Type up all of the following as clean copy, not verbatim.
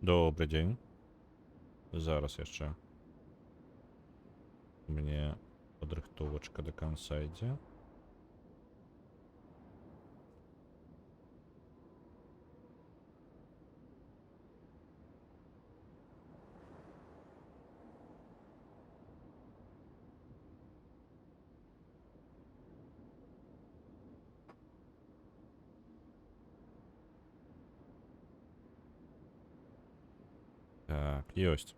Добрый день. Зараз яшчэ мне падрыхтовачка до конца ідзе. Так, ёсць.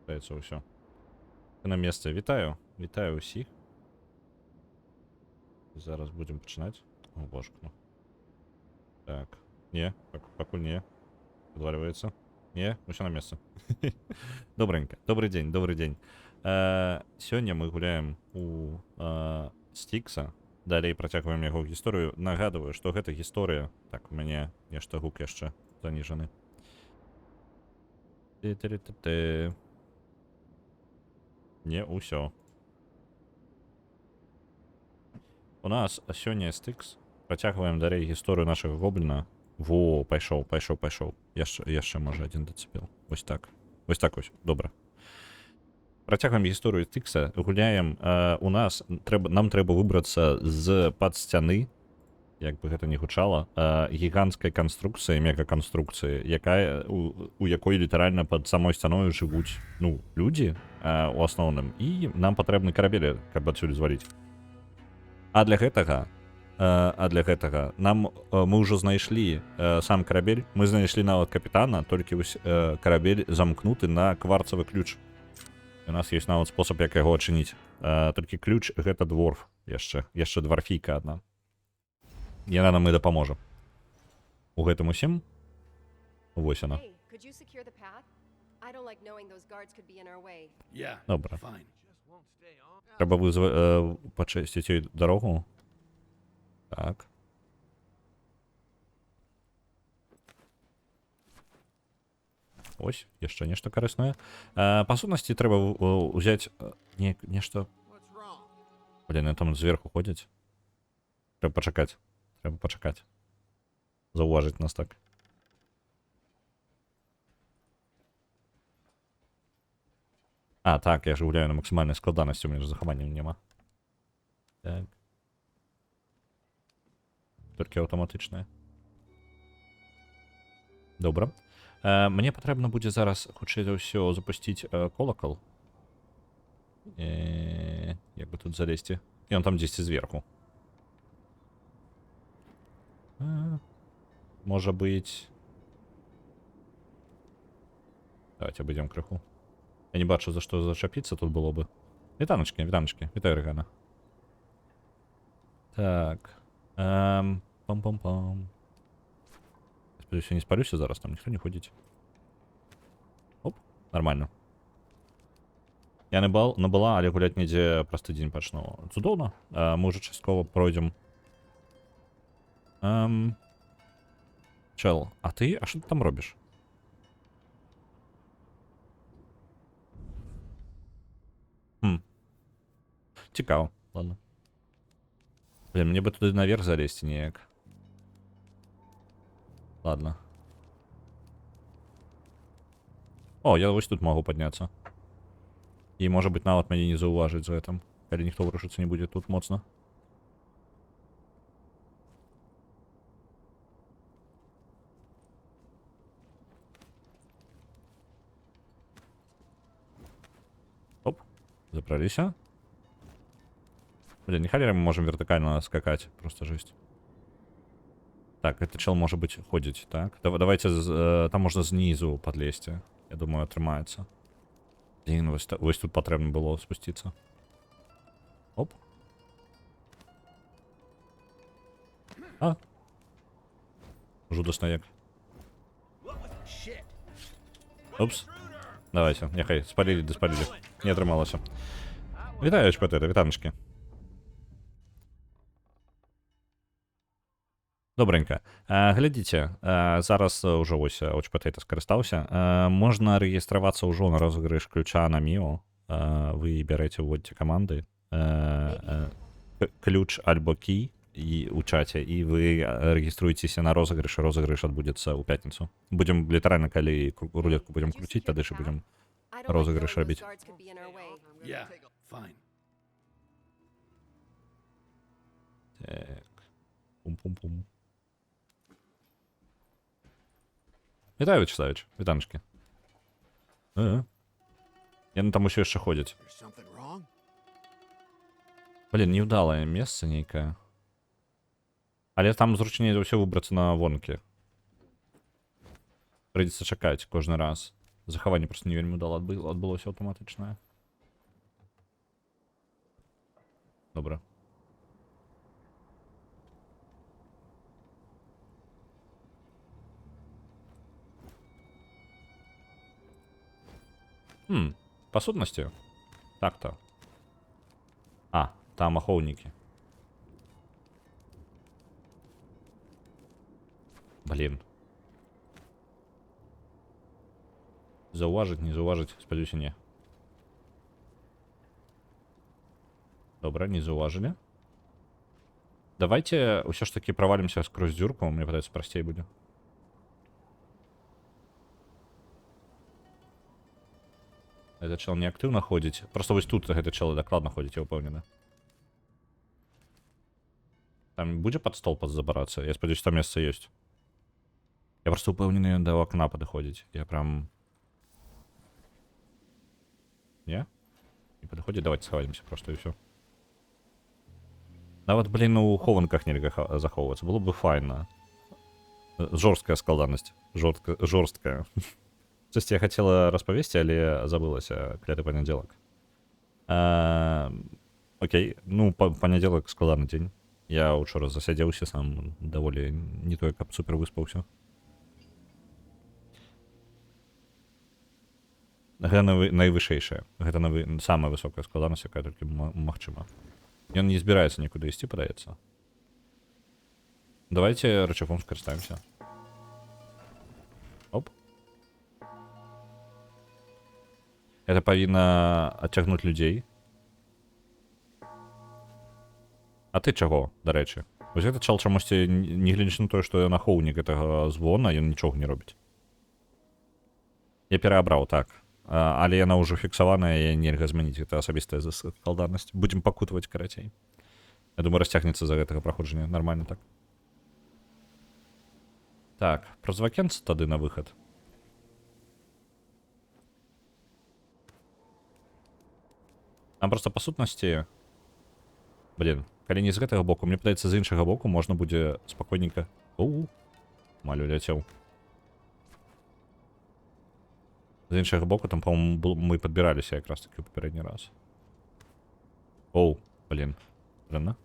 Здаецца, ўсё. На месцы. Вітаю ўсіх. Зараз будзем пачынаць. О, божка, ну. Так. Не, пакуль не. Подваливается. Не, усё на месцы. Добренько. Добрый день, добрый день. Сёння мы гуляем у Стикса. Далей працягваем яго гісторыю. Нагадываю, што гэта гісторыя. Так, у мяне нешта гук яшчэ заніжаны. Не ўсё. У нас сёння Стикс. Працягваем далей гісторыю нашага гобліна. Во, пайшоў. Яшчэ можа адзін дацепіл. Вось так. Вось. Добра. Працягваем гісторыю Стикса. Гуляем. У нас нам трэба выбрацца з-пад сцяны, як бы гэта не гучала, гіганцкай канструкцыі, мегаканструкцыі, у якой літаральна пад самой сцяною жывуць, ну, людзі у асноўным, і нам патрэбны карабель, каб адсюль зваліць. А для гэтага мы ўжо знайшлі сам карабель, мы знайшлі нават капітана, толькі вось карабель замкнуты на кварцавы ключ. У нас ёсць нават спосаб, як яго адчыніць. Толькі ключ гэта дворф яшчэ дварфійка адна. Яна нам і дапаможа. У гэтым усім вось яна. Добра. Трэба пачысціць ёй дарогу. Так. Ось, яшчэ нешта карыснае. Па сутнасці трэба ўзяць нешта. Блін, там зверху ходзяць. Трэба пачакаць. Заўважыць нас так. Так, я ж гуляю на максімальнай складанасці, у мяне ж захавання няма. Так. Толькі аўтаматычнае. Добра. Мне патрэбна будзе зараз, хутчэй за ўсё, запусціць колакал. Як бы тут залезці? Ён там дзесьці зверху. Можа быць... Давайте абыдзем крыху. Я не бачу, за што зачапіцца тут было бы. Вітаначкі. Вітаю, Рэгана. Так. Пам-пам-пам. Спадзяюся, не спалюся зараз, там ніхто не ходзіць. Оп, нормально. Я набыла, але гуляць недзе просты дзень пачну. Цудоўна. Мы ўжо часткова пройдзем. Чел, а што ты там робіш? Цікаво, ладно. Блин, мне бы туды наверх залезці неяк. Ладно. О, я вось тут могу падняцца. І, можа быць, нават мяне не заўважыць за гэтым. Калі ніхто вырушыцца не будзе тут моцна. Оп, запраліся. Блин, не халера мы можем вертикально скакать, просто жесть. Так, этот чел может быть ходить, так? Давайте, там можно снизу подлезть. Я думаю, отрымается. Блин, ось тут потрібно було спуститься. Оп. Жудасна як. Упс. Давайте, нехай, спалили, да спалили. Не отрымалося. Вітаю, ЧПТ, вітаночки. Добренько. Глядзіце, зараз ўжо вось Watchpotato скарыстаўся. Можна рэгістравацца ўжо на розыгрыш ключа на Міо. Вы бярэце, уводзіце каманды. Ключ альбо кій. и у чате, и вы региструетесь на розыгрыш, и розыгрыш отбудется у пятницу. Будем литерально, коли рулетку будем крутить, тогда же будем розыгрыш робить. Yeah, fine. Так. Пум-пум-пум. Вітаю, Вячеславич. Вітаночки. Яны там еще яшчэ ходзяць. There's something wrong? Блин, неудалае месца нейкае. Але там зручней за ўсё выбрацца на вонкі. Прыйдзецца чакаць кожны раз. Захаванне просто не вельмі удала адбылося аўтаматычнае. Добра. Па сутнасці? Так-то. А, там ахоўнікі. Блин. Заўважыць, не заўважыць, спадзяюся, не. Добра, не заўважылі. Давайте ўсё ж таки правалімся скрозь дзюрку, мне падаецца, прасцей будзе. Этот чел не актыўна ходзіць. Просто вось тут гэты чел дакладна ходзіць, я ўпэўнены. Там будзе пад стол забарацца? Я спадзяюся, там месца ёсць. Я просто ўпэўнены, ён да акна падыходзіць. Я прям... Не? Не падыходзіць? Давайте схаваемся просто і ўсё. Нават, блин, у хованках нельга захоўвацца. Было бы файна. Жорсткая складанасць. Жорсткая. Часці я хацела распавесці, але забылася. Кляты панядзелак. Окей. Ну, панядзелак складаны дзень. Я учора засядзеўся сам даволі не тое, каб супер выспаўся. Гэта найвышэйшая. Гэта самая высокая складанасць, якая толькі магчыма. Ён не збіраецца нікуды ісці, падаецца. Давайте рычагом скарыстаемся. Оп. Это павінна адцягнуць людзей. А ты чаго, дарэчы? Вось гэты чал чамусьці, не глядзячы на тое, што ён ахоўнік гэтага звона, ён нічога не робіць. Я пераабраў, так. Але яна ўжо фіксаваная, і нельга змяніць. Гэта асабістая складанасць. Будзем пакутаваць карацей. Я думаю, расцягнецца за гэтага праходжання. Нормально так. Так, праз вакенца тады на выхад. Там просто па сутнасці... Блин, калі не з гэтага боку, мне падаецца, з іншага боку можна будзе спакойненька... Малю ляцеў. З іншага боку, там, по-моему, мы падбіраліся якраз таки ў папярэдні раз. Блин. Дрэнна?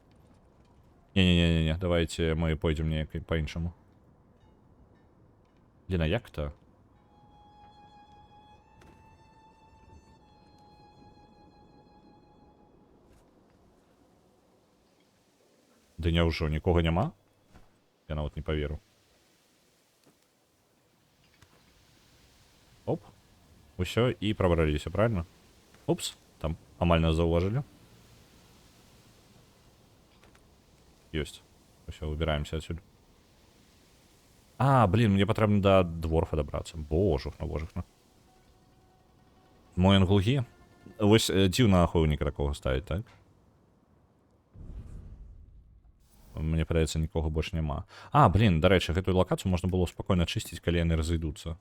Не-не-не-не, давайте мы пойдзем неяк па-іншаму. Блин, а як-то? Ды няўжо, нікога няма? Я нават не паверу. Оп. Усё, і прабраліся, правильно? Упс, там амаль нас заўважылі. Ёсць. Усё, выбіраемся адсюль. Блин, мне патрэбна да дворфа дабрацца. Божухна, божухна. Мой ангулгі? Вось дзіўна ахоўніка такога ставіць, так? Мне падаецца, нікога больш няма. Блин, дарэчы, гэтую лакацыю можна было спакойна чысціць, калі яны разыйдуцца.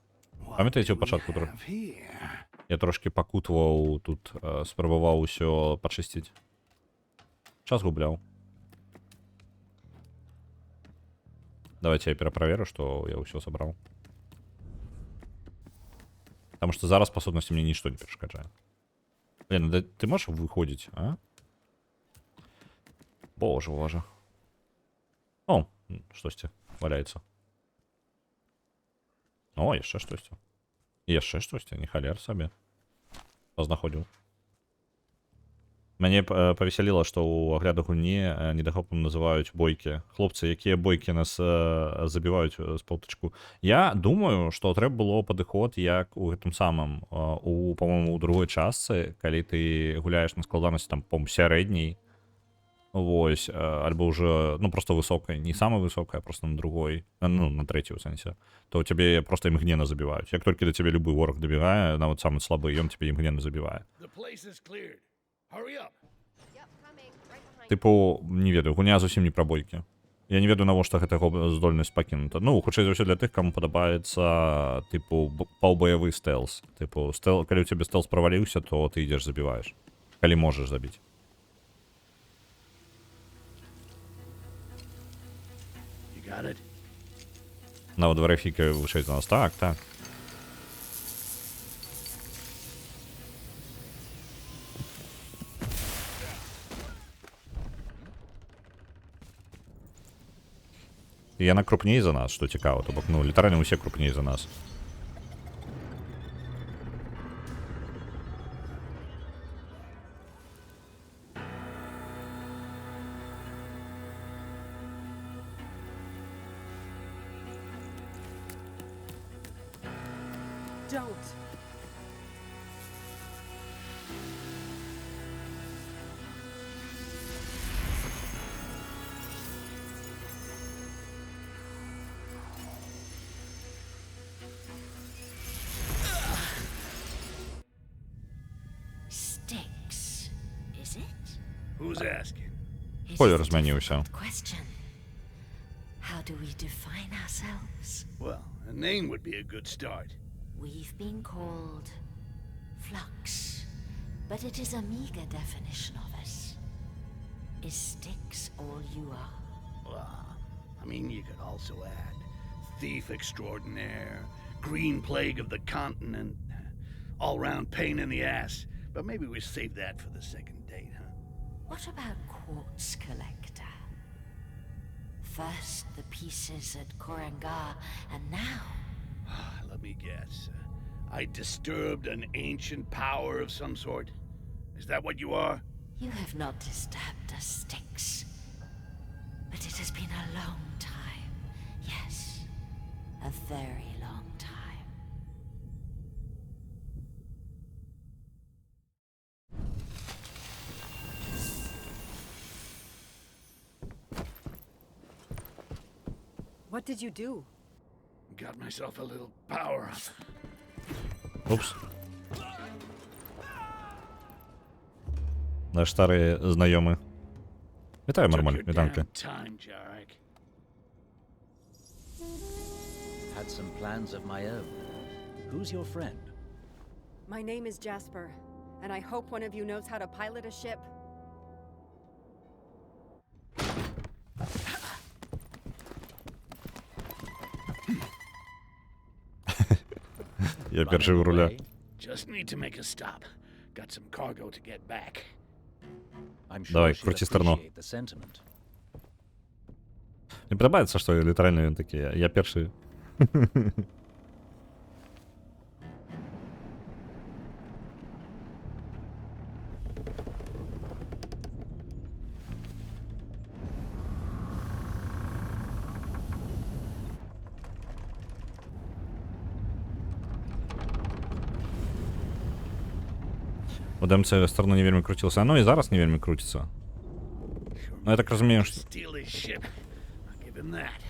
Памятаеце, ў пачатку я трошки пакутваў тут, спрабаваў усё пачысціць. Час губляў. Давайте я пераправеру, што я ўсё сабраў. Потому што зараз, па сутнасці, мне нішто не перашкаджае. Блин, да ты можаш выходзіць, а? Боже. Штосьці валяецца. Яшчэ штосьці. Яшчэ штосьці, не халер сабе. Пазнаходзіў. Мяне павесяліла, што ў агляду гульні недахопам называюць бойкі. Хлопцы, якія бойкі нас забіваюць з паўтычку. Я думаю, што трэба было падыход, як у гэтым самым, па-моему, у другой частцы, калі ты гуляеш на складанасці, там, по-моему, сярэдняй, Вось, альбо уже, ну, просто высокая, не самая высокая, а просто на другой, ну, на третьей, у сенсе, то тебе просто імгненна забіваюць. Як толькі да цябе любы вораг дабягае, нават самы слабы, ён тебе імгненна забівае. The place is cleared. Hurry up. Yep, coming. Right behind you. Тыпу, не ведаю, гуня зусім не пра бойкі. Я не ведаю, навошта гэта здольнасць пакінута. Ну, хутчэй за ўсё для тых, каму падабаецца, тыпу, паўбаявы стэлс. Тыпу, калі ў цябе стэлс праваліўся, то ты ідзеш забіваеш. Калі можаш забіць. You got it? Нават верифікаю вышэй за нас. Так, так. І яна крупней за нас, што цікава. То бок, ну, літаральна усе крупней за нас. Don't. Styx, is it? Who's asking? It Колір is a змінився. difficult question. How do we define ourselves? Well, a name would be a good start. We've been called Flux, but it is a meager definition of us. Is Styx all you are? Well, I mean, you could also add thief extraordinaire, green plague of the continent, all-round pain in the ass. But maybe we save that for the second date, huh? What about Quartz Collector? First the pieces at Korangar, and now Let me guess. I disturbed an ancient power of some sort? Is that what you are? you have not disturbed us, Styx. But it has been a long time. Yes, a very long time. What did you do? Got myself a little power up. Упс. Наш старий знайомий. Вітаю, Took нормально, your вітанки. damn time, Jarek. Had some plans of my own. Who's your friend? My name is Jasper, and I hope one of you knows how to pilot a ship. Я перший у руля. Just need to make a stop. Got some cargo to get back. I'm sure Давай, she'll крути стерно. appreciate the sentiment. Мені подобається, що літерально він такий, я перший. У Демце сторону не вельми крутився, ну і зараз не вельми крутиться. Ну я так розумію, що... Steal his ship. I'll give him that.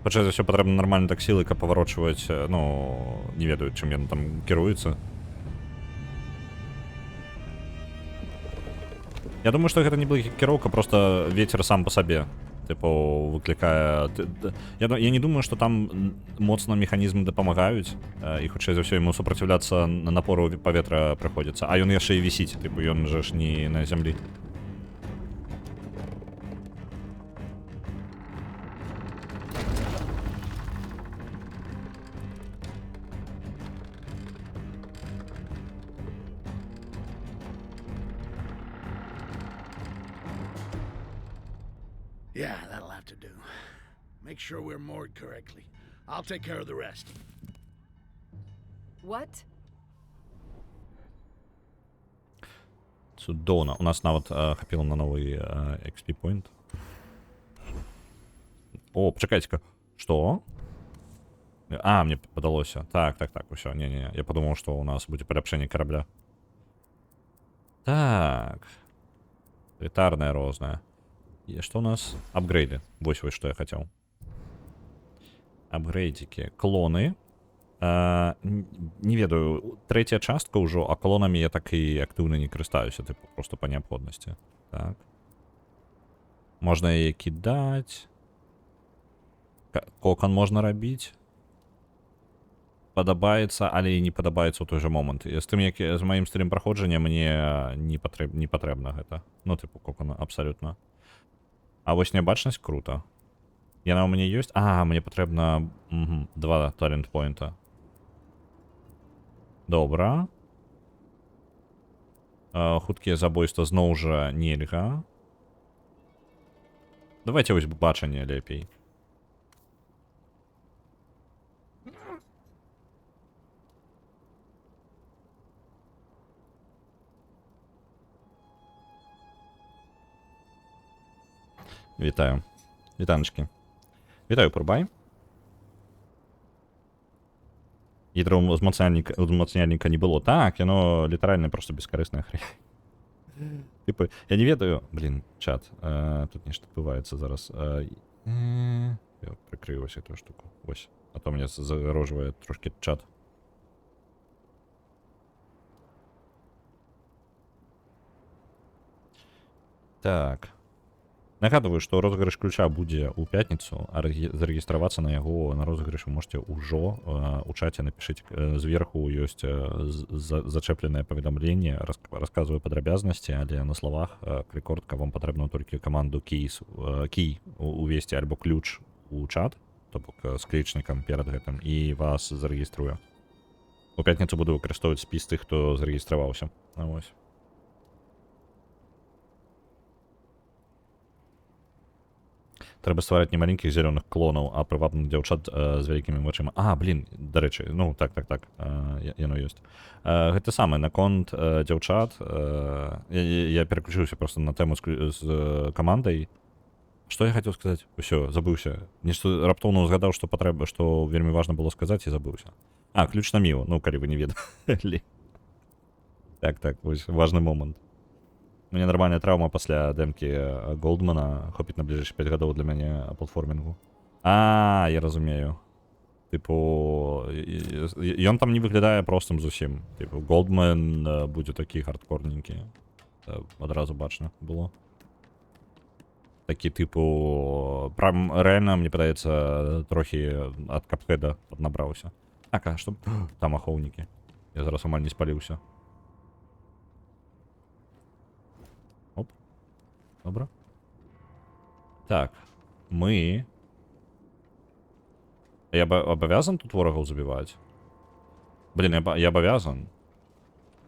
Перше за все потрібно нормально так силика поворачувати, ну, не ведаю, чим він там керується. Я думаю, що гэта не была кіроўка, просто ветер сам по сабе. Типу, выклікае... Я не думаю, што там моцна механізмы дапамагаюць, і хутчэй за ўсё яму супраціўляцца напору паветра прыходзіцца. А ён яшчэ і вісіць, типу, ён жа ж не на зямлі. Yeah, that'll have to do. Make sure we're moored correctly. I'll take care of the rest. What? Цудоўна. У нас нават хапіла на новый XP point. О, пачакайце-ка. Што? А, мне падалося. Так, усё. Не. Я подумал, што у нас будзе паляпшэнне карабля. Так. Элитарная розная. И что у нас? Апгрейды. Вот что я хотел. Апгрейдики. Клоны. Не ведаю, третья частка уже, а клонами я так и активно не користаюся, типу, просто по необходимости. Так. Можна її кидати. Кокон можна робити. Подобається, але і не подобається у той же момент. І з тим, як з моїм стрім проходження, мені не потрібно гэта. Ну, типу, кокон абсолютно. А ось небачність круто. Яна у мене є? А, мені потрібно 2 талент поінта. Добре. Хуткие забойства зноў жа нельга. Давайте ось бачання лепей. Вітаю. Вітаночки. Вітаю, Пурбай. Ядро узмацняльника не было. Так, яно літаральна просто бескарысная хрень. Типу, я не ведаю... Блін, чат. Тут нешта адбываецца зараз. Я прикрию ось эту штуку. Ось. А то мне загороживает трошки чат. Так. Нагадываю, что розыгрыш ключа будзе ў пятніцу, а зарэгістравацца на яго на розыгрыш вы можете ўжо у чаце напішыць зверху ёсць зачэпленае паведамленне, расказваю падрабязнасці, але на словах крыкоротка вам патрэбна толькі каманду кій увесці альбо ключ у чат, то бок з клічнікам перад гэтым, і вас зарэгіструю. У пятніцу буду выкарыстоўваць спіс тых, хто зарэгістраваўся. Вось. Трэба ствараць не маленькіх зялёных клонаў, а прывабных дзяўчат з вялікімі вачыма. А, блін, дарэчы, ну так, яно ёсць. Гэта самае, наконт дзяўчат, я пераключыўся просто на тэму з камандай. Што я хацеў сказаць? Усё, забыўся. Нешта раптоўна згадаў, што патрэба, што вельмі важна было сказаць, і забыўся. А, ключ на міву, ну, калі вы не ведалі. Так, вось, важны момант. Мне нармальная траўма пасля дэмкі Голдмана, хопіць на бліжэйшыя 5 гадоў для мяне платформінгу. А, я разумею. Типу, ён там не выглядае простым зусім. Типу, Голдман будзе такі хардкорненькі. Адразу бачна было. Такі, типу, прям рэальна, мне падаецца, трохі ад капхеда паднабраўся. Так, а што? Там ахоўнікі. Я зараз амаль не спаліўся. Добре. Так. Мы... Я обовязан тут ворогов забивать? Блин, я обовязан.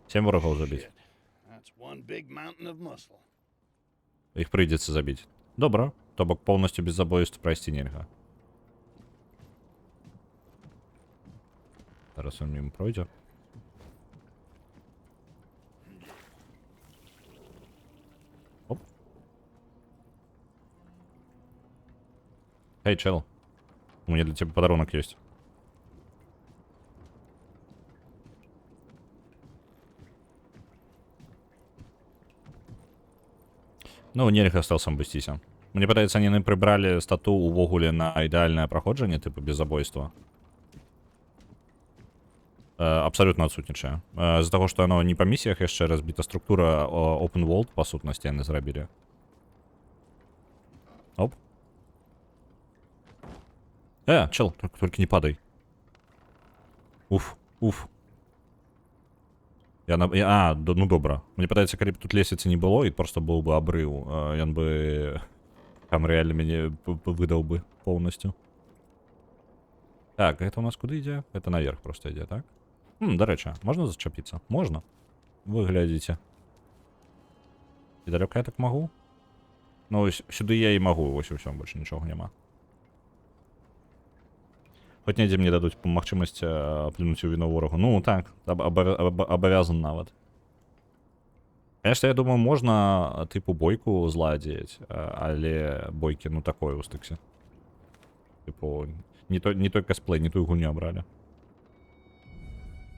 7 ворогов забить. Их придется забить. Добро. То бок полностью без забойств пройти нельга. Зараз он мимо пройдет. Эй, чел. У меня для тебя подарунок есть. Ну, нельга стал сам бысціся. Мне падаецца, они прибрали стату увогуле на ідэальнае праходжанне, типу без забойства. Абсолютно отсутнічае. З-за того, что оно не по миссиях яшчэ разбита структура open world, по сутнасці, яны зрабілі. Оп. Чел, только не падай. Уф. Ну добра. Мне падаецца, калі б тут лесвіцы не было, і просто быў бы абрыў, ён бы там реально мяне выдаў бы полностью. Так, гэта у нас куды ідзе? Это наверх просто ідзе, так? Дарэчы, можна зачапіцца? Можна. Вы глядзіце. І далёка я так магу? Ну, ось сюды я і магу, ось і ўсё, больше нічога няма. Хоть недзе мне дадуць магчымасць плюнуць у віно ворогу. Ну, так, абавязан нават. Конечно, я думаю, можна, типу, бойку зладзіць, але бойкі, ну, такое ў стыксе. Типу, не той косплей, не тую гульню абралі.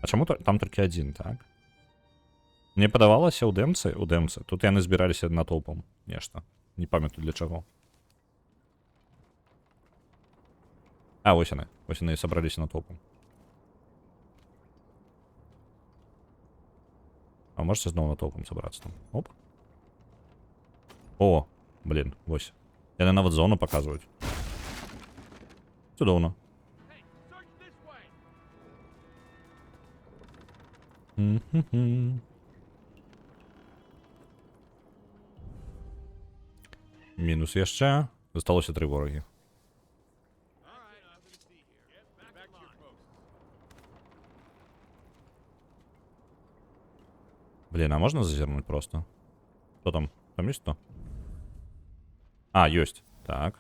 А чаму там толькі адзін, так? Мне падавалася ў дэмцы. Тут яны збіраліся натоўпам. Нешта. Не памятаю для чаго. А, вось яны. Вось яны і сабраліся натоўпам. А можете зноў натоўпам сабрацца там? Оп. О, блин, вось. Яны нават зону паказваюць. Цудоўна. Мінус яшчэ. Засталося 3 ворагі. Блин, а можна зазірнуць просто? Хто там? Там ёсць хто? А, ёсць. Так.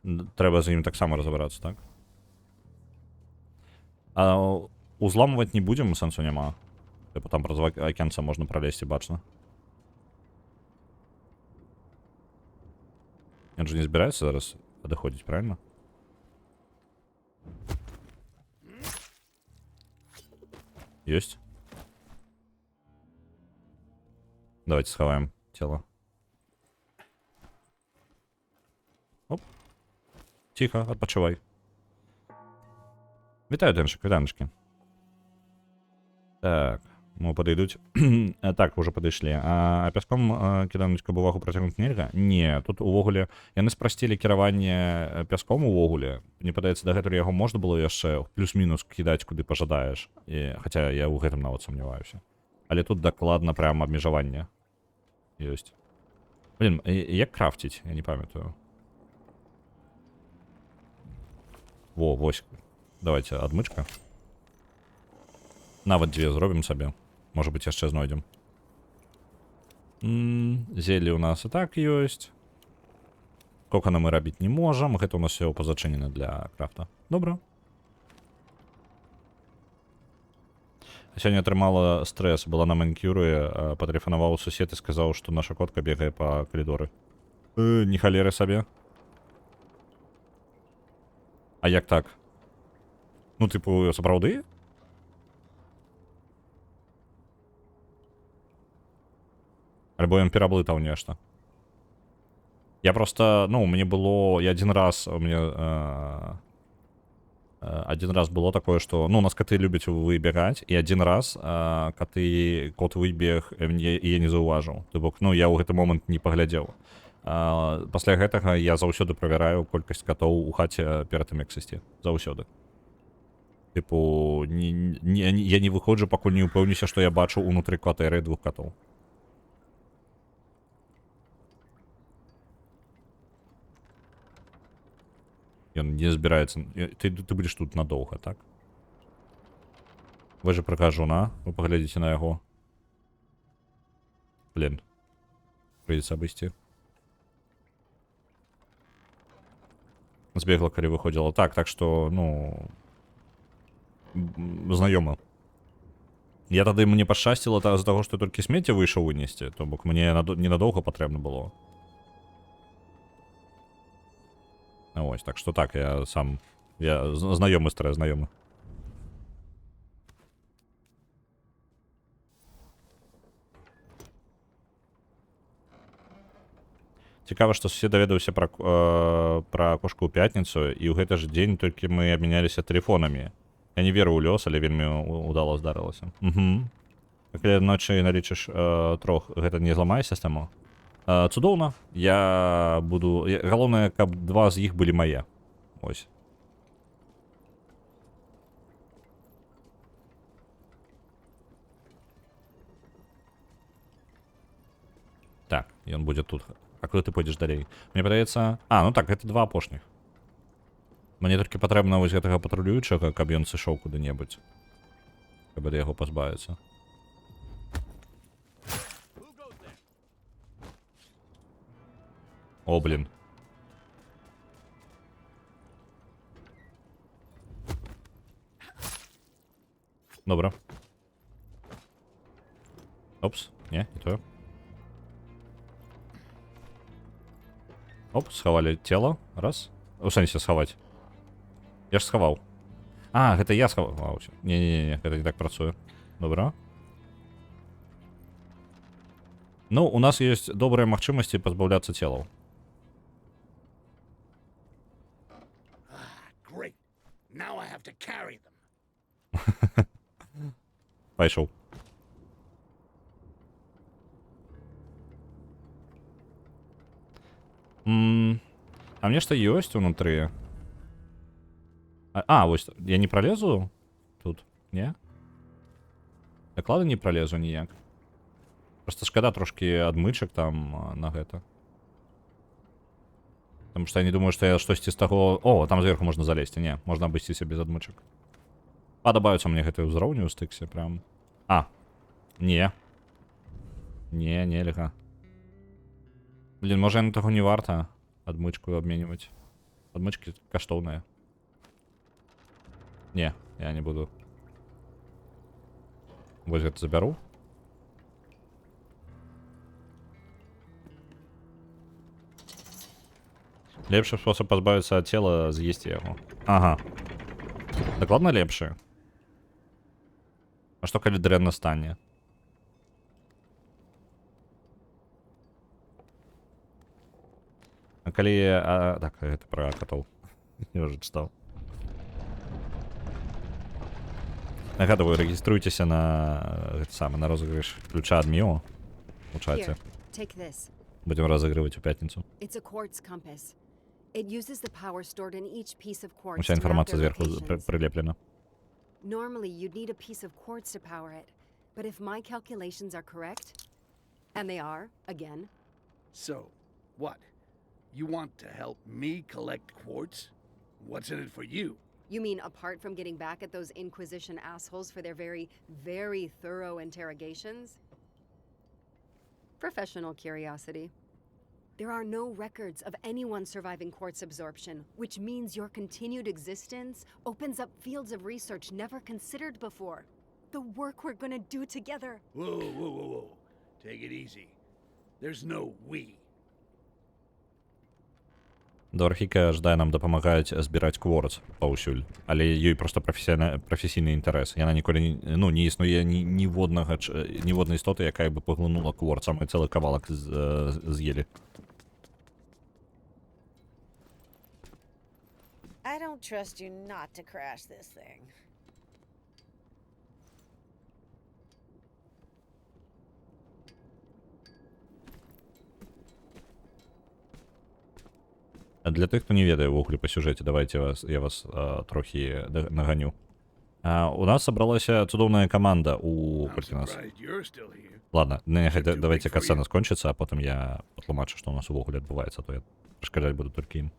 Трэба з ім таксама разабрацца, так? А узламываць не будзем, сэнсу няма. Типа там праз акенца можна пралезці, бачна. Ён же не збіраецца зараз адыходзіць, правильно? Ёсць. Давайте схаваем тело. Оп. Тихо, отпочивай. Вітаю, Денчик, вітаночки. Так, ну подойдуть. Так, уже подошли. А пяском кіданочка бувагу працягнуць нельга? Не, тут увогуле яны спрасцілі кіраванне пяском увогуле. Мне падаецца, дагэтуль яго можна было яшчэ плюс-мінус кідаць куды пажадаеш. Хаця я ў гэтым нават сумняваюся. Але тут дакладна прям абмежаванне ёсць. Блин, як крафціць, я не памятаю. Во, вось. Давайте адмычка. Нават 2 зробім сабе. Можа быць, яшчэ знойдзем. Зелі у нас і так ёсць. Кокана мы рабіць не можам. Гэта у нас все пазачынена для крафта. Добра. Сёння атрымала стрэс, была на манікюры, патэлефанаваў сусед і сказаў, што наша котка бегае па калідоры. Не халеры сабе. А як так? Ну, типу, сапраўды? Альбо ён пераблытаў нешта. Я просто, ну, мне было... Я один раз было такое, что, ну, у нас коты любят выбегать, и один раз кот выбег, и я не заўважыў. То бок, ну, я ў гэты момант не паглядзеў. Пасля гэтага я заўсёды правяраю колькасць катоў у хаце перад тым, як сысці. Заўсёды. Типу, я не выходжу, пакуль не ўпэўнюся, што я бачу ўнутры кватэры 2 катоў. Ён не збіраецца... Ты будзеш тут надоўга, так? Вы же пра кажуна. Вы паглядзіце на яго. Блин. Прыйдзецца абысці. Збегла, калі выходзіла. Так што, ну... Знаёма. Я тады мне пашчасціла з-за таго, што толькі смецце выйшаў вынесці. То бок мне ненадоўга патрэбна было. Ось, так что так, я сам... Я знаёмы стресс, знаёмы. Цікава, што сусед даведаўся пра кошку ў пятніцу, і ў гэты ж дзень толькі мы абмяняліся тэлефонамі. Я не веру ў лёс, але вельмі удала здарылася. Калі ночы налічыш 3, гэта не зламае сістэму? Цудоўна. Я буду... Галоўнае, каб 2 з іх былі мае. Ось. Так, ён будзе тут. А куды ты пойдзеш далей? Мне падаецца... А, ну так, гэта 2 апошніх. Мне толькі патрэбна вось гэтага патрулюючага, каб ён сышоў куды-небудзь. Каб ад яго пазбавіцца. О, блин. Добра. Опс, не то. Оп, схавалі тело. Раз. У сэнсе схаваць. Я ж схаваў. А, гэта я схаваў. Не-не-не, гэта не так працуе. Добра. Ну, у нас есть добрые магчымасці пазбаўляцца целаў. Great. Now I have to carry them. Пайшоў. А мне что ёсць унутры? Вось, я не пролезу тут, не? Доклады не пролезу ніяк. Просто шкада трошки адмычак там на гэта. Потому что я не думаю, что я штосьці з таго... О, там зверху можна залезть. Не, можна абысціся без адмычак. Падабаюцца мне гэтыя ўзроўні ў стыксе, прям. Не. Не, нельга. Блин, можа на таго не варта адмычку абменьваць. Адмычкі каштоўныя. Не, я не буду. Вось гэта забяру. Лепшы спосаб пазбавіцца ад цела з'есці яго. Ага. Дакладна лепшы. А што калі дрэнна стане? А калі... так, гэта пра катоў. Я ўжо чытаў. Нагадываю, рэгіструйцеся на гэта самы, на розыгрыш ключа ад Міо у чаце. Take this. Будем разыгрываць у пятніцу. It's a quartz compass. It uses the power stored in each piece of quartz. Уся to map інфармацыя their зверху locations. прилеплена. Normally, you'd need a piece of quartz to power it, but if my calculations are correct, and they are, again, So, what? You want to help me collect quartz? What's in it for you? you mean apart from getting back at those Inquisition assholes for their very, very thorough interrogations? Professional curiosity. There are no records of anyone surviving quartz absorption, which means your continued existence opens up fields of research never considered before. The work we're gonna do together. Whoa, whoa, whoa, whoa. Take it easy. There's no we. Дорхіка жадае нам дапамагаюць збіраць кворц паўсюль, але ёй проста прафесійны інтарэс. Яна ніколі не існуе ніводнай істоты, якая бы паглынула кворц, а мы цэлы кавалак з'елі. I don't trust you not to crash this thing. Для тых, хто не ведае ўвогуле па сюжэце, давайте я вас трохі наганю. У нас сабралася цудоўная каманда у I'm колькі нас. surprised you're still here. Ладно, давайте катсцена скончыцца, а потым я патлумачу, што ў нас увогуле адбываецца, а то я перашкаджаць буду толькі ім.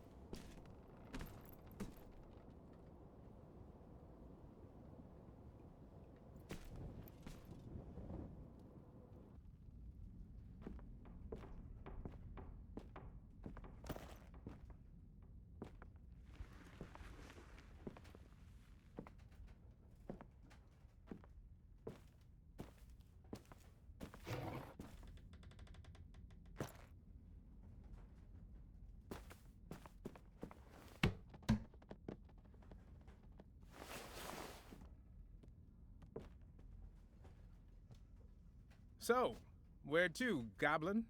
So, where to, Goblin?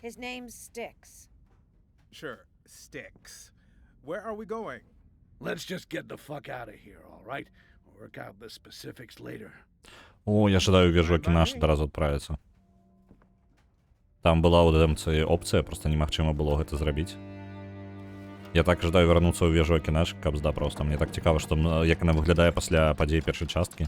His name's Styx. Sure, Styx. Where are we going? Let's just get the fuck out of here, all right? We'll work out the specifics later. О, я жадаю вежу Акінаш адразу адправіцца. Там была ў дэмцы опцыя, проста немагчыма было гэта зрабіць. Я так жадаю вярнуцца ў вежу Акінаш, кабзда проста. Мне так цікава, што як яна выглядае пасля падзей першай часткі.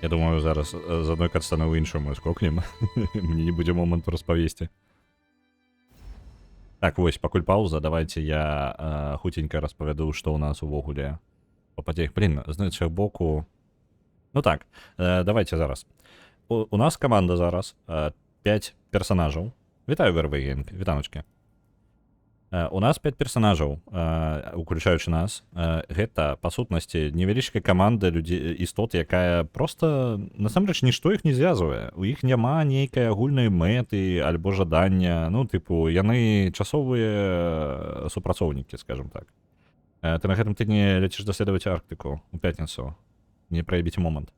Я думаю, зараз з одної катстани в іншу ми скокнемо. Мені не буде моменту розповісти. Так, ось, пакуль пауза, давайте я хутенько розповіду, що у нас увогуле по подіях. Блін, з іншого боку... Ну так, давайте зараз. У нас команда зараз 5 персонажів. Вітаю, Вервейгінг, вітаночки. У нас 5 персонажів, уключаючи нас. Гэта, па сутнасці, невялічкая каманда істот, якая просто, насамрэч, нішто іх не звязвае. У іх няма нейкай агульнай мэты альбо жадання. Ну, тыпу, яны часовыя супрацоўнікі, скажем так. Ты на гэтым тыдні ляціш даследаваць Арктыку у пятніцу. Не праебіць момант.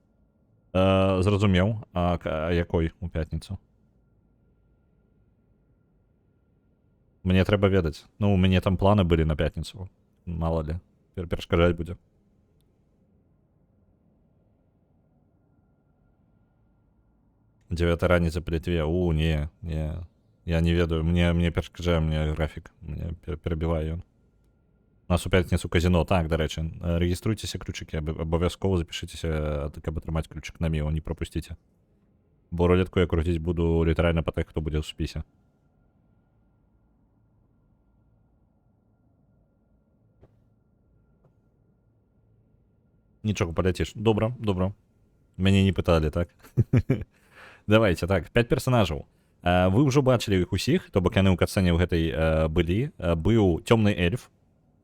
Зразумеў, а якой у пятніцу? Мне трэба ведаць. Ну, у мяне там планы былі на пятніцу. Мало ли. Перашкаджаць будзе. Дзевятая раніца па Літве. Не. Я не ведаю. Мне перашкаджае мне графік. Мне перабівае ён. У нас у пятніцу казино. Так, дарэчы. Рэгіструйцеся, ключыкі. Абавязкова запішыцеся, каб атрымаць ключык на Міо. Не пропусціце. Бо рулетку я крутіць буду літаральна па тых, хто будзе ў спісе. Нічого, поляціш. Добра. Мяне не пыталі, так? Давайте, так, 5 персонажаў. Вы ўжо бачылі іх усіх, то бок яны ў катсцэне ў гэтай былі. Быў цёмны эльф.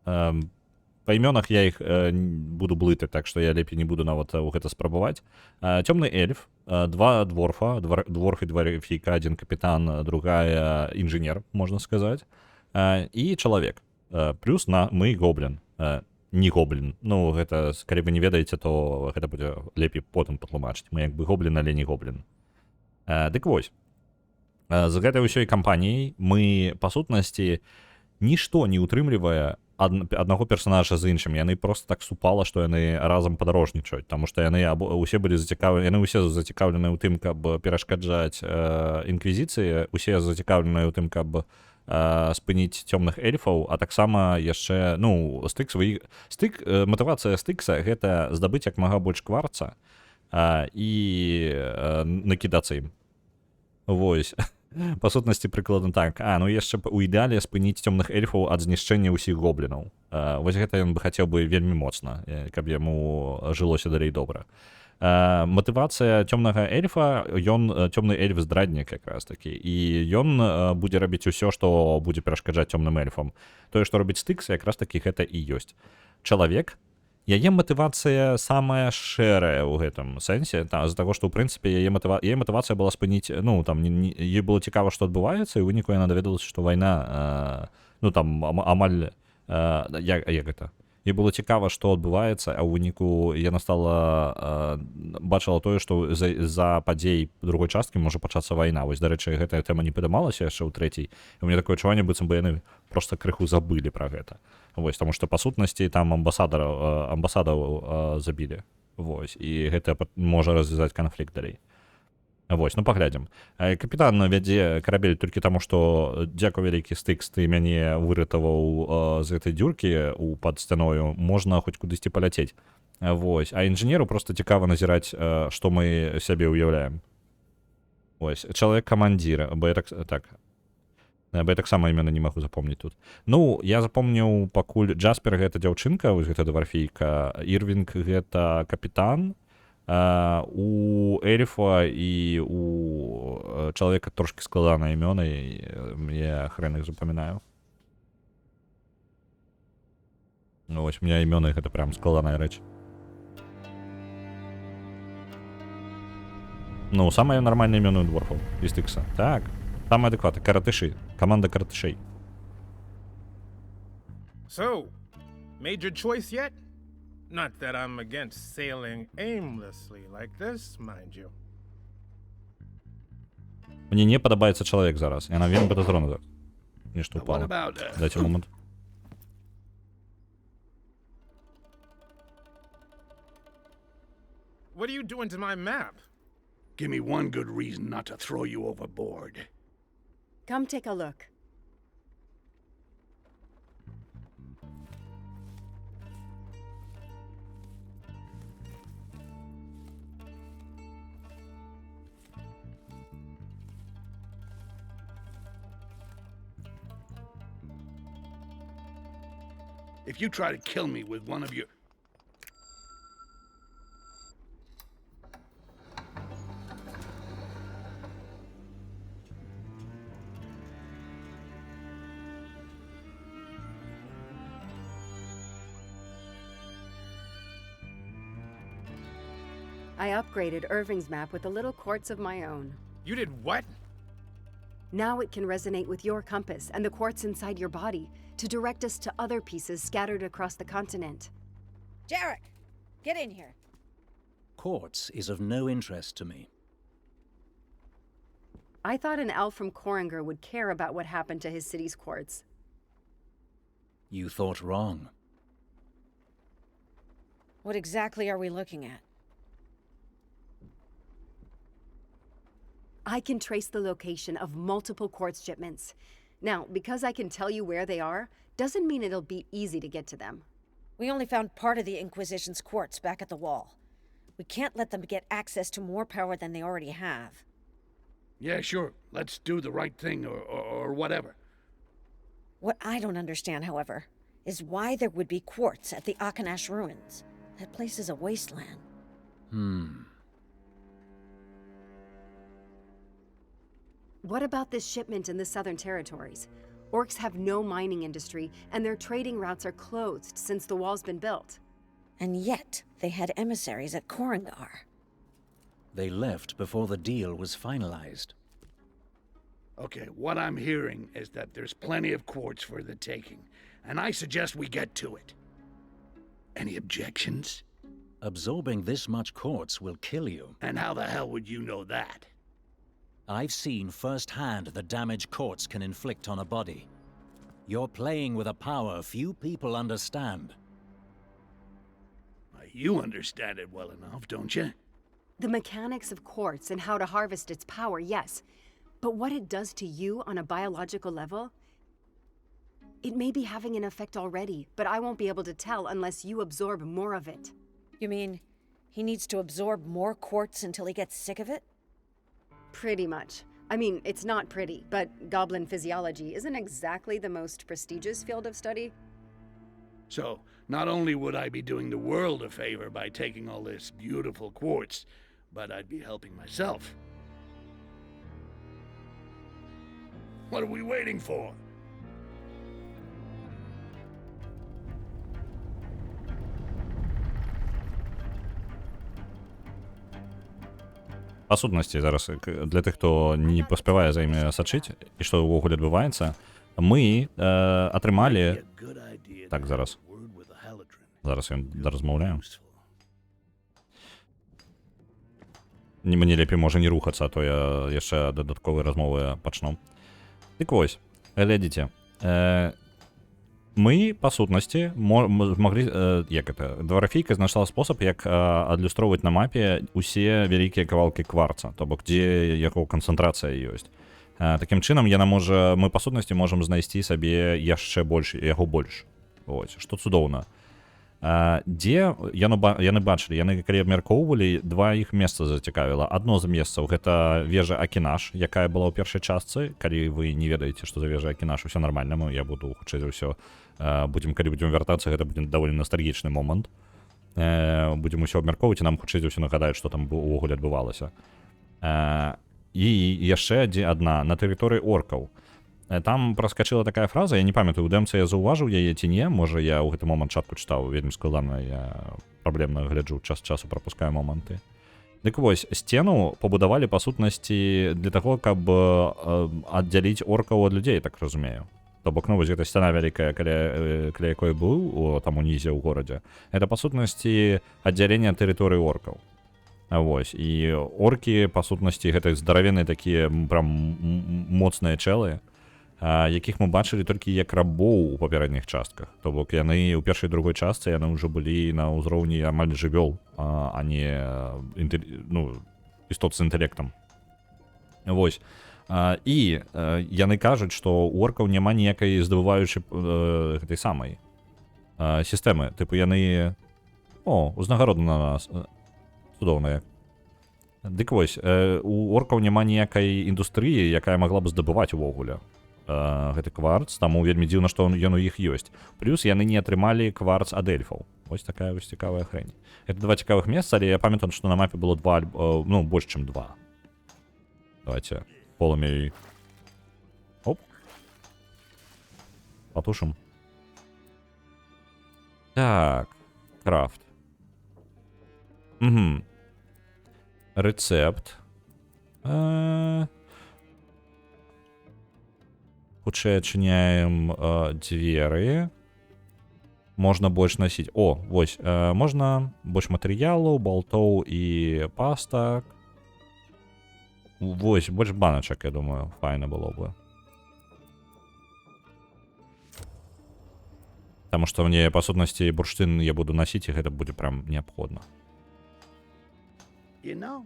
Па імёнах я іх буду блытаць, так што я лепей не буду нават у гэта спрабаваць. Цёмны эльф, 2 дворфа, дворф і 2 эльфійка, 1 капітан, другая інжынер, можна сказаць. І чалавек. Плюс мы гоблін. Не гоблін. Ну, гэта, калі вы не ведаеце, то гэта будзе лепей потым патлумачыць. Мы як бы гоблін, але не гоблін. Дык вось. З гэтай ўсёй кампаніяй мы, па сутнасці, нішто не ўтрымлівае аднаго персонажа з іншым. Яны просто так супала, што яны разам падарожнічаюць, таму што яны усе былі зацікаўлены, яны ўсе зацікаўлены ў тым, каб перашкаджаць інквізіцыі, усе зацікаўленыя ў тым, каб спыніць цёмных эльфаў, а таксама яшчэ, ну, матывацыя стыкса гэта здабыць як мага больш кварца і накідацца ім. Вось. Па сутнасці прыкладна так. Ну яшчэ у ідэале спыніць цёмных эльфаў ад знішчэння ўсіх гоблінаў. Вось гэта ён бы хацеў бы вельмі моцна, каб яму жылося далей добра. Матывацыя цёмнага эльфа, ён цёмны эльф здраднік якраз такі, і ён будзе рабіць усё, што будзе перашкаджаць цёмным эльфам. Тое, што робіць стыкс, якраз такі гэта і ёсць. Чалавек, яе матывацыя самая шэрая ў гэтым сэнсе, з-за таго, што ў прынцыпе яе матывацыя была спыніць, ну там ёй было цікава, што адбываецца, і ў выніку яна даведалася, што вайна, ну там амаль як гэта. Ёй было цікава, што адбываецца, а ў выніку яна бачыла тое, што за падзей другой часткі можа пачацца вайна. Вось, дарэчы, гэтая тэма не падымалася яшчэ ў трэцяй. І у мяне такое адчуванне, быццам бы яны проста крыху забылі пра гэта. Вось, таму што па сутнасці там амбасадаў забілі. Вось, і гэта можа развязаць канфлікт далей. Вось, ну паглядзім. Капітан вядзе карабель толькі таму, што дзякуй вялікі стыкс, ты мяне выратаваў з гэтай дзюркі пад сцяною, можна хоць кудысьці паляцець. Вось, а інжынеру проста цікава назіраць, што мы сябе ўяўляем. Вось, чалавек-камандзір, бо я таксама імёны не магу запомніць тут. Ну, я запомніў пакуль Джаспер гэта дзяўчынка, вось гэта дварфійка, Ірвінг гэта капітан, у эльфа і у чалавека трошкі складаныя імёны, я хрен іх запамінаю. Ну вось, у меня імёны гэта прям складаная рэч. Ну, самыя нармальныя імёны у дворфаў і стыкса. Так, самыя адэкватны, каратышы, каманда каратышэй. So, made your choice yet? Not that I'm against sailing aimlessly like this, mind you. Мне не падабаецца чалавек зараз. Яна вельмі падазрона зараз. Нешта What ўпала. about Дайце момент. What are you doing to my map? give me one good reason not to throw you overboard? Come take a look. If you try to kill me with one of your... I upgraded Irving's map with a little quartz of my own. You did what? Now it can resonate with your compass and the quartz inside your body to direct us to other pieces scattered across the continent. Jarek, get in here. Quartz is of no interest to me. I thought an elf from Koringer would care about what happened to his city's quartz. You thought wrong. What exactly are we looking at? I can trace the location of multiple quartz shipments. Now, because I can tell you where they are, doesn't mean it'll be easy to get to them. We only found part of the Inquisition's quartz back at the wall. We can't let them get access to more power than they already have. Yeah, sure. Let's do the right thing or whatever. What I don't understand, however, is why there would be quartz at the Akanash ruins. That place is a wasteland. What about this shipment in the Southern Territories? Orcs have no mining industry, and their trading routes are closed since the wall's been built. And yet, they had emissaries at Korengar. They left before the deal was finalized. Okay, what I'm hearing is that there's plenty of quartz for the taking, and I suggest we get to it. Any objections? Absorbing this much quartz will kill you. And how the hell would you know that? I've seen firsthand the damage quartz can inflict on a body. You're playing with a power few people understand. You understand it well enough, don't you? The mechanics of quartz and how to harvest its power, yes. But what it does to you on a biological level? It may be having an effect already, but I won't be able to tell unless you absorb more of it. You mean, he needs to absorb more quartz until he gets sick of it? Pretty much. I mean, it's not pretty, but goblin physiology isn't exactly the most prestigious field of study. So, not only would I be doing the world a favor by taking all this beautiful quartz, but I'd be helping myself. What are we waiting for? Па сутнасці, зараз для тых, хто не паспявае за імі сачыць і што ўвогуле адбываецца, мы атрымалі... Так, зараз я размаўляю. Мне лепей можа не рухацца, а то я яшчэ дадатковыя размовы пачну. Дык вось, глядзіце, мы, па сутнасці, змаглі, як это, дварафійка знайшла спосаб, як адлюстроўваць на мапе усе вялікія кавалкі кварца, то бок, дзе яго канцэнтрацыя ёсць. Такім чынам, мы, па сутнасці, можам знайсці сабе яшчэ больш, яго больш. Ось, што цудоўна. Дзе яны бачылі, яны калі абмяркоўвалі, два іх месца зацікавіла. Адно з месцаў гэта вежа Акінаш, якая была ў першай частцы. Калі вы не ведаеце, што за вежа Акінаш, усё нармальна, я буду хутчэй за ўсё, калі будзем вяртацца, гэта будзе даволі ностальгічны момант. Будзем усё абмяркоўваць, і нам хутчэй за ўсё нагадаюць, што там увогуле адбывалася. І яшчэ адна на тэрыторыі оркаў. Там праскачыла такая фраза, я не памятаю, у дэмцы я заўважыў яе ці не, можа я ў гэты момант чатку чытаў, вельмі складана, я праблемна гляджу, час часу прапускаю моманты. Дык вось, сцену пабудавалі па сутнасці для таго, каб аддзяліць оркаў ад людзей, так разумею. То бок, вось гэта сцяна вялікая, каля якой быў там унізе ў горадзе, гэта па сутнасці аддзяленне тэрыторыі оркаў. Вось, і оркі па сутнасці гэта здаравеныя такія прям моцныя чэлы, якіх мы бачылі толькі як рабоў у папярэдніх частках. То бок яны ў першай і другой частцы яны ўжо былі на ўзроўні амаль жывёл, а не істот з інтэлектам. Вось. І яны кажуць, што у оркаў няма ніякай здабываючай гэтай самай сістэмы. Тыпу яны... узнагароду на нас. Цудоўна як. Дык вось, у оркаў няма ніякай індустрыі, якая магла б здабываць увогуле. гэты кварц, таму вельмі дзіўна, што ён у іх ёсць. Плюс яны не атрымалі кварц ад эльфаў. Вось такая вось цікавая хрень. Это два цікавых месца, але я памятаю, што на мапе было два, ну, больш, чым два. Давайте полымя і... Оп. Потушим. Так. Крафт. Угу. Рецепт. Хутчэй адчыняем дзверы. Можна больш насіць. О, вось, можна больш матэрыялаў, балтоў і пастак. Вось, больш баначак, я думаю, файна было бы. Таму што мне, па сутнасці, бурштын я буду насіць, і гэта будзе прям неабходна. You know,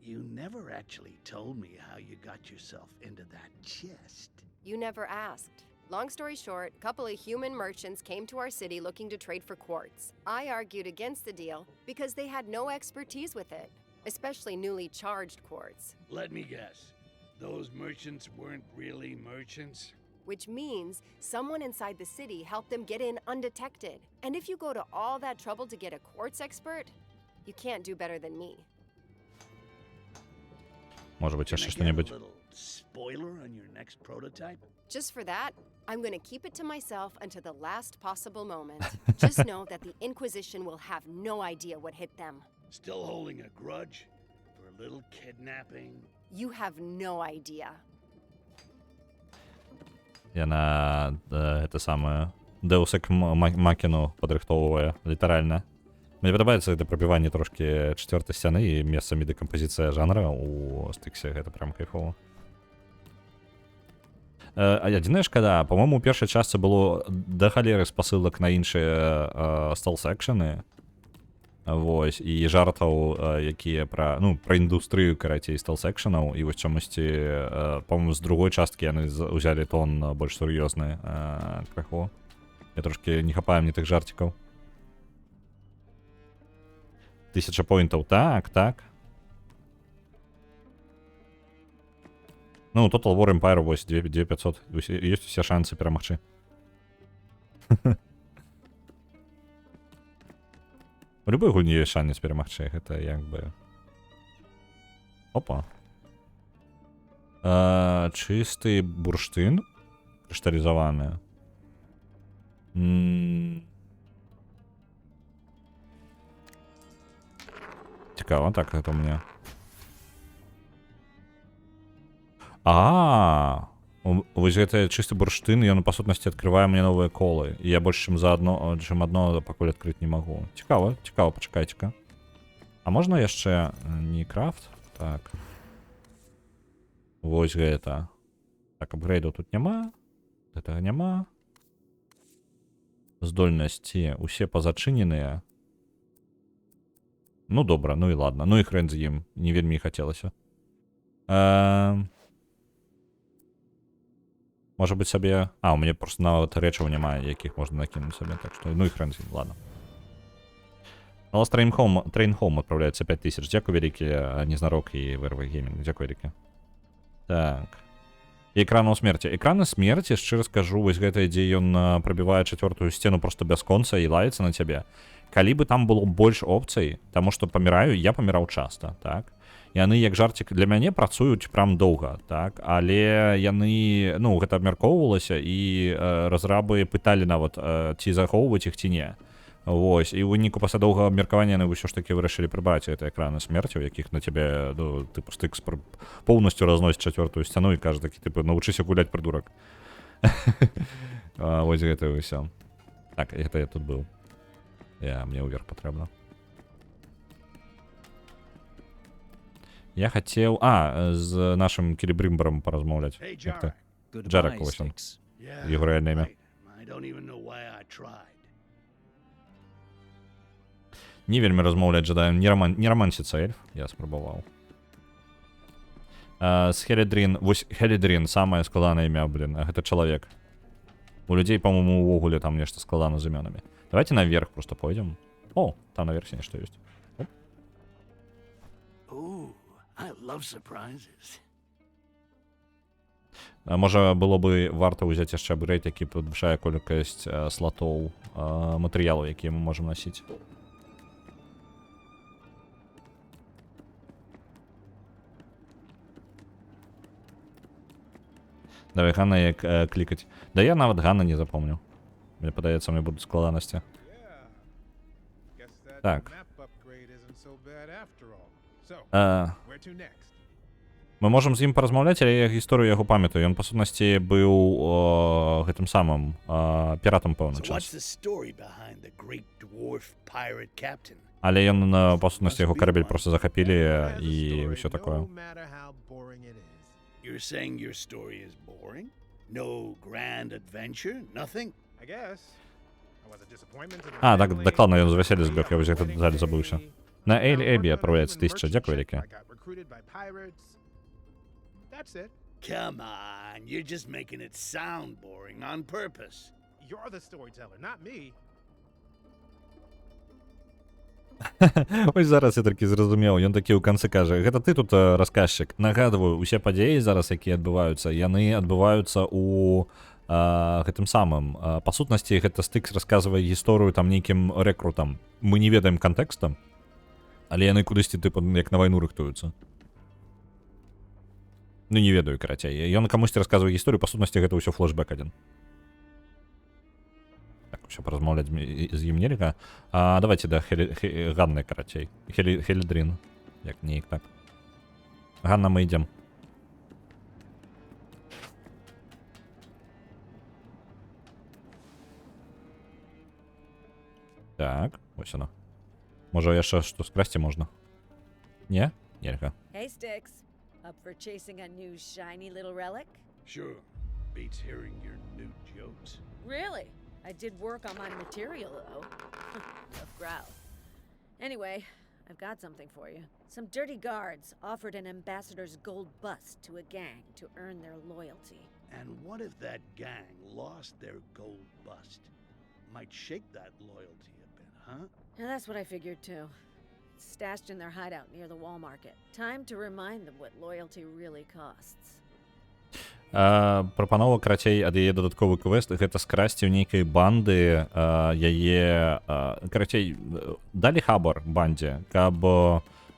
you never actually told me how you got yourself into that chest. You never asked. Long story short, a couple of human merchants came to our city looking to trade for quartz. I argued against the deal because they had no expertise with it, especially newly charged quartz. Let me guess. Those merchants weren't really merchants? Which means someone inside the city helped them get in undetected. And if you go to all that trouble to get a quartz expert, you can't do better than me. Может быть, Can jeszcze I get a что-нибудь. little spoiler on your next prototype? Just for that, I'm gonna keep it to myself until the last possible moment. Just know that the Inquisition will have no idea what hit them. Still holding a grudge for a little kidnapping? You have no idea. Яна гэта самае Deus Ex Machina падрыхтоўвае, літаральна. Мне падабаецца гэта прабіванне трошкі чацвёртай сцяны і месцамі дэкампазіцыя жанра у стыксе, гэта прям кайфова. Адзіная шкада, па-мойму, у першай частцы было да халеры спасылак на іншыя стелс-экшаны. Вось, і жартаў, якія пра індустрыю, карацей, стелс-экшанаў, і вось чамусьці, па-мойму, з другой часткі яны ўзялі тон больш сур'ёзны крыху. Я трошкі не хапаю мне тых жартикаў. 1000 поінтаў, так. Ну, Total War Empire, вось, 2500. Ёсць усе шансы перамагчы. У любой гульні ёсць шанец перамагчы, гэта як бы... Опа. Чысты бурштын, крышталізаваны. Цікава, так гэта у мяне. Вось гэта чысты бурштын, ён, па сутнасці, адкрывае мне новыя колы. І я больш, чым адно пакуль адкрыць не магу. Цікава, пачакайце-ка. А можна яшчэ не крафт? Так. Вось гэта. Так, апгрейдаў тут няма. Гэтага няма. Здольнасці усе пазачыненыя. Ну, добра, ну і ладно. Ну і хрен з ім. Не вельмі хацелася. Может быть сабе... у мяне просто нават рэчаў няма, якіх можна накінуць сабе, так што... Ну і хрен з ім, ладно. Lost Train Home адпраўляецца 5000. Дзякуй вялікі, Незнарок і VRV Gaming. Дзякуй вялікі. Так. І экранаў смерці. Экраны смерці, шчыра скажу, вось гэта, дзе ён прабівае чацвёртую сцену просто бясконца і лаецца на цябе. Калі бы там было больш опцый, таму што я паміраў часта, так? Яны, як жартик, для мяне працуюць прям доўга, так? Але яны, гэта абмяркоўвалася, і разрабы пыталі нават, ці захоўваць іх, ці не. Вось, і ў выніку пасля доўгага абмеркавання яны ўсё ж такі вырашылі прыбраць гэты экраны смерці, у якіх на цябе, тыпу, стыкс поўнасцю разносіць чацвёртую сцяну, і кажа такі, тыпу, навучыся гуляць, прыдурак. Вось гэта і ўсё. Так, гэта я тут быў. Мне ўверх патрэбна. Я хацеў... з нашым Келебрымбарам паразмаўляць. Hey, Jarek. Джарек, вось он. Yeah, Його реальне ім'я. I don't even know why I tried. Не вельмі размаўляць жадаем. Не романсіцца эльф. Я спрабаваў. З Хелідрін... Вось Хелідрін, самае складанае імя, гэта чалавек. У людзей, па-моему, увогуле там нешта складана з імёнамі. Давайте наверх просто пойдем. О, там наверх нешта ёсць. Ooh, I love surprises. Можа было бы варта ўзяць яшчэ апгрейд, які падвышае колькасць слотоў матэрыялаў, якія мы можам насіць. Давай Ганна як клікаць. Да я нават Ганна не запомню. Мне падаецца, мне будуць складанасці. Guess that Так. map upgrade isn't so bad after all. So, А, where to next? мы можам з ім паразмаўляць, але я гісторыю яго памятаю. Ён, па сутнасці, быў гэтым самым піратам пэўны So what's час. the story behind the great dwarf pirate captain? Але ён, па сутнасці, яго карабель проста захапілі Yeah, the і story, ўсё такое. No matter how boring it is. You're saying your story is boring? No grand adventure? Nothing? I guess. I was a disappointment to the А, так, family. дакладна, ён з вяселля збег, я вось гэта дэталь забыўся. На Эбі адпраўляецца 1000, дзякуй вялікі. I got recruited by pirates. That's it. Come on, you're just making it sound boring on purpose. You're the storyteller, not me. Ось зараз я такі зразумеў, ён такі ў канцы кажа: гэта ты тут расказчык. Нагадваю, усе падзеі зараз, якія адбываюцца, яны адбываюцца ў гэтым самым. Па сутнасці гэта Стыкс расказвае гісторыю там нейкім рэкрутам. Мы не ведаем кантэкста, але яны кудысьці тыпу як на вайну рыхтуюцца. Ну не ведаю, карацей. Ён камусьці расказвае гісторыю, па сутнасці гэта ўсё флешбэк адзін. Так, усё паразмаўляць з ім нельга. Давайте да Ганны, карацей. Хелідрін. Як неяк так. Ганна, мы ідзем. Так, ось оно. Можа яшчэ што скрасці можна? Не? Нельга. Hey, Styx. Up for chasing a new shiny little relic? Sure, beats hearing your new jokes. Really? I did work on my material, though. Of growl. Anyway, I've got something for you. Some dirty guards offered an ambassador's gold bust to a gang to earn their loyalty. And what if that gang lost their gold bust? Might shake that loyalty a bit, huh? And that's what I figured, too. It's stashed in their hideout near the wall market. Time to remind them what loyalty really costs. Прапанова, карацей, ад яе дадатковы квест, гэта скрасці ў нейкай банды яе... Карацей, далі хабар бандзе, каб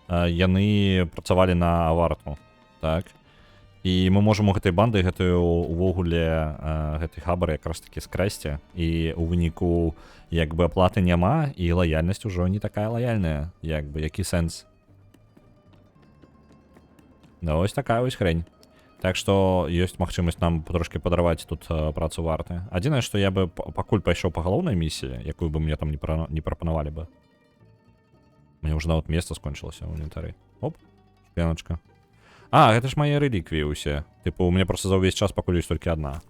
яны працавалі на аварту, так? І мы можам у гэтай банды гэтую увогуле гэты хабар якраз такі скрасці, і ў выніку як бы аплаты няма, і лаяльнасць ужо не такая лаяльная, як бы, які сэнс? Ну, ось такая вось хрень. Так што ёсць магчымасць нам трошкі падарваць тут працу варты. Адзінае, што я бы пакуль пайшоў па галоўнай місіі, якую бы мне там не прапанавалі бы. Мне ўжо нават месца скончылася ў інвентары. Оп, шкляначка. Гэта ж мае рэліквіі ўсе. Тыпу, у мяне проста за ўвесь час пакуль ёсць толькі адна.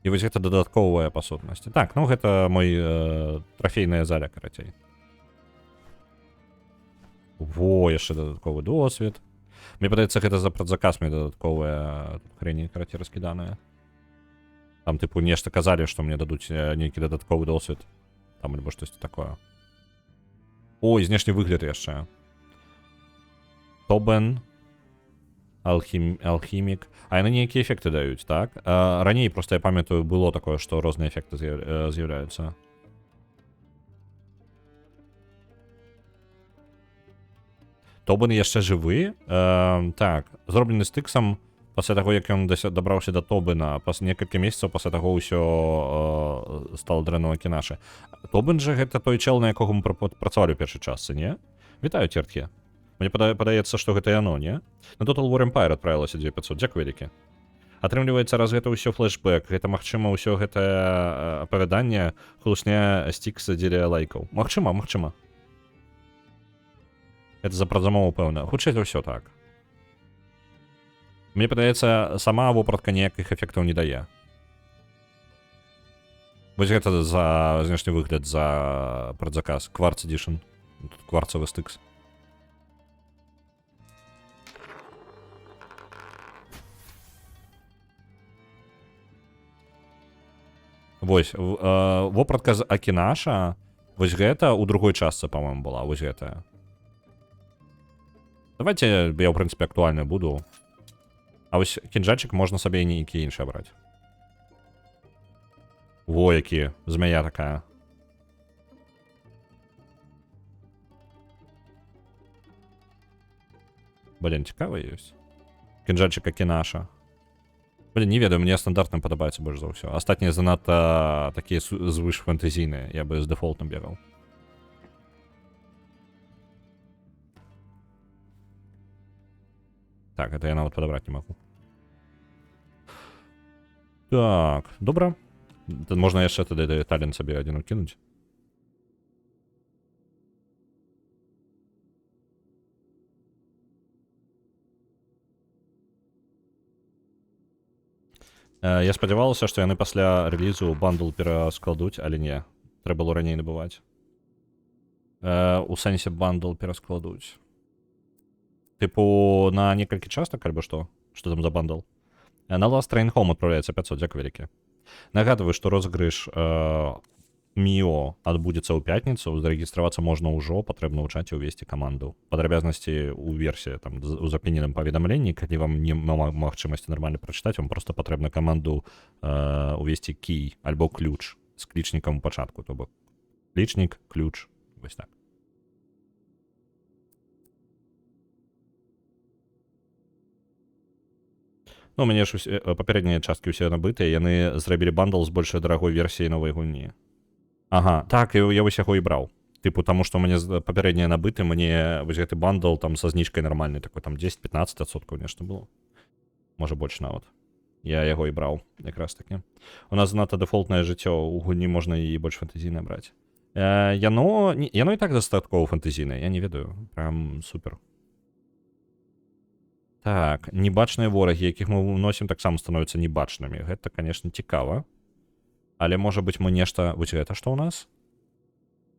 І вось гэта дадатковая па сутнасці. Так, ну гэта мой трафейная заля, карацей. Во, яшчэ дадатковы досвед. Мне падаецца, гэта за прадзаказ мне дадатковая хрені, карацей, раскіданая. Там, тыпу, нешта казалі, што мне дадуць нейкі дадатковы досвед. Там, альбо штосьці такое. Ой, знешні выгляд яшчэ. Тобен. Алхімік. А яны нейкія эфекты даюць, так? Раней, проста я памятаю, было такое, што розныя эфекты з'яўляюцца. Тобен яшчэ жывы. Так, зроблены Стыксам пасля таго, як ён дабраўся да Тобена, пасля некалькі месяцаў пасля таго ўсё стала дрэннага кінаша. Тобен жа гэта той чел, на якога мы працавалі ў першай частцы, не? Вітаю, церткі. Мне падаецца, што гэта яно, не? На Total War Empire адправілася 2500. Дзякуй вялікі. Атрымліваецца, раз гэта ўсё флешбэк, гэта, магчыма, ўсё гэтае апавяданне хлусня Стикса дзеля лайкаў. Магчыма. Это за прадзамову, пэўна. Хутчэй за ўсё так. Мне падаецца, сама вопратка ніякіх эфектаў не дае. Вось гэта за знешні выгляд, за прадзаказ. Quartz Edition. Тут кварцавы Стыкс. Вось, вопратка з Акінаша, вось гэта ў другой частцы, па-моему, была, вось гэтая. Давайте я, в принципе, актуальную буду. А ось кінжальчик можна собі і ніякі інші брати. Во, які. Змея така. Блін, цікаво ёсць. Кінжальчик Акінаша. Блін, не ведаю, мне стандартным падабаецца больш за ўсё. Астатнія занадта такія звыш фэнтэзійныя. Я бы з дэфолтным бегаў. Так, это я нават падабраць не магу. Так, добра. Можна яшчэ тады талент сабе адзін укінуць. Я спадзявалася, што яны пасля рэлізу бандл пераскладуць, але не. Трэба было раней набываць. У сэнсе бандл пераскладуць. Типу на некалькі частак, альбо што? Што там за бандл? На Last Train Home адпраўляецца 500, дзякуй вялікі. Нагадваю, што розыгрыш Міо адбудзецца ў пятніцу. Зарэгістравацца можна ўжо, патрэбна ў чаце ўвесці каманду. Падрабязнасці ў версіі там у запыненым паведамленні, калі вам няма магчымасці нармальна прачытаць, вам проста патрэбна каманду увесці кій альбо ключ з клічнікам у пачатку, то бок лічнік, ключ, вось так. Ну, у мяне ж папярэднія часткі ўсе набытыя, яны зрабілі бандл з большай дарагой версіяй новай гульні. Ага, так, я вось яго і браў. Типу, таму што мне папярэднія набыты, мне вось гэты бандл там са зніжкай нармальнай, такой там 10-15% нешта было. Можа больш нават. Я яго і браў, якраз такі. У нас занадта дэфолтнае жыццё, у гульні можна і больш фэнтэзійнае браць. Яно і так дастаткова фэнтэзійнае, я не ведаю, прям супер. Так, небачныя ворагі, якіх мы ўносім, таксама становяцца небачнымі. Гэта, конечно, цікава. Але, можа быць, мы нешта... Вось гэта што ў нас?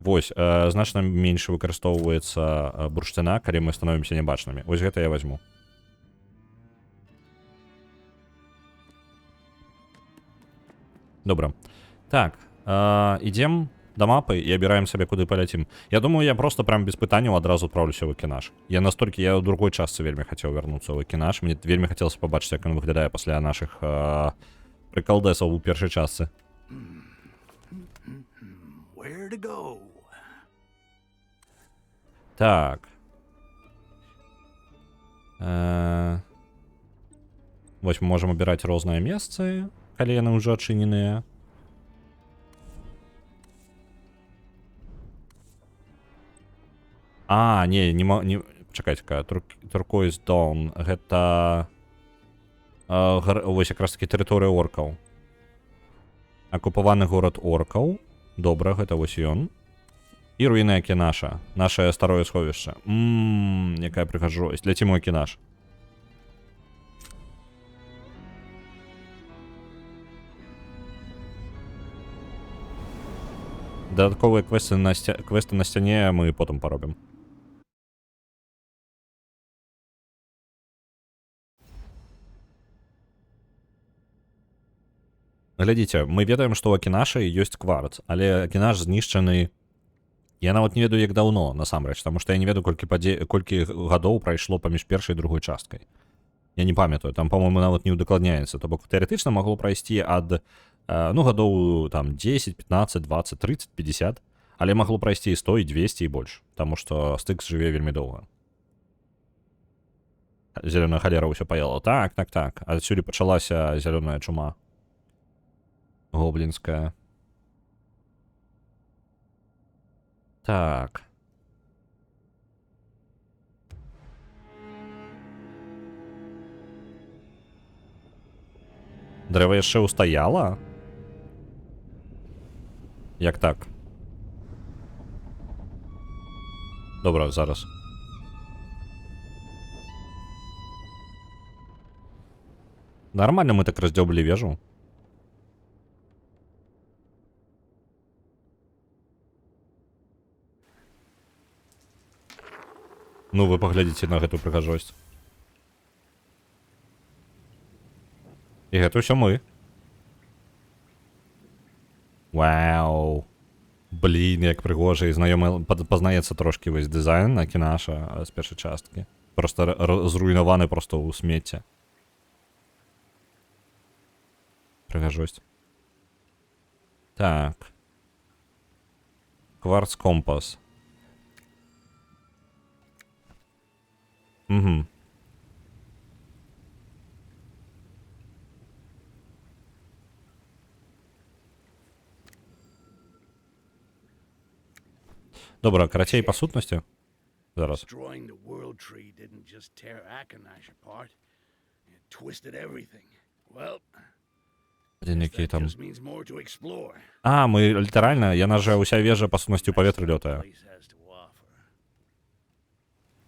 Вось, значна менш выкарыстоўваецца бурштына, калі мы становімся небачнымі. Вось гэта я возьму. Добра. Так, ідзем да мапы і абіраем сабе, куды паляцім. Я думаю, я просто прям без пытанняў адразу адпраўлюся ў Акінаш. Я ў другой частцы вельмі хацеў вярнуцца ў Акінаш. Мне вельмі хацелася пабачыць, як ён выглядае пасля нашых прыкалдэсаў у першай частцы. Where to go? Так. Вось мы можам абіраць розныя месцы, калі яны ўжо адчыненыя. Не, чакайце-ка, Turquoise Dawn, гэта вось якраз такі тэрыторыя оркаў. Акупаваны горад оркаў, добра, гэта вось ён. І руіны Акінаша, нашае старое сховішча. Якая прыгажосць, ляцім у Акінаш. Дадатковыя квесты на сцяне мы потым паробім. Глядзіце, мы ведаем, што ў Акінашы ёсць кварц, але Акінаш знішчаны... Я нават не ведаю, як даўно, насамрэч, таму што я не ведаю, колькі гадоў прайшло паміж першай і другой часткай. Я не памятаю, там, па-моему, нават не ўдакладняецца. То бок, тэарэтычна магло прайсці ад, гадоў там 10, 15, 20, 30, 50, але магло прайсці і 100, і 200, і больш, таму што Стыкс жыве вельмі доўга. Зялёная халера ўсё паела. Так. Адсюль пачалася зялёная чума. Гоблінская. Так. Дрэва яшчэ ўстаяла? Як так? Добра, зараз. Нормально мы так раздёблі вежу. Ну, вы паглядзіце на гэту прыгажосць. І гэта ўсё мы. Вау. Блін, як прыгожа і знаёмы, пазнаецца трошкі вось дызайн Акінаша з першай часткі. Просто зруйнаваны просто ў смецце. Пригожусь. Так. Кварц компас. Угу. Добре, карачей по сутності. Зараз. Destroying the World Tree didn't just tear Akanash apart. It twisted everything. Well, Блін, який that там. just means more to explore. А, ми літерально, яна же уся вежа по сутності у повітрі льотає. Place has to offer.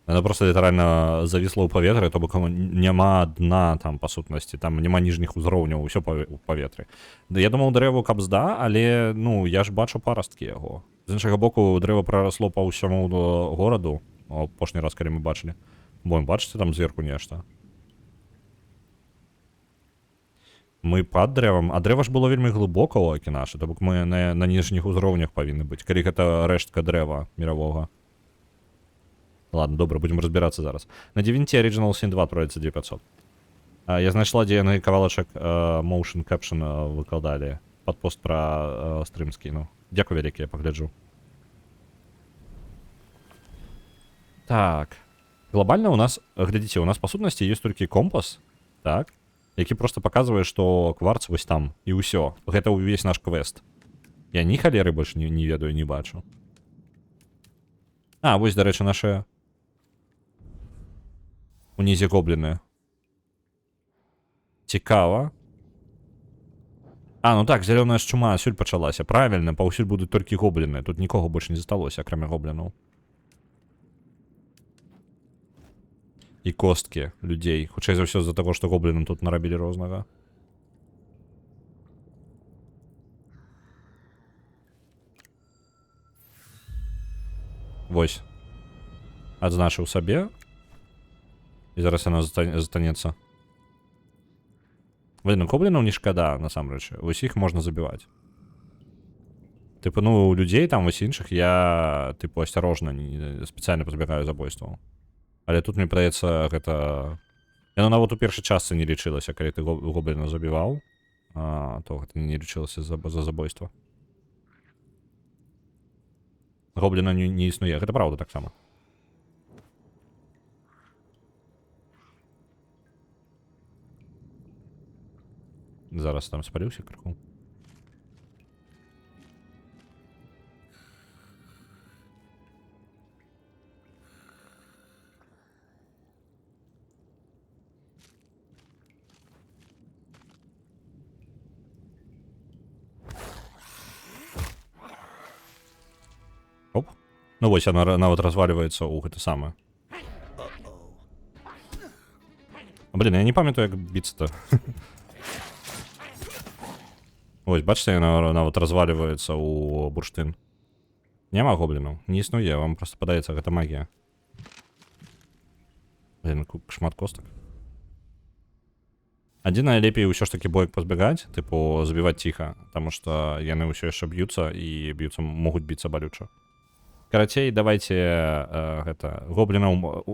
Вона просто літерально завісла у повітрі, то бок нема дна там по сутності, там нема ніжніх узроўняў, усё у паветрі. Я думаў, дрэву капзда, але ну я ж бачу парасткі яго. З іншага боку, дрэва прарасло па ўсяму гораду, апошні раз, калі мы бачылі. Бо бачыце там зверху нешта. Мы пад дрэвам, а дрэва ж было вельмі глыбока ў Акінашы, то бок мы на ніжніх узроўнях павінны быць, калі гэта рэштка дрэва міравога. Ладно, добра, будем разбирацца зараз. На Divinity Original Sin 2 пройдецца 2500. Я знайшла, дзе яны кавалачак motion caption выкладалі. Пад пост пра стрым скіну. Дзякуй вялікі, я пагляджу. Так. Глобальна у нас, глядзіце, у нас па сутнасці ёсць толькі компас, так, які просто паказвае, што кварц вось там, і ўсё. Гэта ўвесь наш квест. Я ні халеры больш не ведаю, не бачу. А, вось, дарэчы, наша унізе гобліны. Цікава. А, ну так, зялёная ж чума сюль пачалася. Правільна, паўсюль будуць толькі гобліны. Тут нікога больш не засталося, акрамя гоблінаў. І косткі людзей. Хутчэй за ўсё з-за таго, што гоблінам тут нарабілі рознага. Вось. Адзначыў сабе. І зараз яна застанецца. Блин, гоблінаў не шкада, насамрэч. Усіх можна забіваць. Типу, ну, у людзей там, вось іншых, я, типу, асцярожна, спецыяльна пазбягаю забойстваў. Але тут, мне падаецца, гэта... Яно нават у першай частцы не лічылася, калі ты гобліна забіваў, то гэта не лічылася за забойства. Гобліна не існуе, гэта праўда таксама. Зараз там спаліўся крыху. Оп. Ну вось, яна нават разваливаецца ў гэта самае. Блин, я не памятаю, як біцца-то. Ось, бачите, яна нават разваливаецца ў бурштын. Няма гоблінаў, не існуе, вам просто падаецца, гэта магія. Блин, шмат костак. Адзінае, лепей ўсё ж таки боек пазбягаць, тыпу, забіваць ціха, таму што яны ўсё яшчэ б'юцца і б'юцца, могуць біцца балюча. Карацей, давайте гэта, гоблінаў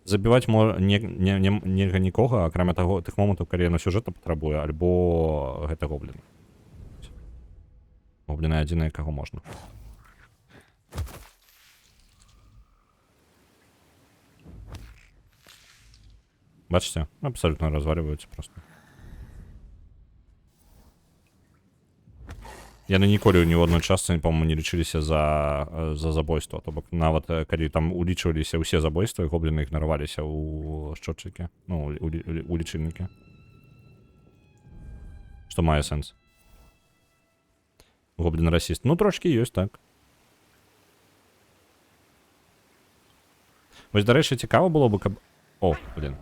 забіваць нельга нікога, акрамя таго, тых момантаў, калі яно сюжэта патрабуе, альбо гэта гоблін. Гобліны адзіныя, каго можна. Бачыце? Абсолютно разваливаюцца просто. Яны ніколі ні ў адной частцы, по-моему, не лічыліся за забойство. То бок нават калі там улічваліся ўсе забойствы, гобліны ігнараваліся ў счётчыкі, ну, у лічыльнікі. Што мае сэнс. Гоблін расіст. Ну, трошки ёсць, так. Вось, дарэчы, цікава было бы, каб... О, блин.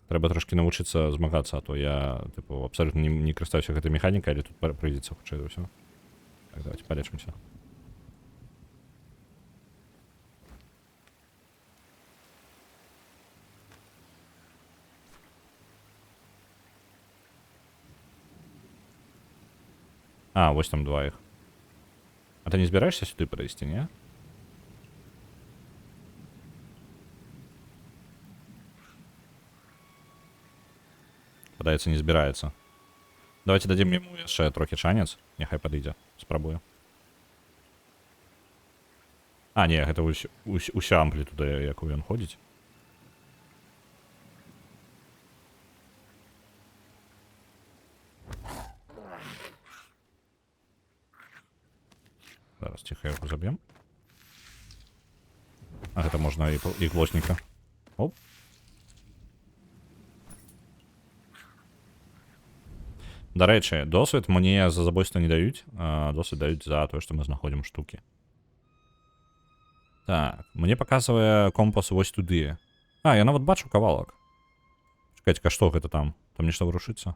Трэба трошки навучыцца змагацца, а то я, типу, абсолютно не карыстаюся гэтай механікай, але тут прыйдзецца хутчэй за ўсё. Так, давайте полечимся. А, вось там два іх. А ты не збіраешся сюды прыйсці, не? падаецца, не збіраецца. Давайте дадзім яму яшчэ трохі шанец. Няхай падыдзе. Спрабую. А, не, гэта уся амплітуда, якую ён ходзіць. Зараз ціха яго заб'ем. А гэта можна і глосніка. Оп. Дарэчы, досвід мне за забойства не даюць, а досвід даюць за тое, што мы знаходзім штукі. Так, мне паказвае компас вось туды. А, я нават бачу кавалак. Чакайце-ка, што гэта там? Там нешта вырушыцца?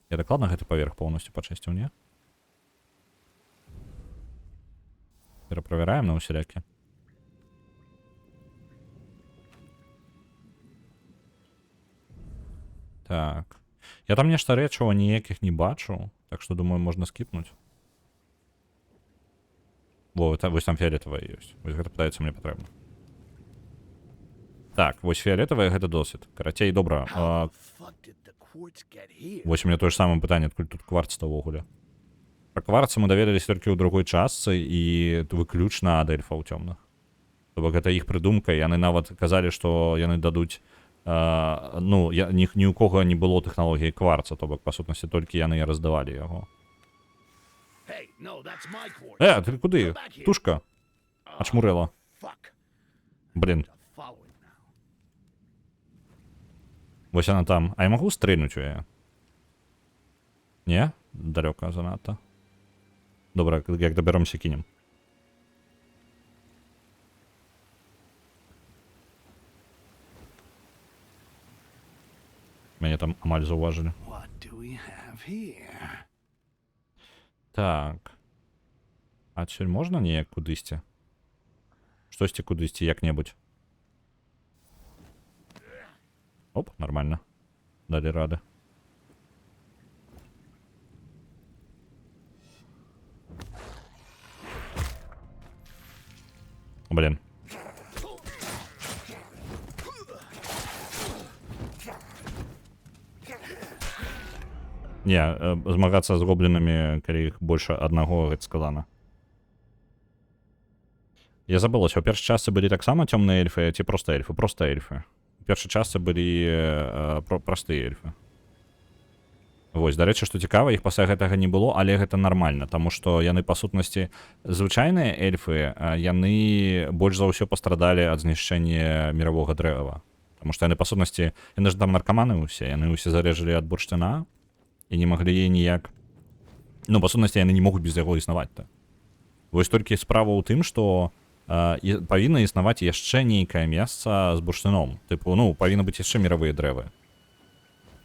Я дакладна гэты паверх поўнасцю пачысціў, не? Пераправяраем на усялякі. Так. Я там нешта рэчаў ніякіх не бачу, так што, думаю, можна скіпнуць. Во, вось там фіолетавая ёсць. Вось гэта, падаецца, мне патрэбна. Так, вось фіолетавая гэта досвід. Карацей, добра. Вось у меня тое ж самае пытанне, адкуль тут кварц-то ўвогуле. Пра кварцы мы даведаліся толькі ў другой частцы і выключна ад эльфаў цёмных. То бок гэта іх прыдумка, яны нават казалі, што яны дадуць ну, ні ў кога не было тэхналогіі кварца, то бок, па сутнасці, толькі яны раздавалі яго. Ты куды? Тушка. Ачмурэла. Блин. Вось яна там. А я магу стрэльнуць у яе? Не? Далёка занадта. Добра, як дабяромся, кінем. Мяне там амаль заўважылі. Так. Адсюль можна неяк кудысьці? Штосьці кудысьці як-небудзь? Оп, нормально. Далі рады. Блин. Не, змагацца з гоблінамі, калі іх больше аднаго, гэта складана. Я забылася, у першай частцы былі таксама цёмныя эльфы, ці проста эльфы? Проста эльфы. У першай частцы былі простыя эльфы. Вось, дарэчы, што цікава, іх пасля гэтага не было, але гэта нармальна, таму што яны, па сутнасці, звычайныя эльфы, яны больш за ўсё пастрадалі ад знішчэння міравога дрэва. Таму што яны, па сутнасці, яны ж там наркаманы ўсе, яны ўсе залежалі ад бурштына, і не маглі ніяк... Ну, па сутнасці, яны не могуць без яго існаваць-то. Вось толькі справа ў тым, што павінна існаваць яшчэ нейкае месца з бурштыном. Тыпу, ну, павінна быць яшчэ міравыя дрэвы.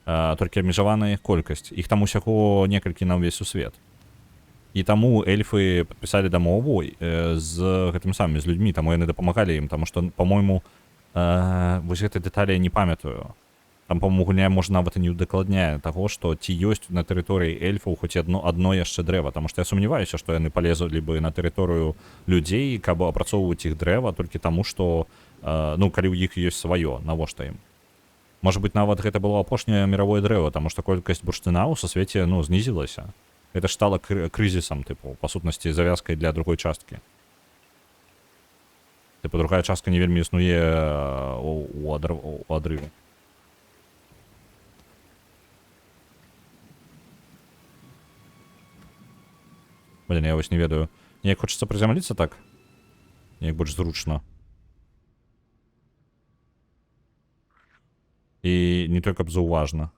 Толькі абмежаваная іх колькасць. Іх там усяго некалькі на ўвесь сусвет. І таму эльфы падпісалі дамову з гэтым самым, з людзьмі, таму яны дапамагалі ім, таму што, па-мойму, вось гэтай дэталі я не памятаю. Там, по-моему, гульня, можа, нават і не удакладняе таго, што ці ёсць на тэрыторыі эльфаў хоць адно яшчэ дрэва, таму што я сумняваюся, што яны палезлі бы на тэрыторыю людзей, каб апрацоўваць іх дрэва толькі таму, што, ну, калі ў іх ёсць сваё, навошта ім. Можа быць, нават гэта было апошняе міравое дрэва, таму што колькасць бурштына ў сусвеце, ну, знізілася. Гэта ж стала крызісам, тыпу, па сутнасці, завязкай для другой часткі. Тыпу, другая частка не вельмі існуе у адрыву. Блин, я вось не ведаю. Неяк хочацца прызямліцца так? Неяк больш зручна. І не толькі каб заўважна.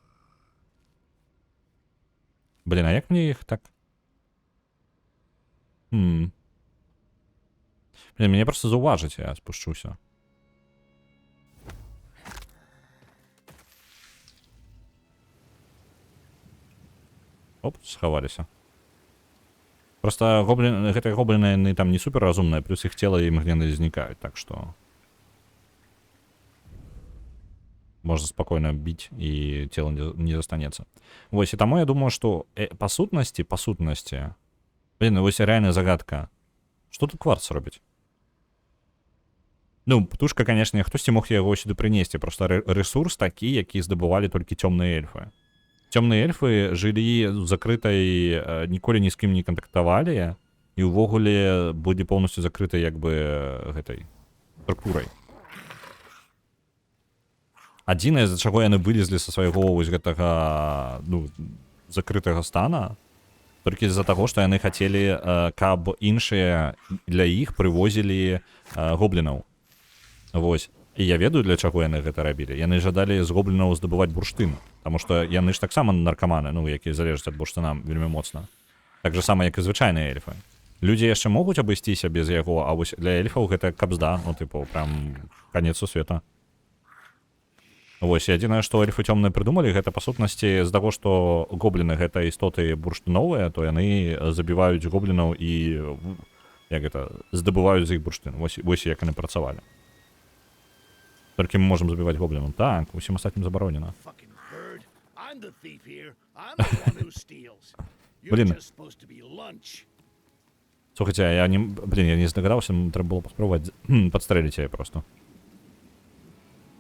Блин, а як мне іх так? Блин, мяне проста заўважыць, я спушчуся. Оп, схаваліся. Просто гэтыя гобліны, яны там не суперразумныя, плюс іх цела імгненна знікаюць, так што... Можна спакойна біць, і цела не застанецца. Вось, і таму я думаю, што па сутнасці... Блин, вось реальная загадка. Што тут кварц робіць? Ну, птушка, канешне, хтосьці мог яго сюды прынесці, просто рэсурс такі, які здабывалі толькі цёмныя эльфы. Цёмныя эльфы жылі ў закрытай, ніколі ні з кім не кантактавалі, і ўвогуле былі поўнасцю закрытай як бы гэтай структурай. Адзінае, з-за чаго яны вылезлі са свайго вось гэтага, ну, закрытага стана, толькі з-за таго, што яны хацелі, каб іншыя для іх прывозілі гоблінаў. Вось. І я ведаю, для чаго яны гэта рабілі. Яны жадалі з гоблінаў здабываць бурштын, таму што яны ж таксама наркаманы, ну, якія залежаць ад бурштына вельмі моцна. Так же сама, як і звычайныя эльфы. Людзі яшчэ могуць абысціся без яго, а вось для эльфаў гэта кабзда, ну, тыпу, прям канец сусвета. Вось, адзінае, што эльфы цёмныя прыдумалі, гэта па сутнасці з таго, што гобліны гэта істоты бурштыновыя, то яны забіваюць гоблінаў і як гэта, здабываюць з іх бурштын. Вось як яны працавалі. Толькі мы можам забіваць гоблінаў. Так, усім астатнім забаронена. Fucking bird. I'm the thief here. I'm the one who steals. You're Блин. just supposed to be lunch. Слухайте, я не здагадаўся, трэба было паспрабаваць падстрэліць яе просто.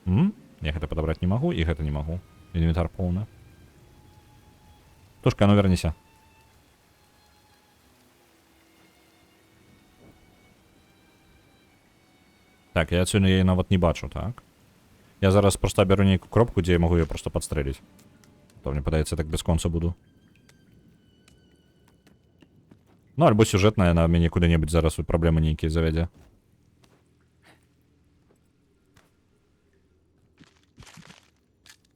Я гэта падабраць не магу, і гэта не магу. Інвентар поўны. Тушка, ну верніся. Так, я сёння яе нават не бачу, так? Я зараз проста бяру нейкую кропку, дзе я магу яе проста падстрэліць. То мне падаецца, так бясконца буду. Ну, альбо сюжэтная, на мяне куды-небудзь зараз праблемы нейкія завядзе.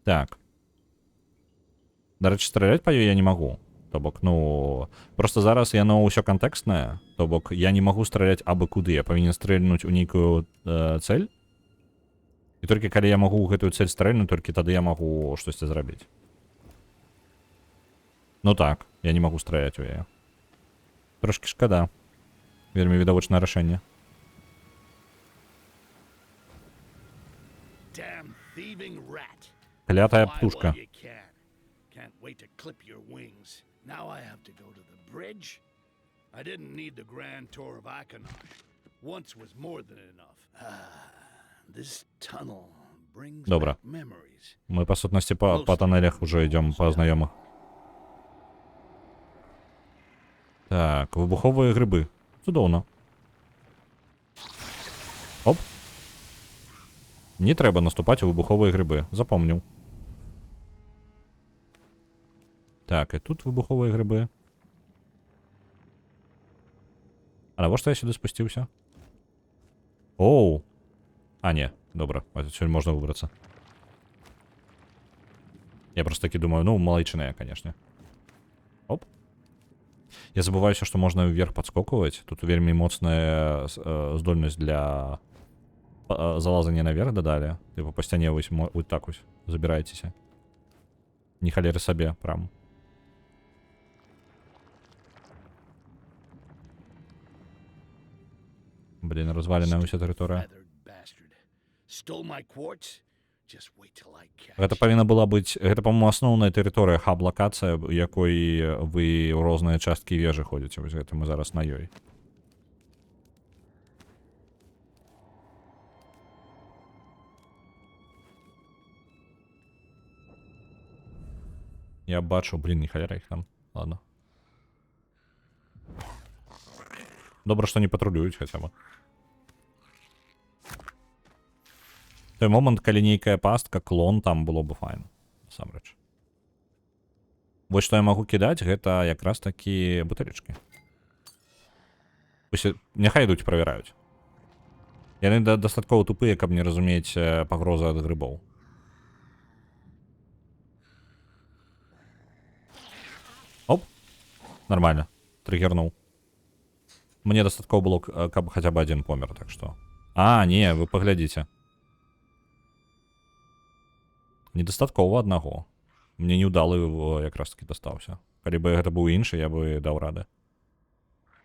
Так. Дарэчы, страляць па ёй я не магу. То бок, ну, просто зараз яно ўсё кантэкстнае. То бок, я не магу страляць абы куды. Я павінен стрэльнуць у нейкую цэль. І толькі калі я магу ў гэтую цэль стрэльнуць, толькі тады я магу штосьці зрабіць. Ну так, я не магу страляць у яе. Трошки шкада. Вельмі відавочнае рашэнне. Damn thieving rat. Клятая Fly птушка. while you can. Can't wait to clip your wings. Now I have to go to the bridge. I didn't need the grand tour of Akenash. Once was more than enough. This tunnel brings Добра. back memories. Мы, па сутнасці, па тоннелях уже ідём па знаёмых. Так, выбуховыя грыбы. Цудоўна. Оп. Не трэба наступаць у выбуховыя грыбы. Запомніў. Так, і тут выбуховыя грыбы. А навошта я сюды спусціўся? Оу. А, не, добра. Адсюль можна выбрацца. Я просто таки думаю, ну, малайчыная, конечно. Оп. Я забываюся, што можна вверх падскокваць. Тут вельмі моцная здольнасць для залазання наверх дадалі. Типа па сцяне вось так вось забіраецеся. Не халеры сабе, прям. Блін, разваленая ўся тэрыторыя. Stole my quartz? Just wait till I catch. Гэта павінна была быць, гэта, па-моему, асноўная тэрыторыя, хаб-лакацыя, якой вы ў розныя часткі вежы ходзіце. Вось гэта мы зараз на ёй. Я бачу, блін, не халера іх там. Ладно. Добра, што не патрулююць хаця бы. Той момант, калі нейкая пастка, клон, там было бы файна. Насамрэч. Вось што я магу кідаць, гэта якраз такі бутэлечкі. Няхай ідуць, правяраюць. Яны дастаткова тупыя, каб не разумець пагрозы ад грыбоў. Оп. Нормально. Триггернуў. Мне дастаткова было, каб хаця б адзін помер, так што. А, не, вы паглядзіце. Недастаткова аднаго. Мне неўдалы якраз таки дастаўся. Калі бы гэта быў іншы, я бы даў рады.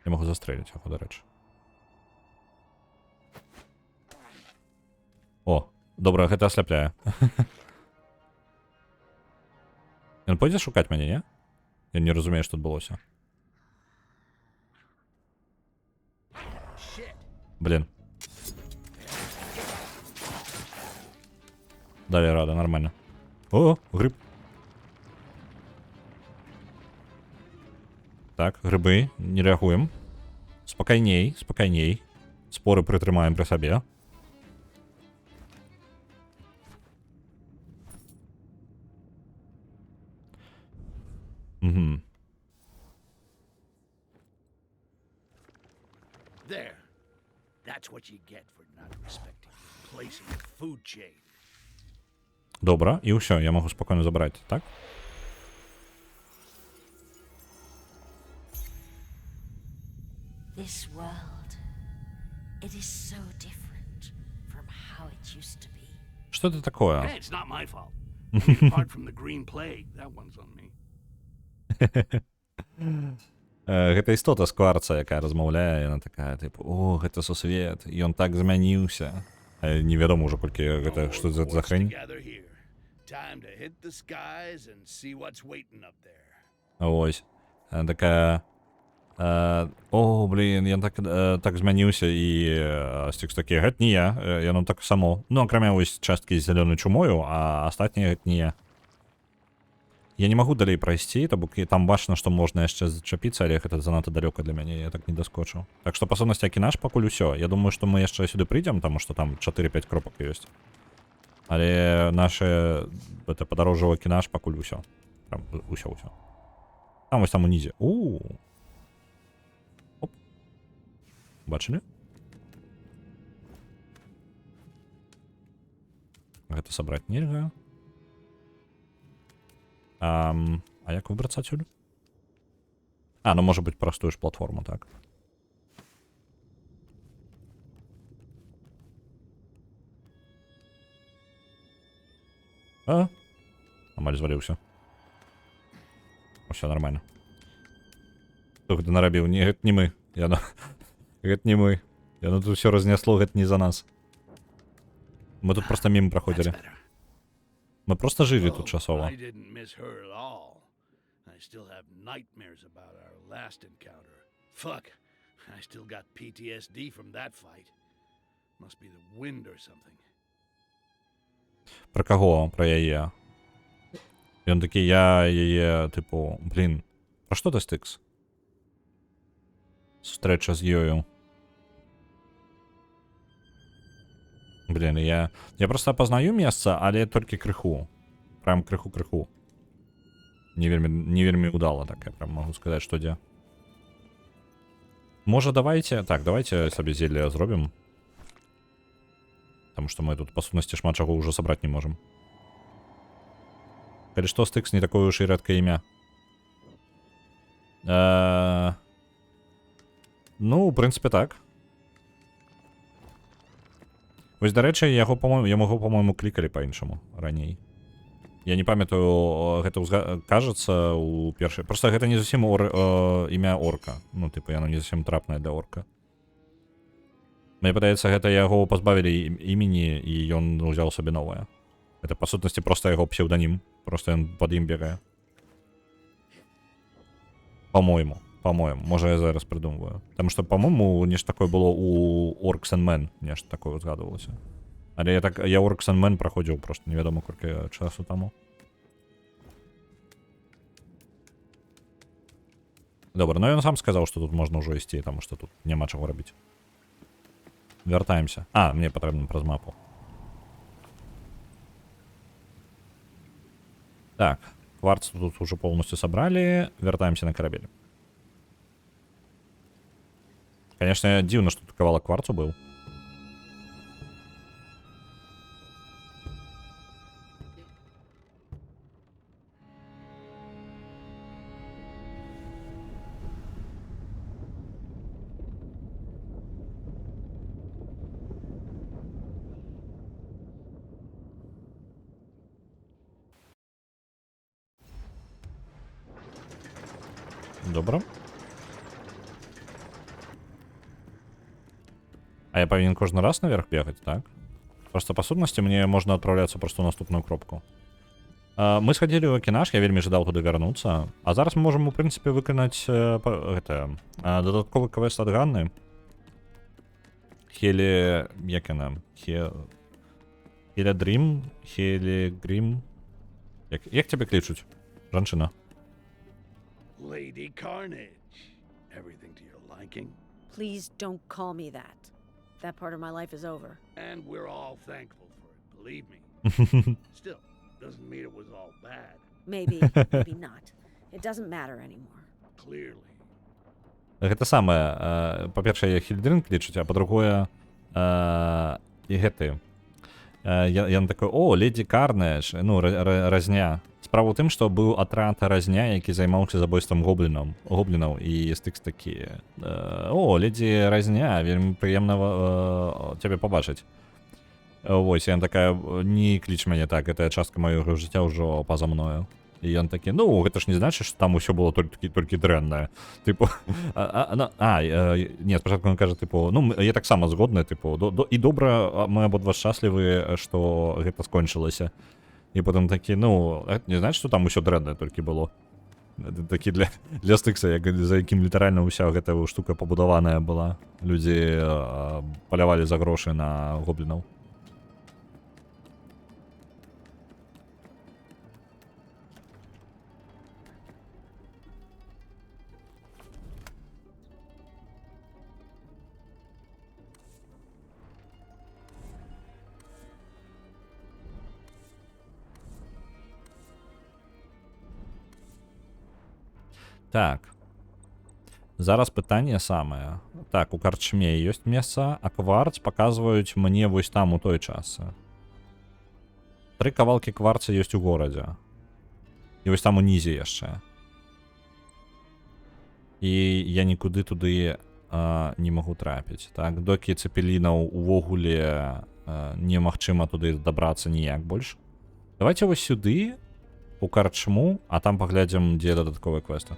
Я магу застрэліць яго, дарэчы. О, добра, гэта асляпляе. Ён пойдзе шукаць мяне, не? Я не разумею, што адбылося. Блін. Далі рада, нормально. О, гриб. Так, гриби, не реагуємо. Спокійней, спокійней. Спори притримаємо при собі. Угу. There. That's what you get for not respecting your place in the food chain. Добре, і все, я можу спокійно забрати, так? This world, it is so different from how it used to be. Що це таке? Hey, it's not my fault. I mean, apart from the green plague, that one's on me. Гэта істота з кварца, яка розмовляє, і вона така, типу, о, гэта сусвет, і он так змяніўся. Невядома ўжо колькі гэта, што за What's хрень. together here. Time to hit the skies and see what's waiting up there. Ось. Такая... О, блін, я так змяніўся, і Стікс такі, гэта не я, яно так само. Ну, акрамя ось часткі з зялёнай чумою, а астатнія гэта не я. Я не магу далей прайсці, там бачна, што можна яшчэ зачапіцца, але гэта занадта далёка для мяне, я так не даскочыў. Так што, па сутнасці, Акінаш пакуль усё. Я думаю, што мы яшчэ сюды прыйдзем, таму што там 4-5 кропак ёсць. Але наше падарожжа ў Акінаш пакуль усё. Прям усё. Там вось там унізе. Оп. Бачылі? Гэта сабраць нельга. А як выбрацца адсюль? Ну можа быць простую ж платформу, так. Амаль зваліўся. Усё нормально. Хто гэта нарабіў? Не, гэта не мы. Гэта не мы. Яно тут усё разнясло, гэта не за нас. Мы тут просто мимо проходили. That's better. Мы просто жили тут Oh, часово. I didn't miss her at all. I still have nightmares about our last encounter. Fuck. I still got PTSD from that fight. Must be the wind or something. Про кого? Про яе. Ён такий, я яе, типу, блін. Про що ти, Стикс? Встреча з ёю. Блін, я просто опознаю месца, але толькі крыху. Прям крыху. Не вельмі удало так, я прям могу сказать, что дзе. Може, давайте... Так, давайте собі зелье зробім. Потому что мы тут, по сутности, шмат чаго уже собрать не можем. Калі што, Стикс не такое уж и рэдкае імя. Ну, в принципе, так. Вось, дарэчы, яго, по-моему, клікалі па-іншаму раней. Я не памятаю, гэта кажется у першай... Просто гэта не зусім імя орка. Ну, типу, яно не зусім трапнае для орка. Мне падаецца, гэта яго пазбавілі імені, і ён узяў сабе новае. Это, па сутнасці, просто яго псевдонім. Просто ён пад ім бегае. По-моему. Може, я зараз придумываю. Потому что, по-моему, нечто такое было у Orcs and Men. Нечто такое згадувалося. Але я Orcs and Men проходив просто невідомо кілька часу тому. Добре, ну він сам сказав, що тут можна вже йти, тому що тут нема чого робити. Вертаємося. Мені потрібно през мапу. Так, кварц тут уже полностью собрали. Вертаемся на корабель. Конечно, дивно, что тут кавалок кварцу был. Добро. А я повинен кожен раз наверх бегать, так? Просто по сутности мне можно отправляться просто в наступную кропку. Мы сходили в Акінаш, я вельмі ждал туди вернуться. А зараз ми можемо, в принципі, виконати додатковий квест від Ганни. Як вона? Хеледрім, Хелегрім. Як тебе кличуть? Жанчина. Lady Carnage. Everything to your liking. Please don't call me that. That part of my life is over. And we're all thankful for it, believe me. Still, doesn't mean it was all bad. Maybe, maybe not. It doesn't matter anymore. Clearly. Гэта самае, па-першае, Хельдрин клічуць, а па-другое, і гэты. Яна такой, о, леді Карнеш, ну, разня. Справа ў тым, што быў атрад разня, які займаўся забойствам гоблінаў, і Стыкс такі, о, леді разня, вельмі прыемна цябе пабачыць. Вось, яна такая, не кліч мяне так, гэтая частка маёга жыцця ўжо па-за мною. І ён такі, ну, гэта ж не значыць, што там усё было толькі дрэннае. Тыпу, не, спачатку ён кажа, тыпу, ну, я таксама згодны, тыпу, і добра, мы абодва шчаслівы, што гэта скончылася. І потым такі, ну, гэта не значыць, што там усё дрэннае толькі было. Такі для Стыкса, за якім літаральна ўся гэтая штука пабудаваная была. Людзі палявалі за грошы на гоблінаў. Так. Зараз пытанне самае. Так, у карчме ёсць месца, а кварц паказваюць мне вось там у той час. 3 кавалкі кварца ёсць у горадзе. І вось там унізе яшчэ. І я нікуды туды не магу трапіць. Так, докі цепелінаў увогуле немагчыма туды дабрацца ніяк больш. Давайте вось сюды, у карчму, а там паглядзім, дзе дадатковыя квесты.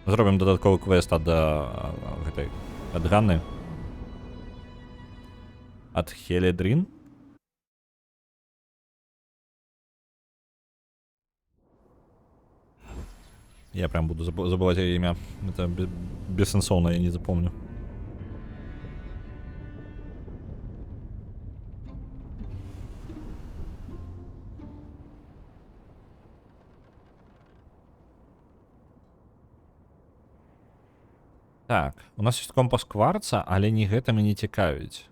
Зробім дадатковы квест ад гэтай, ад Ганны. Ад Хеледрин. Я прям буду забывать ее имя. Это бессенсовно, я не запомню. Так, у нас есть компас кварца, але не гэта мяне цікавіць.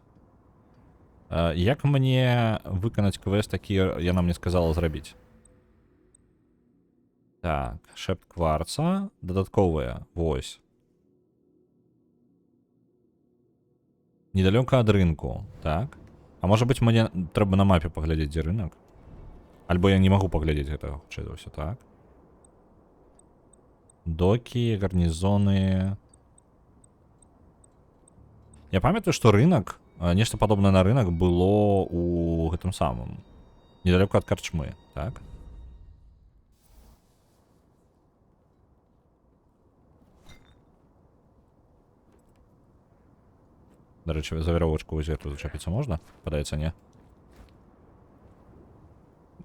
Як мне выканаць квест, які яна мне сказала зрабіць? Так, шэпт кварца, дадатковыя, вось. Недалёка ад рынку, так. А можа быць, мне трэба на мапе паглядзець, дзе рынок? Альбо я не магу паглядзець гэтага, хутчэй за ўсё, так. Докі, гарнізоны... Я памятаю, што рынок, нешта падобнае на рынок было у гэтым самым. Недалёка ад карчмы, так? До речі, за веровочку ось эту зачепіться можна? Падається, ні?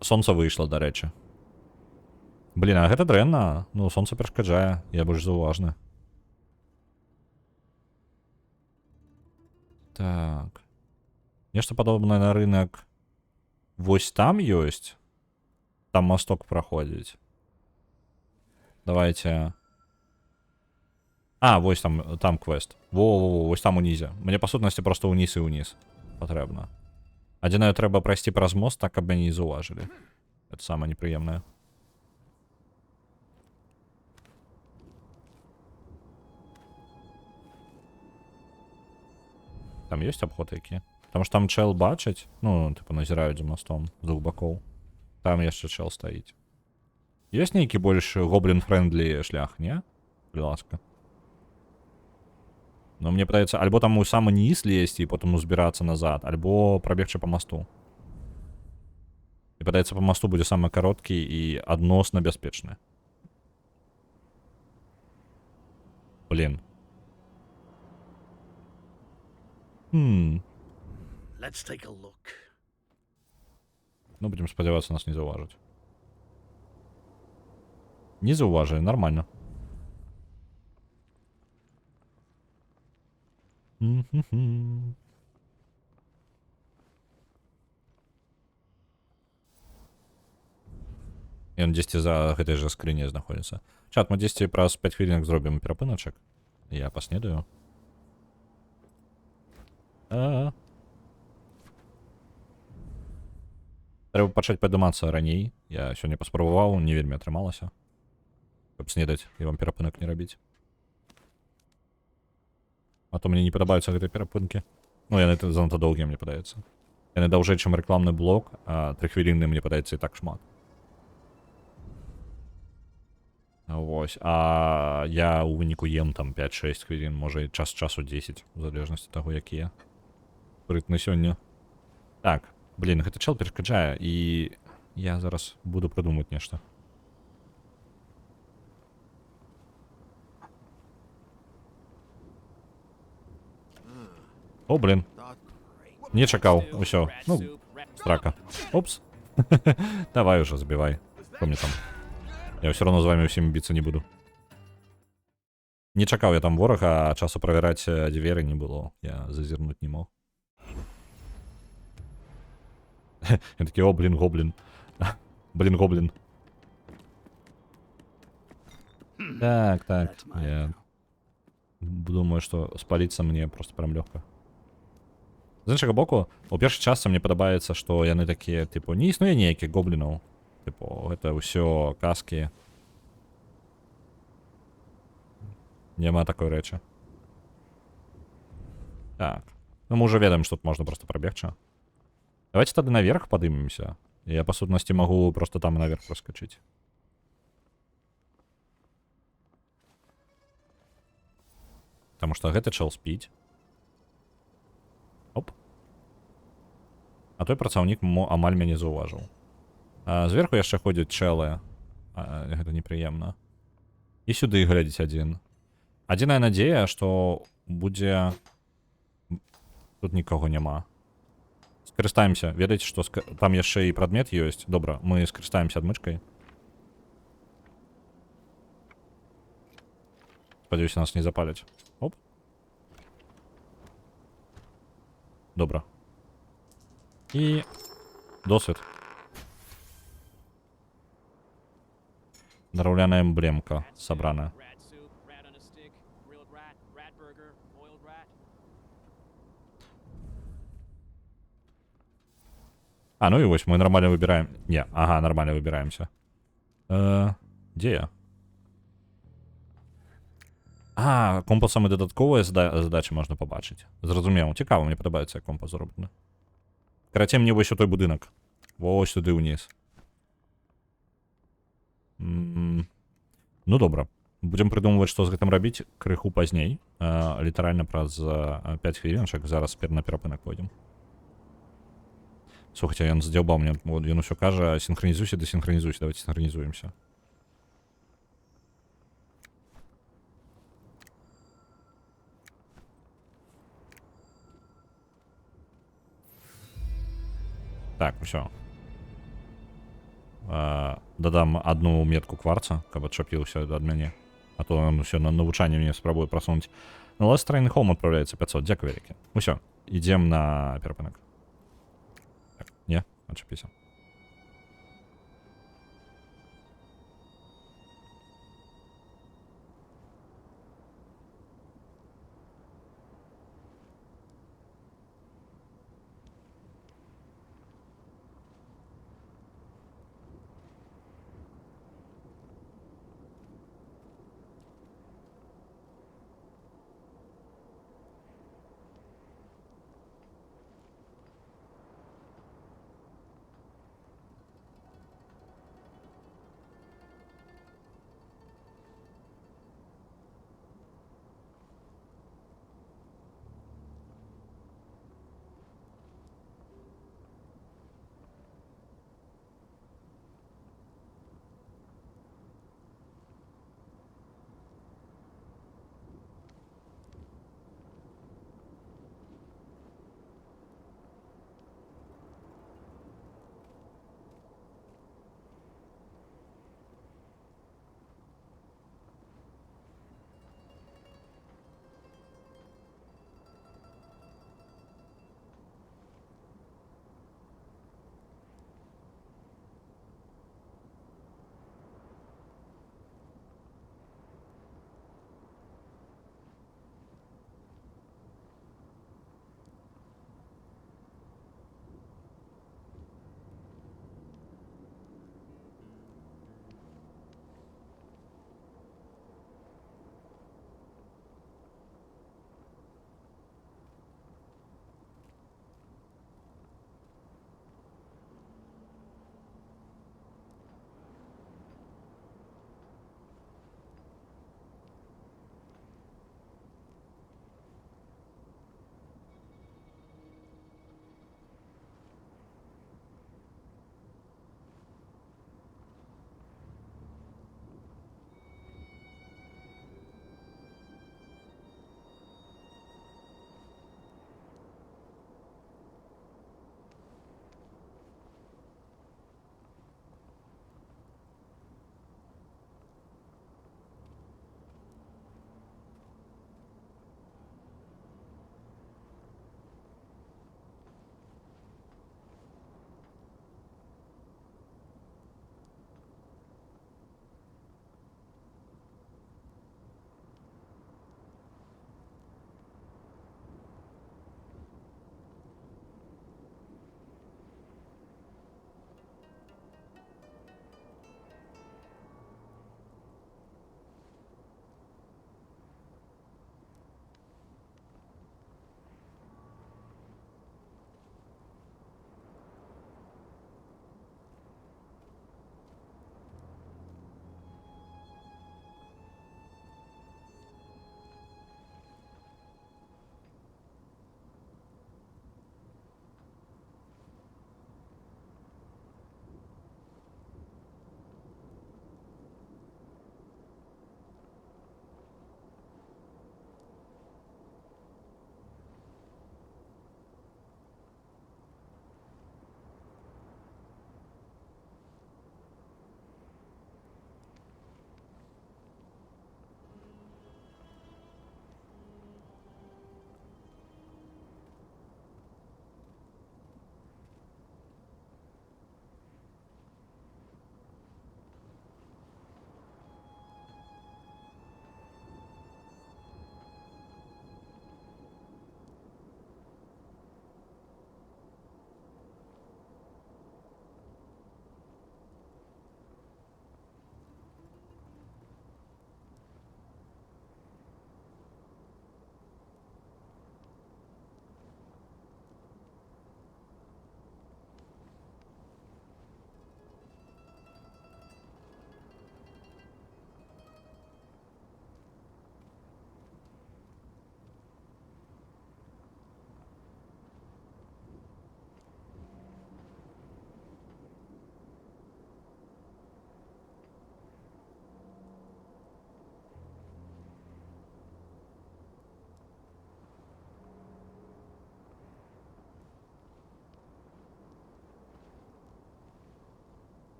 Сонце вийшло, до речі. Блін, а гэта дрэнна. Ну, сонце перашкаджае, я больш зауважны. Так. Нешта падобнае на рынок. Вось там ёсць. Там мосток праходзіць. Давайте... А, вось там квест. Во, вось там унізе. Мне, па сутнасці, просто ўніз і ўніз патрэбна. Адзінае трэба прайсці праз мост, так, каб мяне не заўважылі. Это самае непрыемнае. Там ёсць абход які? Таму што там чел бачыць, ну, типа, назіраюць за мостом з двух бакоў. Там яшчэ чел стаіць. Ёсць нейкі больш гоблін-френдлі шлях, не? Будь ласка. Но мне падаецца, альбо там у самы низ лезці і потым узбірацца назад, альбо прабегчы па мосту. І падаецца, па мосту будзе самы кароткі і адносна бяспечны. Блін. Let's take a look. Ну, будем спадзявацца, нас не заўважаць. Не заўважылі, нормально. Ён 10 за гэтай жа скрыне знаходзіцца. Чат, мы 10 праз 5 хвілінак зробім перапыначак. Я паснедаю. Трэба пачаць падымацца раней. Я сёння паспрабаваў, не вельмі атрымалася. Каб снедаць і вам перапынак не рабіць. А то мне не падабаюцца гэтыя перапынкі. Ну, яны занадта доўгія, мне падаецца. Яны даўжэй, чым рэкламны блок, а 3 хвіліны, мне падаецца, і так шмат. Вось. А я ў выніку ем там 5-6 хвілін, можа і час-часу 10, у залежнасці таго, якія. Прытны сёння. Так, блін, гэты чел перашкаджае, і я зараз буду прыдумаць нешта. О, блин. Не чакаў, усё. Ну, страка. Опс. Давай уже, забивай. Что мне там? Я все равно з вами усім біцца не буду. Не чакаў я там ворага, а часу правяраць дзверы не было. Я зазірнуць не мог. Я такі, о, блин, гоблин. Блин, гоблин. Так, так. Я думаю, што спаліцца мне просто прям лёгка. З іншага боку, у першай частцы мне падабаецца, што яны такія, типу, не існуе ніякіх гоблінаў. Типу, гэта ўсё казкі. Няма такой рэчы. Так. Ну, мы ўжо ведаем, што тут можна просто прабегчы. Давайте тады наверх падымемся. Я, па сутнасці, магу просто там наверх проскачыць. Таму што гэты чел спіць. Оп. А той працаўнік амаль мяне заўважыў. Зверху яшчэ ходзяць чэлы. Гэта непрыемна. І сюды глядзіць адзін. Адзіная надзея, што будзе... Тут нікога няма. Скарыстаемся. Ведаеце, што там яшчэ і прадмет ёсць. Добра, мы скарыстаемся адмычкай. Спадзяюся, нас не запаляць. Оп. Добра. І досвід. Драўляная эмблемка сабраная. А, ну і вось, мы нормально выбираем. Не, ага, нормально выбираемся. Дзе я? А, компасам і дадатковыя задачы можна пабачыць. Зразумеў, цікава, мне падабаецца, як компас зроблены. Карацей, мне вось у той будынак. Вось туды ўніз. Ну, добра. Будзем прыдумваць, што з гэтым рабіць крыху пазней. Літаральна праз 5 хвілінчак. Зараз на перапынак пойдзем. Слухайте, ён здзяўбаў мне. Ён усё кажа, синхронізуйся, десинхронізуйся. Давайте синхронізуемся. Так, усё. Дадам одну метку кварца, каб адчапіўся ад мяне. А то он усё на навучанне мне спрабуе прасунуць. Ну, Last Train Home адпраўляецца 500. Дзякуй вялікі. Усё, ідзем на перапынак. Так, не, адчапіся.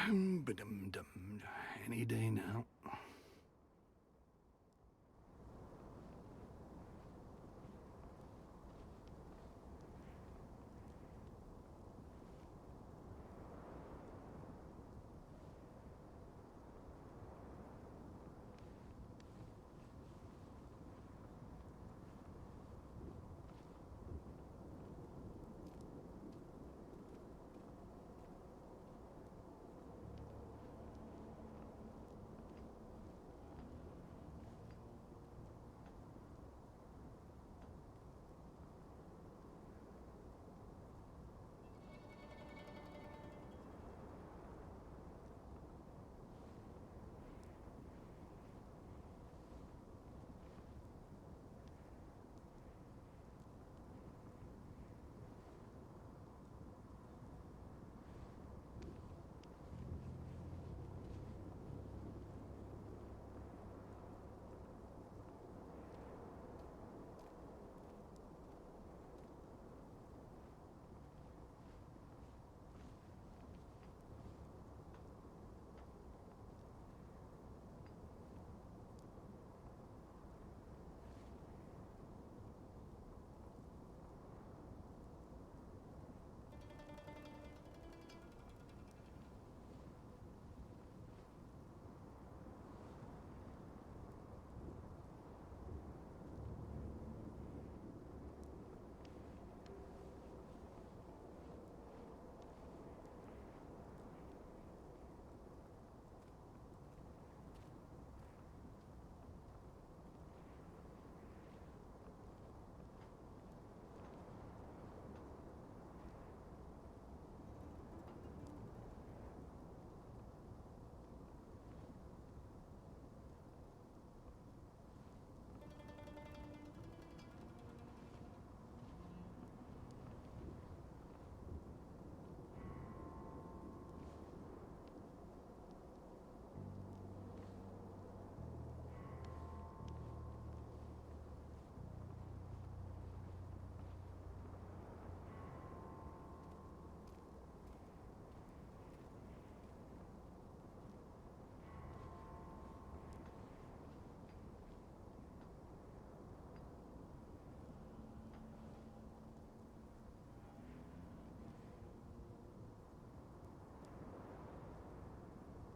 Ba-dum-dum. Any day now.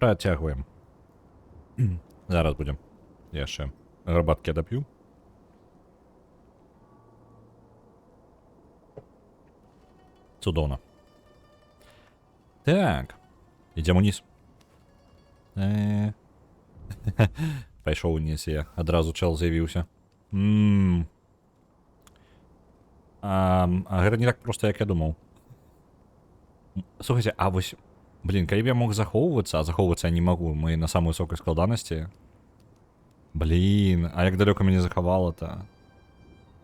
Працягваем. Зараз будем. Я ще гарбатки доп'ю. Цудовно. Так. Ідемо вниз. Пайшов униз я. Одразу чел з'явився. А гэта не так просто, як я думав. Слухайте, а вось... Блін, калі б я мог захоўвацца, а захоўвацца я не магу, мы на самой высокай складанасці. Блін, а як далёка мяне захавала-то?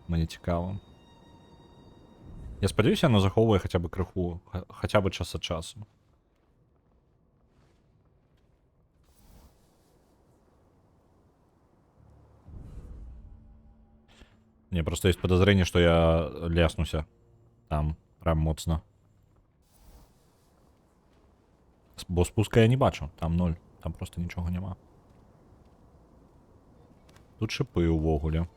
Мне цікава. Я спадзяюся, яно захоўвае хаця бы крыху, хаця бы час ад часу. Не, просто есть подозрение, что я ляснуся. Там, прям моцно. Бо спуска я не бачу, там 0, там просто нічого нема. Тут шипи увогуле.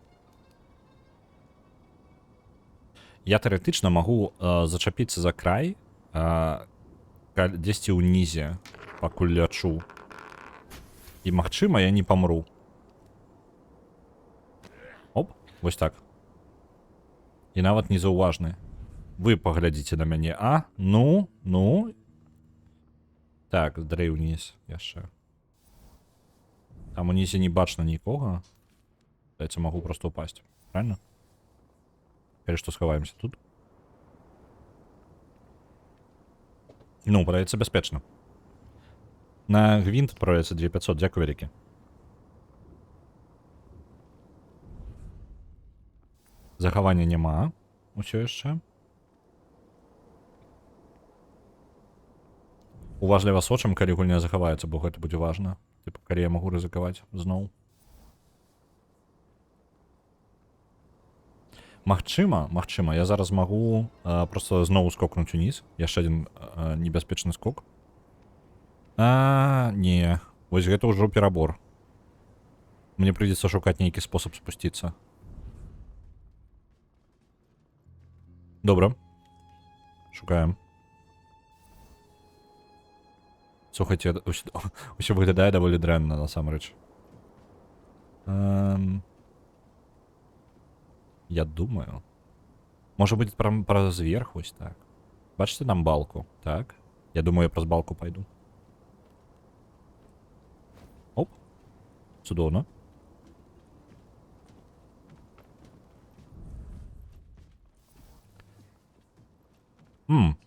Я теоретично могу зачапіцца за край дзесьці ўнізе, пакуль лячу. І магчыма, я не памру. Оп, вось так. І нават незаўважны. Вы паглядзіце на мяне, а? Ну. Так, дрэй ўніз яшчэ. Там унізе не бачна нікога. Дайце, магу просто упасть. Правильно? Калі што схаваемся тут. Ну, падаецца бяспечна. На гвинт адправляецца 2500, дзякуй вялікі. Захавання няма. Усё яшчэ. Уважліва сочым, калі гульня захаваецца, бо гэта будзе важна. Типа, калі я магу рызыкаваць зноў. Магчыма, я зараз магу просто зноў скокнуць уніз. Яшчэ адзін небяспечны скок. Не. Вось гэта ўжо перабор. Мне прыйдзецца шукаць нейкі спосаб спусціцца. Добра. Шукаем. Слухайце, усё выглядае даволі дрэнна, насамрэч. Я думаю. Можа быць праз верх вось так. Бачыце нам балку, так? Я думаю, я праз балку пайду. Оп. Цудоўна.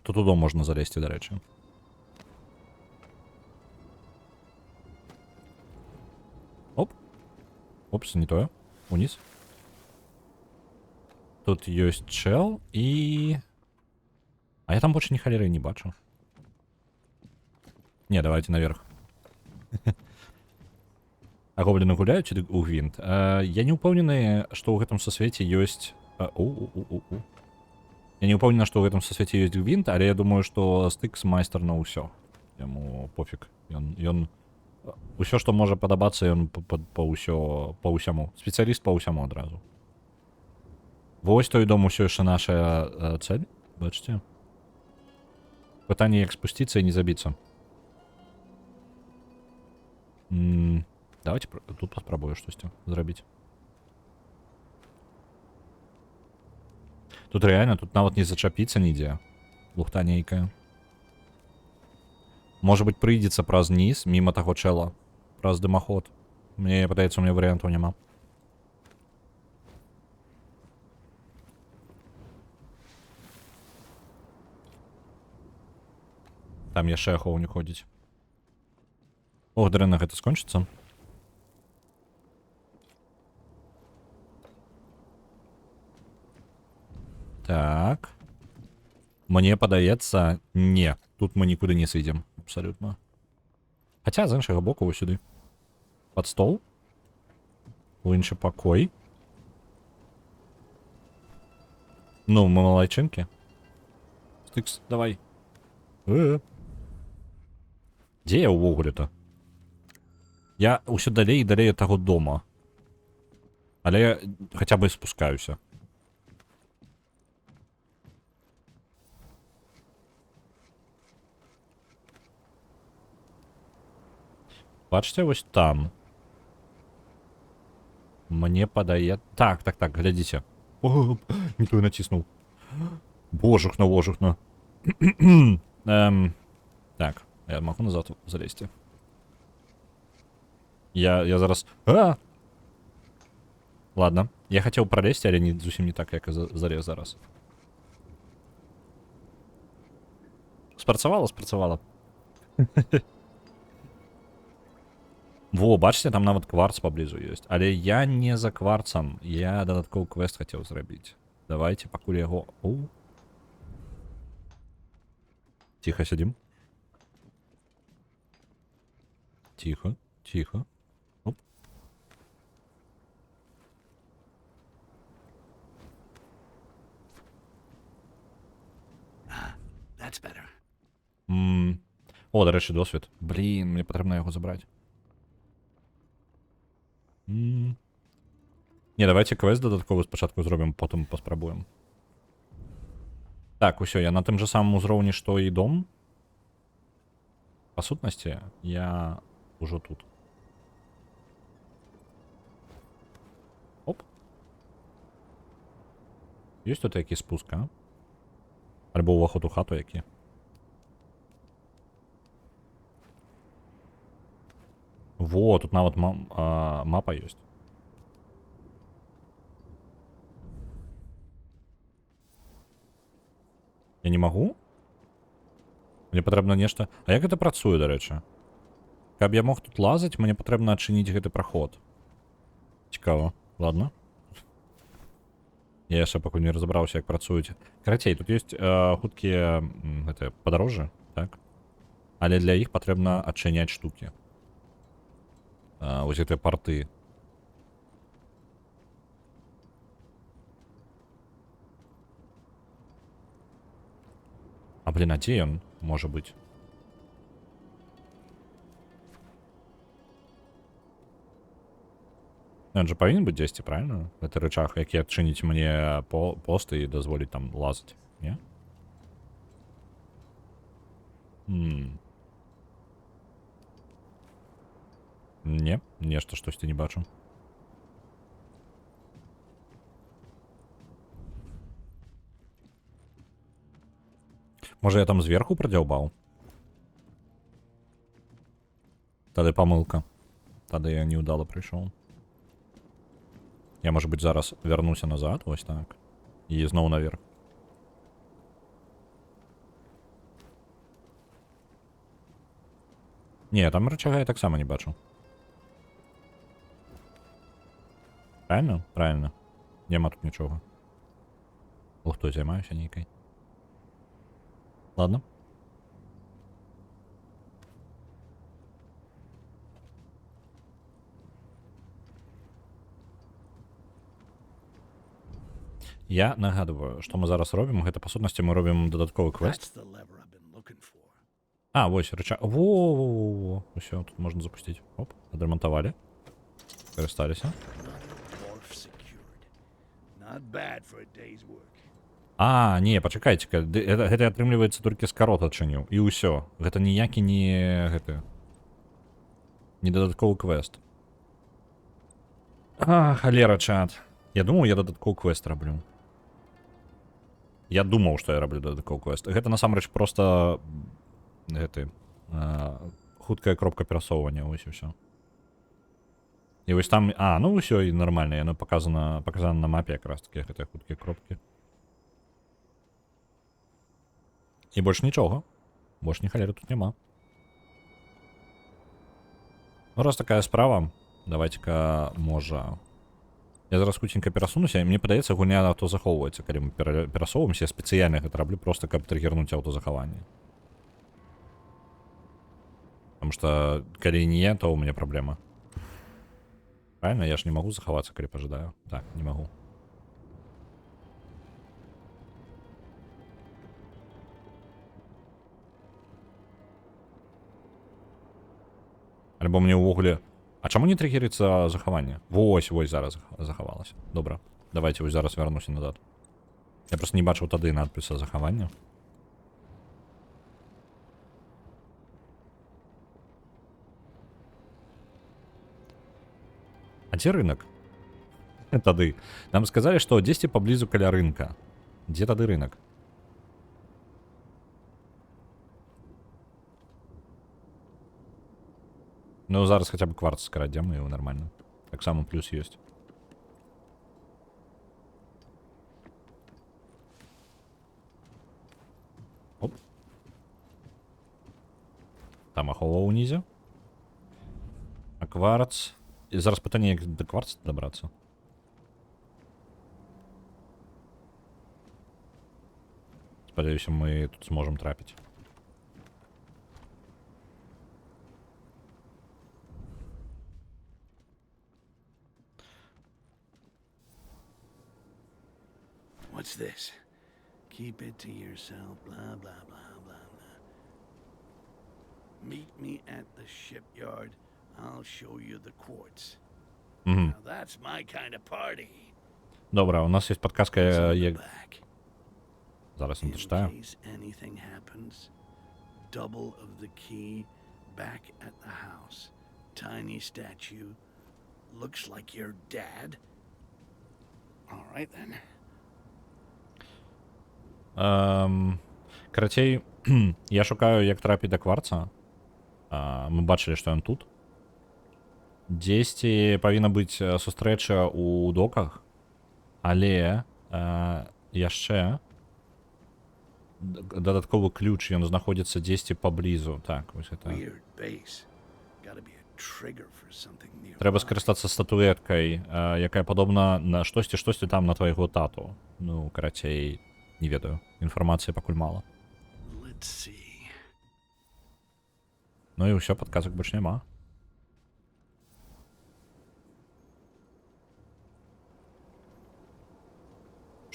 Тут у дом можна залезці, дарэчы. Оп. Опс, не тое. Уніз. Тут ёсць чел і... А я там больше ни халеры не бачу. Не, давайте наверх. А гоблины гуляют у гвинт? Я не упэўнены, што ў гэтым сусвеце ёсць... Я не упэўнена, што ў гэтым сусвеце ёсць гвинт, але я думаю, што Стыкс майстар на ўсё. Яму пофиг. Ён... Усё, што можа падабацца, ён па ўсяму. Спецыяліст па ўсяму адразу. Вось той дом усё яшчэ наша цель. Бачыце? Пытанне, як спусціцца і не забіцца. Давайте тут паспрабую штосьці зрабіць. Тут реально, тут нават не зачапіцца нідзе. Лухта нейкая. Можа быць, прыйдзецца праз низ, міма таго чэла. Праз дымаход. Мне падаецца, у меня варыянтаў няма. Там яшчэ ахоўнік ходзіць. Ох, дрэнна гэта скончыцца. Так. Мне падаецца, не. Тут мы нікуды не сыдзем. Абсалютна. Хаця, з іншага боку, вось сюды. Пад стол. У іншы пакой. Ну, мы малайчынкі. Стыкс, давай. Дзе я ўвогуле-то? Я ўсё далей і далей ад таго дома. Але я хаця бы спускаюся. Бачыце, вось там. Мне падае... Так, глядзіце. О, не той націснуў. Божухна. Так, я могу назад залезти. Я зараз... Ладно, я хотел пролезть, але не зусім не так, як залез зараз. Спрацавала. Во, бачите, там нават кварц поблизу есть. Але я не за кварцам, я додатковый квест хотел зрабіць. Давайте, пакуль яго... Тихо сидим. Тихо. Оп. That's better. О, до речі, досвід. Блін, мені потрібно його забрати. Не, давайте квест додатковий спочатку зробимо, потім поспробуємо. Так, усё, я на тым же самым узроўні, што і дом. Па сутнасці, я ўжо тут. Оп. Ёсць тут які спуск, а? Альбо ўваход у хату які. Во, тут нават мапа ёсць. Я не магу? Мне патрэбна нешта... А як гэта працуе, дарэчы? Каб я мог тут лазаць, мне патрэбна адчыніць гэты праход. Цікава. Ладно. Я яшчэ пакуль не разабраўся, як працуюць. Карацей, тут ёсць хуткія падарожжы, так? Але для іх патрэбна адчыняць штукі. Вось гэтыя парты. А блин, а дзе ён, можа быць? Ён жа павінен быць дзесьці, правильно? Гэты рычаг, які адчыніць мне пост і дазволіць там лазаць, не? Не, нешта штосьці не бачу. Можа, я там зверху прадзяўбаў? Тады памылка. Тады я неудала прыйшоў. Я, можа быць, зараз вярнуся назад, вось так. І зноў наверх. Не, там рычага я таксама не бачу. Правильно? Правильно. Няма тут нічога. Лухтой займаюся нейкай. Ладно. Я нагадываю, што мы зараз робім. Гэта, па сутнасці, мы робім дадатковы квест. That's the lever I've been looking for. А, вось, рычаг. Во-во-во-во. Усё, тут можна запусціць. Оп, адрамантавалі. Карысталіся. Wharf secured. Not bad for a day's work. А, не, пачакайце-ка. Гэта атрымліваецца толькі скарот адчыніў. І ўсё. Гэта ніякі не гэты. Не дадатковы квест. А, халера, чат. Я думаў, я дадатковы квест раблю. Я думаў, што я раблю дадатковы квест. Гэта насамрэч проста гэты хуткая кропка перасоўвання, вось і ўсё. І вось там, ну ўсё і нармальна, яно паказана на мапе якраз такі гэтыя хуткія кропкі. І больш нічога. Больш ні халеры тут няма. Ну, раз такая справа, давайте-ка, можа... Я зараз хуценька перасунуся, і мне падаецца, гульня аўтозахоўваецца, калі мы перасоўваемся, я спецыяльна гэта раблю, проста каб трыгернуць аўтозахаванне. Потому што, калі не, то у мяне праблема. Правильно? Я ж не магу захавацца, калі пажадаю. Так, не магу. Альбо мне ўвогуле... А чаму не триггерится захаванне? Вось зараз захавалася. Добра. Давайте вось зараз вярнуся назад. Я просто не бачыў тады надпіса захавання. А дзе рынок? Тады. Нам сказалі, што дзесьці паблізу каля рынка. Дзе тады рынок? Ну, зараз хотя бы кварц скрадзем, і нормально. Так само плюс ёсць. Оп. Там ахова ўнізе. А кварц... І зараз пытанне, як да кварца дабрацца. Спадзяюся, мы тут зможам трапіць. What's this? Keep it to yourself, blah, blah, blah, blah, blah. Meet me at the shipyard. I'll show you the quartz. Now that's my kind of party. Добра, у нас є подказка, як... Back. Зараз не In дочитаю. case anything happens, double of the key back at the house. Tiny statue. Looks like your dad. All right then. Карацей, я шукаю, як трапіць да кварца. Мы бачылі, што ён тут. Дзесьці павінна быць сустрэча ў доках, але яшчэ дадатковы ключ, ён знаходзіцца дзесьці паблізу. Так, вось гэта. Weird base. Gotta be a trigger for something nearby. Трэба скарыстацца статуэткай, якая падобна на штосьці там на твайго тату. Ну, карацей, не ведаю. Інфармацыі пакуль мала. Let's see. Ну і ўсё, падказак больш няма.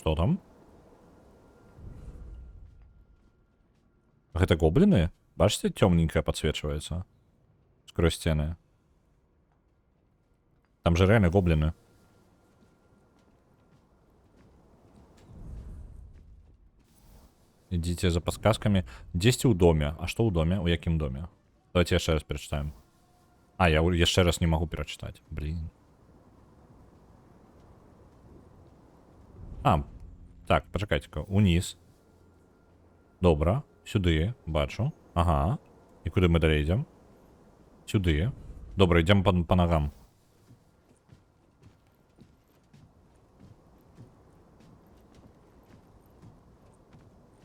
Што там? Гэта гобліны? Бачыце, цёмненькая падсвечваецца скрозь сцены. Там же реально гоблины. Ідзіце за подсказками. Дзесьці ў доме. А што ў доме? У якім доме? Давайте яшчэ раз перачытаем. А, я яшчэ раз не магу перачытаць. Блін. А, так, пачакайце-ка. Уніз. Добра. Сюды, бачу. Ага. І куды мы далей ідзем? Сюды. Добра, ідзем па нагам.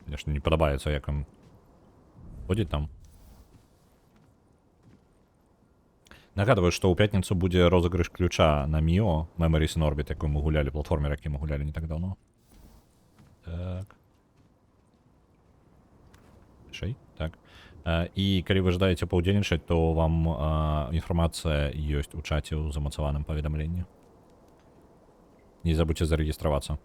Конечно, не падабаецца, як он ходзіць там. Нагадваю, што ў пятніцу будзе розыгрыш ключа на Mio Memories in Orbit, якую мы гулялі, платформер, які мы гулялі не так давно. Так. Шэй, так. І калі вы жадаеце паўдзельнічаць, то вам інфармацыя ёсць у чаце ў замацаваным паведамленні. Не забудьце зарэгістравацца.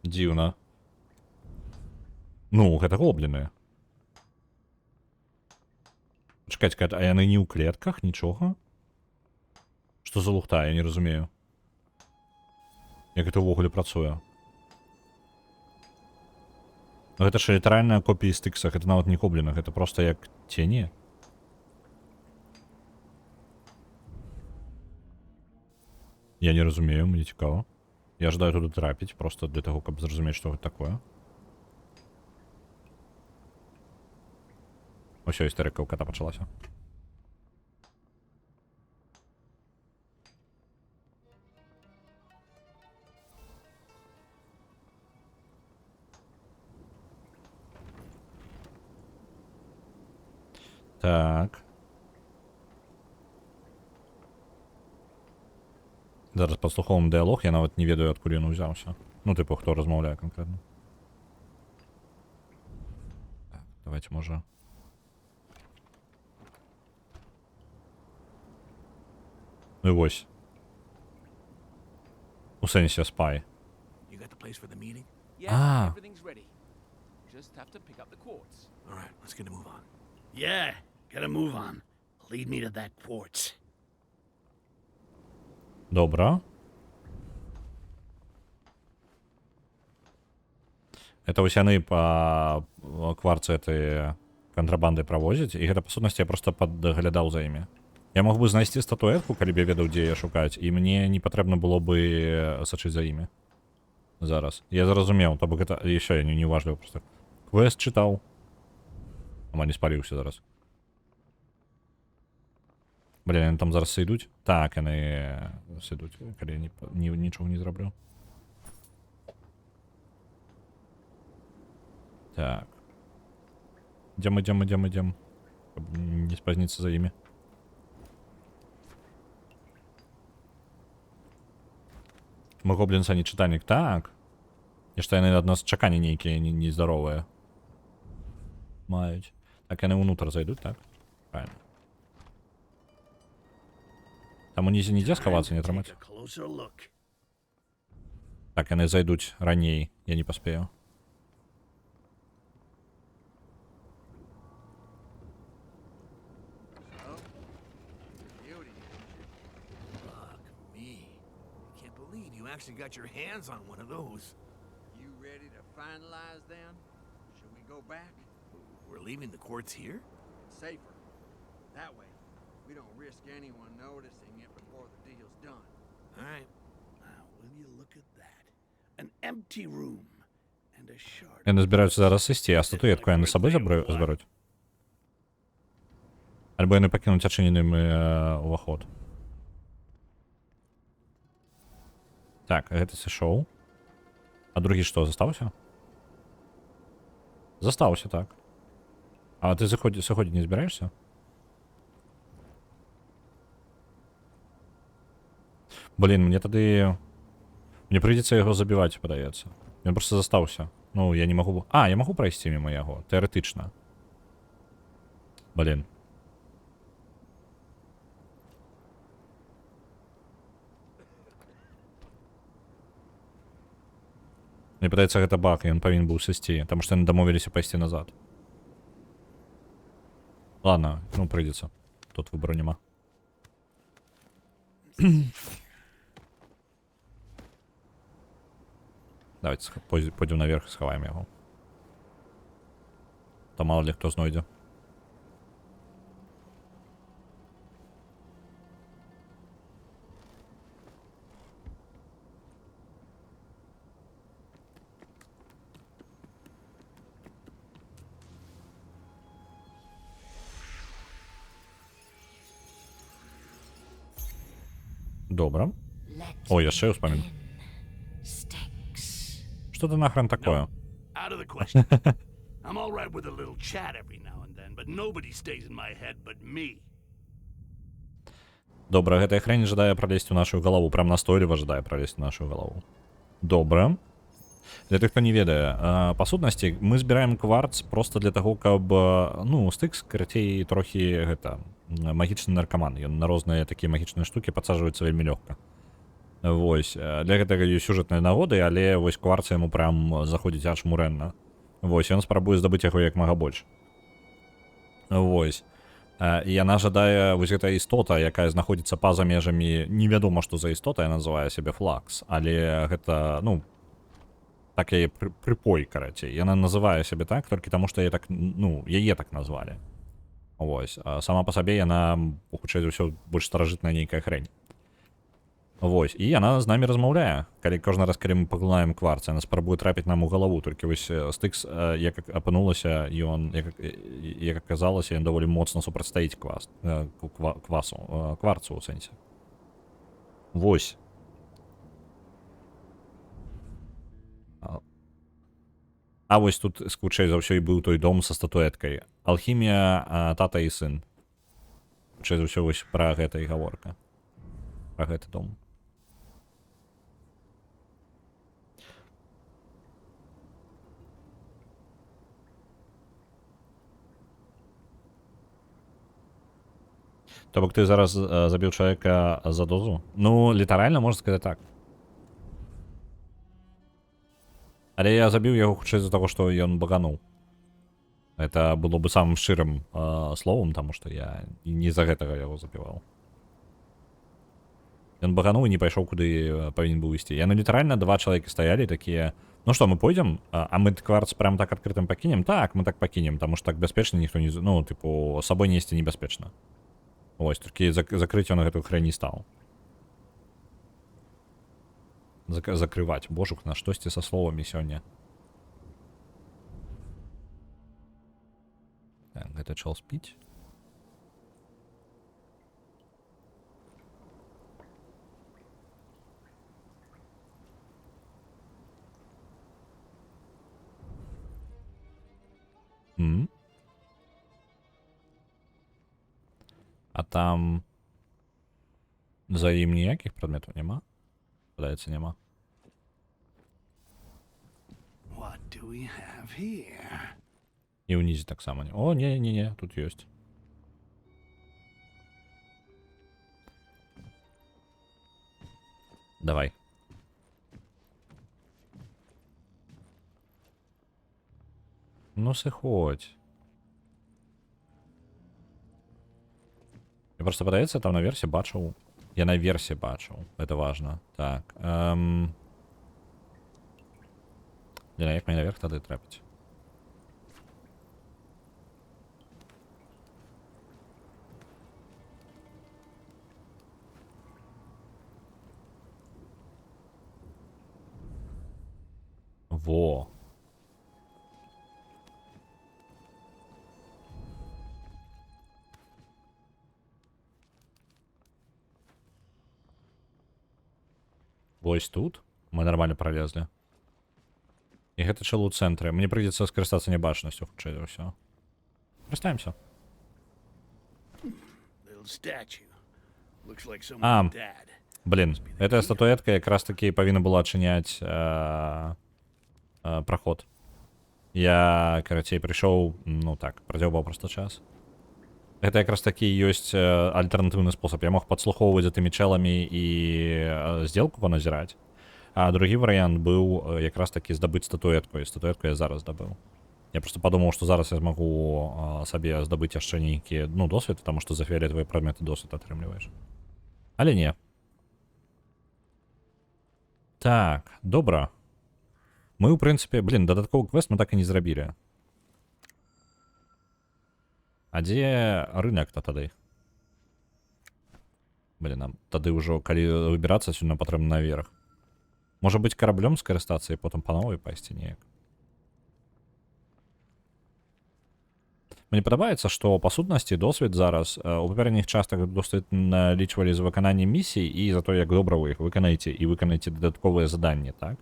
Дзіўна. Ну, гэта гобліны. Чакайце, а яны не ў клетках, нічога? Што за лухта, я не разумею. Як гэта ўвогуле працуе? Ну, гэта ж літаральная копія стыкса, гэта нават не гобліна, гэта проста як цені. Я не разумею, мне цікава. Я жадаю туды трапіць, просто для таго, каб зразумець, што гэта такое. Усё, істэрыка ў кота пачалася. Так. Зараз падслухоўваем дыялог, я нават не ведаю, адкуль ён узяўся. Ну, тыпу, хто размаўляе канкрэтна. Так, давайте, можа... Ну і вось. У сэнсе спай. You got the place for the meeting? Ah. Everything's ready. Just have to pick up the quartz. All right, let's get a move on. Yeah, gotta move on. Lead me to that quartz. Добра. Это вось яны па кварцы этой кантрабанды правозяць, і гэта, па сутнасці, я проста падглядаў за імі. Я мог бы знайсці статуэтку, калі б я ведаў, дзе яе шукаць, і мне не патрэбна было бы сачыць за імі. Зараз. Я зразумеў, то бок гэта... Яшчэ я не уважліў, проста. Квест чытаў. Ама не спаліўся зараз. Блин, яны там зараз сыдуць? Так, яны сыдуць, калі я нічого не зраблю. Так. Ідзем. Каб не спазніцца за імі. Мы гоблінца не чытальнік. Так. Нешта яны ад нас чаканні нейкія нездаровыя маюць. Так, яны ўнутр зайдуць, так? Правильно. Там унізе нідзе схавацца, не атрымаць. Так, яны зайдуць раней, я не паспею. Actually got your hands on one of those. You ready to finalize then? Should we go back? We're leaving the quartz here? Safer. That way, we don't risk anyone noticing it before the deal's done. All right. Now, will you look at that? An empty room and a shard. Яны збіраюцца зараз ісці, а статуэтку яны з сабой заберуць? Альбо яны пакінуць адчыненым уваход. Так, гэта сышоў. А другі што, застаўся? Застаўся, так. А ты сыходзіць не збіраешся? Блін, мне тады... Мне прыйдзецца яго забіваць, падаецца. Ён проста застаўся. Ну, я не магу... А, я магу прайсці міма яго, тэарэтычна. Блін. Мне падаецца, гэта баг, і ён павінен быў сысці, таму што яны дамовіліся пайсці назад. Ладно, ну прыйдзецца. Тут выбору няма. Давайте пойдем наверх и сховаем его. То мало ли кто знойде. Добро. О, яшчэ ўспамін. Что это нахрен такое? Out of the question. I'm all right with a little chat every now and then, but nobody stays in my head but me. Добра, гэтая хрень жадае пролезть у нашу галаву, прям настойліва жадае пролезть у нашу галаву. Добра. Для тых, хто не ведае, па сутнасці мы збіраем кварц просто для таго, каб, ну, Стыкс, карацей, трохі, гэта, магічны наркаман. Ён на розныя такія магічныя штукі падсаджваецца вельмі лёгка. Вось, для гэтага ёсць сюжэтныя нагоды, але вось кварц яму прям заходзіць аж мурэнна. Вось, ён спрабуе здабыць яго як мага больш. Вось. І яна жадае, вось гэта істота, якая знаходзіцца па-за межамі, невядома, што за істота, яна называе сябе Флакс, але гэта, ну, так яе прыпой, карацей. Яна называе сябе так, толькі таму, што яе так, ну, яе так назвалі. Вось, а сама па сабе яна, хутчэй за ўсё, больш старажытная нейкая хрень. Вось, і яна з намі размаўляе. Кожны раз, калі мы паглынаем кварц, яна спрабуе трапіць нам у галаву, толькі вось Стыкс, як апынулася, ён, як аказалася, ён даволі моцна супрацьстаіць кварцу, у сэнсе. Вось. А вось тут, хутчэй за ўсё, і быў той дом са статуэткай. Алхімія, тата і сын. Хутчэй за ўсё, вось пра гэта і гаворка. Пра гэты дом. То бок ты зараз забіў чалавека за дозу? Ну, літаральна можна сказаць так. Але я забіў яго хутчэй з-за таго, што ён багануў. Это было бы самым шчырым словам, таму што я не з-за гэтага яго забіваў. Ён багануў і не пайшоў, куды павінен быў ісці. Яны літаральна два чалавекі стаялі такія: ну што, мы пойдзем, а мы кварц прям так адкрытым пакінем? Так, мы так пакінем, таму што так бяспечна ніхто не... Ну, тыпу, з сабой несці небяспечна. Вось, толькі закрыць ён гэтую хрень не стаў. Закрываць. Божух, на штосьці са словамі сёння. Так, гэта чал спіць. А там за ім ніякіх прадметаў няма? Падаецца, няма. What do we have here? І ўнізе таксама не. О, не, тут ёсць. Давай. Ну, сыходь. Я просто падаецца, там наверсе бачыў. Я наверсе бачыў. Это важно. Так. Як мне наверх тады трапіць? Во. Вось тут мы нормально пролезли. І гэта чал у цэнтры. Мне прыйдзецца скарыстацца нябачнасцю, хутчэй за ўсё. Карыстаемся. Блин, эта статуэтка якраз таки павінна была адчыняць праход. Я, карацей, прыйшоў, ну так, прадзяўбаў проста час. Гэта якраз такі ёсць альтэрнатыўны спосаб. Я мог падслухоўваць за тымі чэламі і здзелку паназіраць. А другі варыянт быў якраз такі здабыць статуэтку, і статуэтку я зараз здабыў. Я просто падумаў, што зараз я змагу сабе здабыць яшчэ нейкі, ну, досвед, таму што за фіолетавыя прадметы досвед атрымліваеш. Але не. Так, добра. Мы, ў прынцыпе, блін, дадатковы квест мы так і не зрабілі. А дзе рынок-то тады? Блін, нам тады ўжо, калі выбірацца, сюда патрэбна наверх. Можа быць, караблём скарыстацца і потым па новай пайсці неяк. Мне падабаецца, што па сутнасці досвед зараз у папярэдніх частках досвед налічвалі за выкананне місій і за то, як добра вы іх выканаеце і выканаеце дадатковыя заданні, так?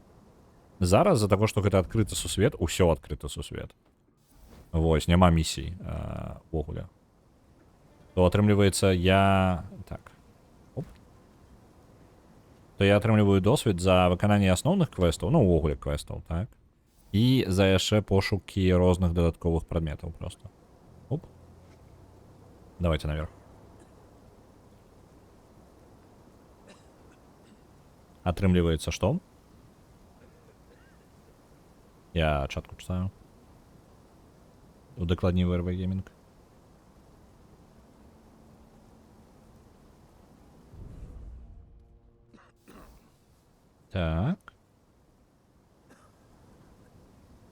Зараз за таго, што гэта адкрыты сусвет, усё адкрыты сусвет. Вось, няма місій увогуле. То атрымліваецца я... Так. Оп. То я атрымліваю досвед за выкананне асноўных квестаў, ну, увогуле квестаў, так? І за яшчэ пошукі розных дадатковых прадметаў проста. Оп. Давайте наверх. Атрымліваецца што? Я чатку читаю. Удакладней ВРВ Гейминг. Так.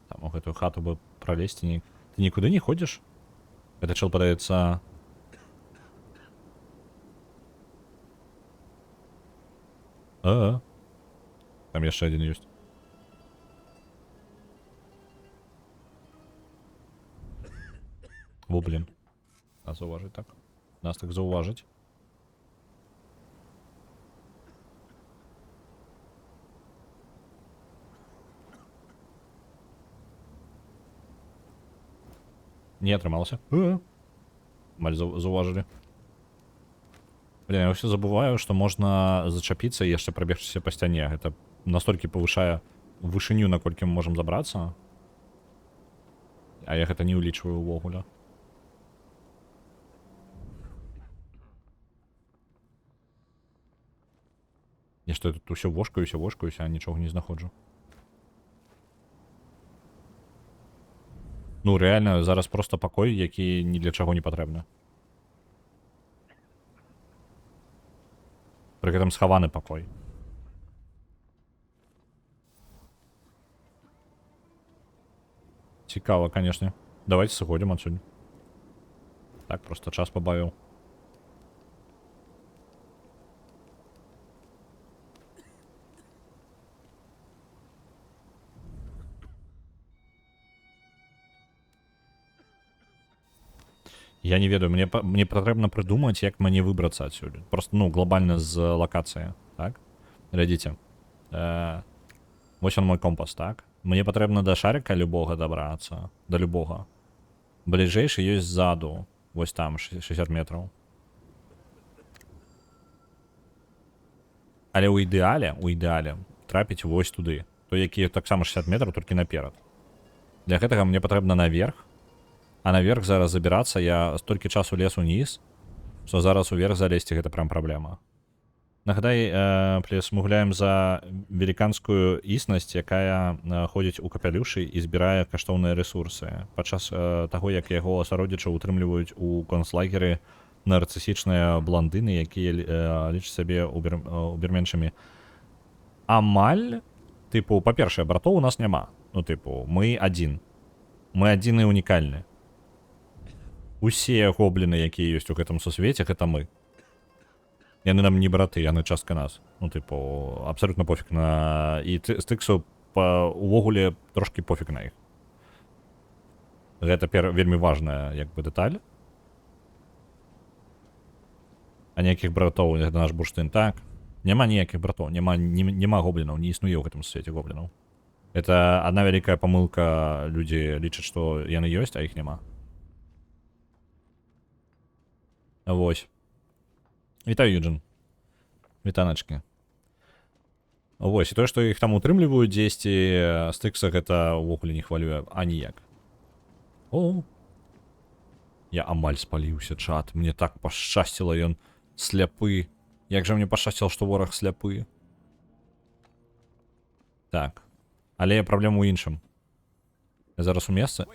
Там у гэтую хату бы пролезть. Ты никуда не ходишь? Это чел подается... Там еще один есть. Во, блин. Нас зауважить так. Нас так зауважить. Не отрымался. Маль зауважили. Блин, я все забываю, что можно зачапиться и еще пробегчися по стене. Это настолько повышая вышыню, на колькі мы можем забраться. А я гэта не улічваю увогуле. Я что, я тут усё вошкаюся, а нічога не знаходжу. Ну, реально, зараз просто пакой, які ні для чаго не патрэбны. Пры гэтым схаваны пакой. Цікава, конечно. Давайте сыходзім адсюль. Так, просто час пабавіў. Я не ведаю, мне патрэбна прыдумаць, як мне выбрацца адсюль. Просто, ну, глобальна з лакацыі, так? Глядзіце. Вось он мой компас, так? Мне патрэбна да шарика любога дабрацца. Да любога. Бліжэйшы ёсць ззаду. Вось там, 60 метраў. Але ў ідэале, трапіць вось туды. То, які таксама 60 метраў, толькі наперад. Для гэтага мне патрэбна наверх. А наверх зараз забірацца, я столькі часу лез уніз, што зараз уверх залезці гэта прям праблема. Нагадай, плюс мы гуляем за великанскую існасць, якая ходзіць у капялюшы і збірае каштоўныя рэсурсы. Падчас таго, як яго асародзічаў утрымліваюць у концлагеры нарцысічныя бландыны, якія лічаць сабе уберменшамі. Амаль, тыпу, па-першае, братоў у нас няма. Ну, тыпу, мы адзін. Мы адзін і унікальны. Усе гобліны, якія ёсць у гэтым сусвеце, гэта мы. Яны нам не браты, яны частка нас. Ну, тыпу, абсалютна пофіг на... І Стыксу увогуле трошкі пофіг на іх. Гэта вельмі важная, як бы, дэталь. А ніякіх братоў, гэта наш бурштын, так? Няма ніякіх братоў, няма гоблінаў, не існуе ў гэтым свеце гоблінаў. Это одна вялікая памылка, людзі лічаць, што яны ёсць, а іх няма. Вось. Вітаю, Юджин. Вітаначкі. Вось, і тое, што іх там утрымліваюць дзесьці, Стыкса гэта ўвогуле не хвалюе, а ніяк. О! Я амаль спаліўся, чат. Мне так пашчасціла, ён сляпы. Як жа мне пашчасціла, што вораг сляпы. Так. Але праблема ў іншым. Я зараз у месцы.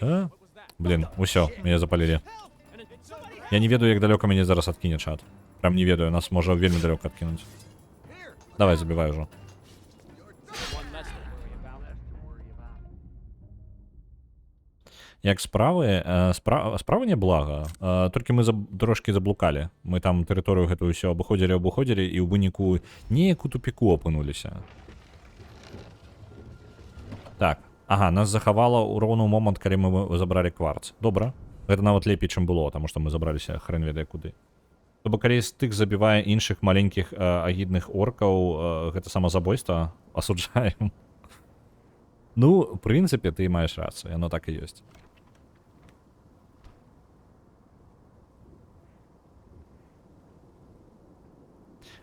Блін, усё, мяне запалілі. Я не ведаю, як далёка мяне зараз адкіне чат. Прям не ведаю, нас можа вельмі далёка адкінуць. Давай, забівай ужо. Як справы? Справы не блага. Толькі мы трошкі заблукалі. Мы там тэрыторыю гэтую ўсё абыходзілі і ў выніку неяк у тупіку апынуліся. Так. Ага, нас захавала ў роўны момант, калі мы забралі кварц. Добра. Гэта нават лепей, чым было, таму што мы забраліся хрен ведае куды. То бок, калі стык забівае іншых маленькіх агідных оркаў, гэта самазабойства, асуджаем. Ну, в прынцыпе, ты маеш рацыю, яно так і ёсць.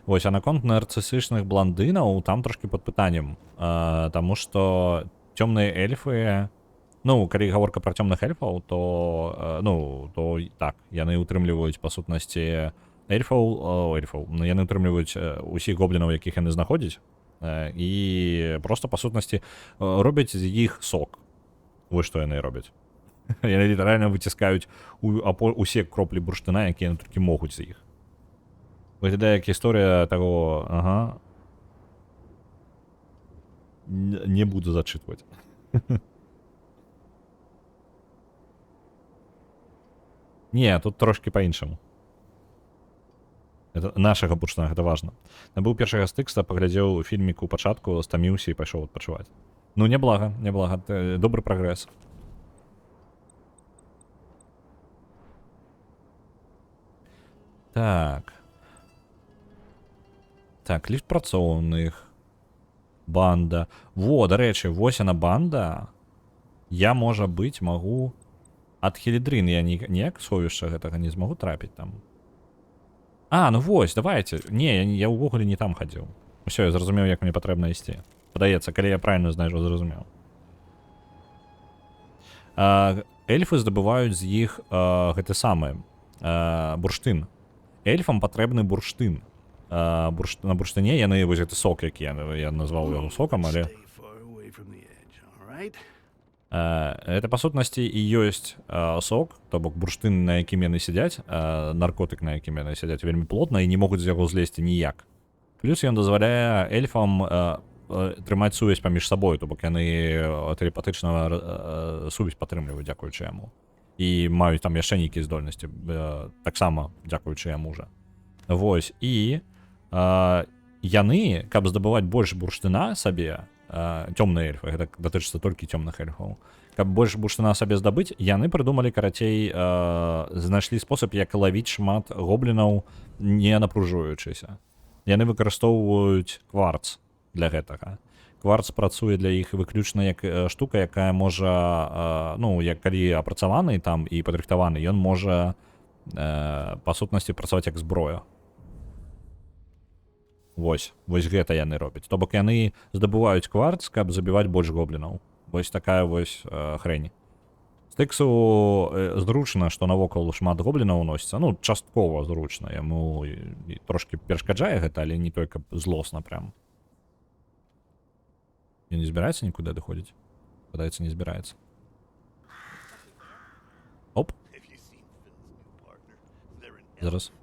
Вось, а наконт нарцысычных бландынаў там трошкі пад пытаннем. Таму што цёмныя эльфы... Ну, калі гаворка пра цёмных эльфаў, то... то так, яны ўтрымліваюць, па сутнасці, эльфаў... Яны ўтрымліваюць усіх гоблінаў, якіх яны знаходзяць. І просто, па сутнасці, робяць з іх сок. Вось што яны робяць. Яны літаральна выціскаюць усе кроплі бурштына, якія яны толькі могуць з іх. Выглядае як гісторыя таго... Ага. Не буду зачытваць. Не, тут трошки па-іншаму. Это нашага бурштына, гэта важна. Набыў першага стыкса, паглядзеў фільмік у пачатку, стаміўся і пайшоў адпачываць. Ну, няблага, няблага. Добры прагрэс. Так. Так, ліфт працоўных. Банда. Во, дарэчы, вось яна банда. Я, можа быць, магу... Ад Хелідрын я ніяк сховішча гэтага не змагу трапіць там. А, ну вось, давайте. Не, я ўвогуле не там хадзіў. Усё, я зразумеў, як мне патрэбна ісці. Падаецца, калі я правільна знайду, зразумеў. Эльфы здабываюць з іх гэты самы бурштын. Эльфам патрэбны бурштын. На бурштыне яны вось гэты сок, які я назваў яго сокам, але... Это, па сутнасці, і ёсць сок, то бок бурштын, на якім яны сядзяць, наркотык, на якім яны сядзяць, вельмі плотна і не могуць з яго злезці ніяк. Плюс ён дазваляе эльфам трымаць сувязь паміж сабой, то бок яны тэлепатычна сувязь падтрымліваюць, дзякуючы яму. І маюць там яшчэ нейкія здольнасці, таксама дзякуючы яму жа. Вось, і яны, каб здабываць больш бурштына сабе, цёмныя эльфы, гэта датычыцца толькі цёмных эльфаў. Каб больш бурштына сабе здабыць, яны прыдумалі, карацей, знайшлі спосаб, як лавіць шмат гоблінаў, не напружуючыся. Яны выкарыстоўваюць кварц для гэтага. Кварц працуе для іх выключна як штука, якая можа, ну, як калі апрацаваны там і падрыхтаваны, ён можа, па сутнасці, працаваць як зброя. Вось гэта яны робяць. То бок яны здабываюць кварц, каб забіваць больш гоблінаў. Вось такая вось хрень. Стыксу зручна, што навокал шмат гоблінаў уносіцца. Ну, часткова зручна. Яму трошки перашкаджае гэта, але не толькі злосна прям. Ён не збіраецца нікуды адыходзіць? Падаецца, не збіраецца. Оп. Зараз.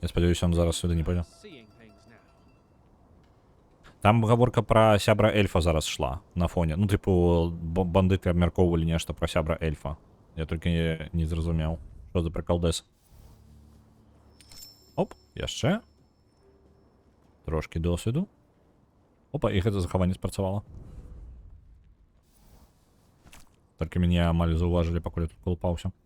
Я спадзяюся, он зараз сюды не пойдзе. Там гаворка пра сябра эльфа зараз шла на фоне. Ну, типу, бандыты абмяркоўвалі нешта пра сябра эльфа. Я толькі не зразумеў, што за прыкалдэс. Оп, яшчэ. Трошкі досведу. Опа, і гэта захаванне спрацавала. Толькі мяне амаль заўважылі, пакуль я тут колупаўся.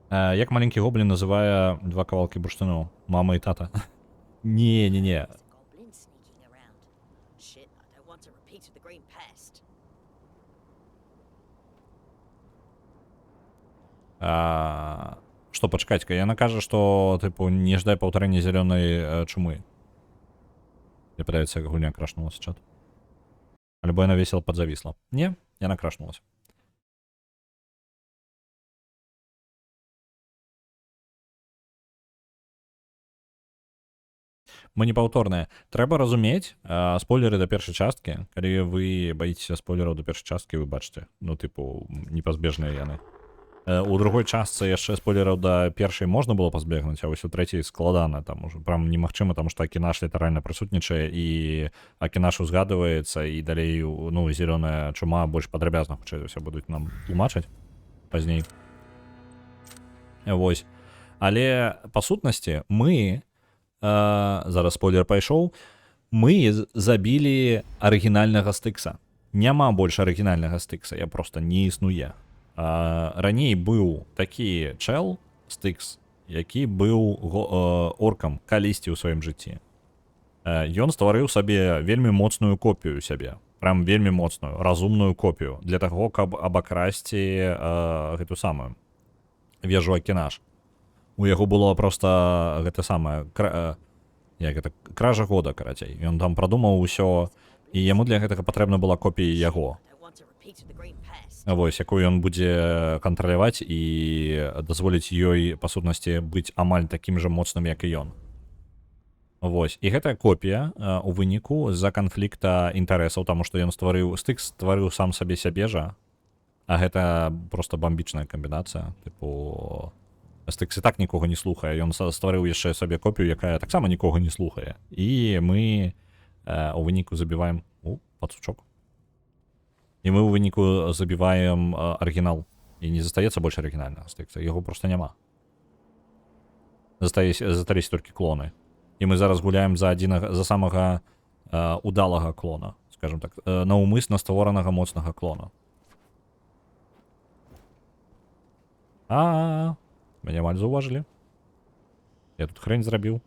Як маленькі гоблін называе два кавалкі бурштыну? Мама і тата. Не. Што, пачакайце-ка, яна кажа, што, тыпу, не ждай паўтарэння зялёнай чумы. Мне падаецца, як гульня крашнулася чат. Альбо яна весела падзавісла. Не, яна крашнулася. мы не паўторныя. Трэба разумець спойлеры да першай часткі. Калі вы баіцеся спойлераў да першай часткі, вы бачыце. Ну, тыпу, непазбежныя яны. У другой частцы яшчэ спойлераў да першай можна было пазбегнуць, а вось у трэцяй складана, там уже прям немагчыма, таму што Акінаш літаральна прысутнічае, і Акінаш узгадваецца, і далей, ну, зелёная чума больш падрабязна, хутчэй за ўсё, будуць нам тлумачыць пазней. Вось. Але, па сутнасці, мы, зараз спойлер пайшоў, мы забілі арыгінальнага Стыкса. Няма больш арыгінальнага Стыкса, я проста не існуе. Раней быў такі чэл, Стыкс, які быў оркам калісьці ў сваім жыцці. Ён стварыў сабе вельмі моцную копію сябе, прям вельмі моцную, разумную копію, для таго, каб абакрасці гэту самую вежу Акінаш. У яго было проста гэта самае, кража года, карацей. Ён там прадумаў усё, і яму для гэтага патрэбна была копія яго. Вось, якую ён будзе кантраляваць і дазволіць ёй, па сутнасці, быць амаль такім жа моцным, як і ён. Вось, і гэтая копія у выніку з-за канфлікта інтарэсаў, таму што ён Стыкс стварыў сам сабе жа, а гэта проста бамбічная камбінацыя, тыпу, Стыкс і так нікога не слухае, ён стварыў яшчэ сабе копію, якая таксама нікога не слухае, і мы у выніку забіваем пацучок. І мы ў выніку забіваем арыгінал. І не застаецца больш арыгінальнага Стыкса. Яго проста няма. Засталіся толькі клоны. І мы зараз гуляем за самага удалага клона, скажем так, наўмысна створанага моцнага клона. Мяне амаль заўважылі. Я тут хрень зрабіў.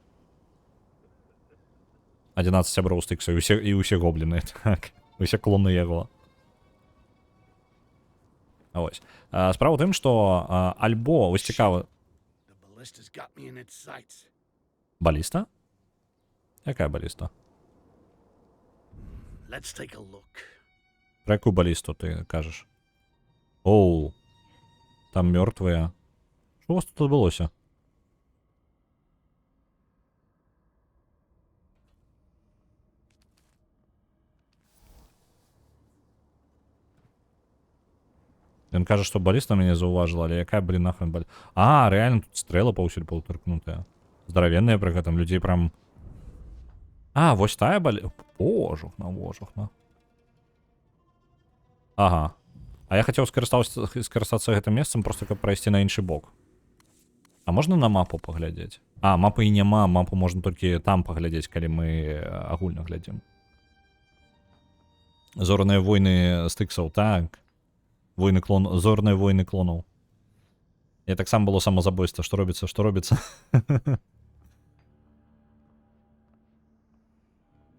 11 сяброў Стыкса і ўсе гобліны. Так, усе клоны яго. Ось. Справа ў тым, што альбо, ось цікава... Баліста? Якая баліста? Про якую балісту ты кажаш? Оу, там мёртвыя. Што у вас тут адбылося? Ён кажа, што баліста мяне заўважыла, але якая, блин, нахрен баліста? Рэальна, тут стрэлы паўсюль паўтыркнутыя. Здаравенныя пры гэтым, людзей прям... вось тая баліста... Вожухна. Ага. А я хацеў скарыстацца гэтым месцам, проста каб прайсці на іншы бок. А можна на мапу паглядзець? Мапы і няма, мапу можна толькі там паглядзець, калі мы агульна глядзім. Зорныя войны Стыксаў, так. Зорныя войны клонаў. Я таксама было самазабойства, што робіцца.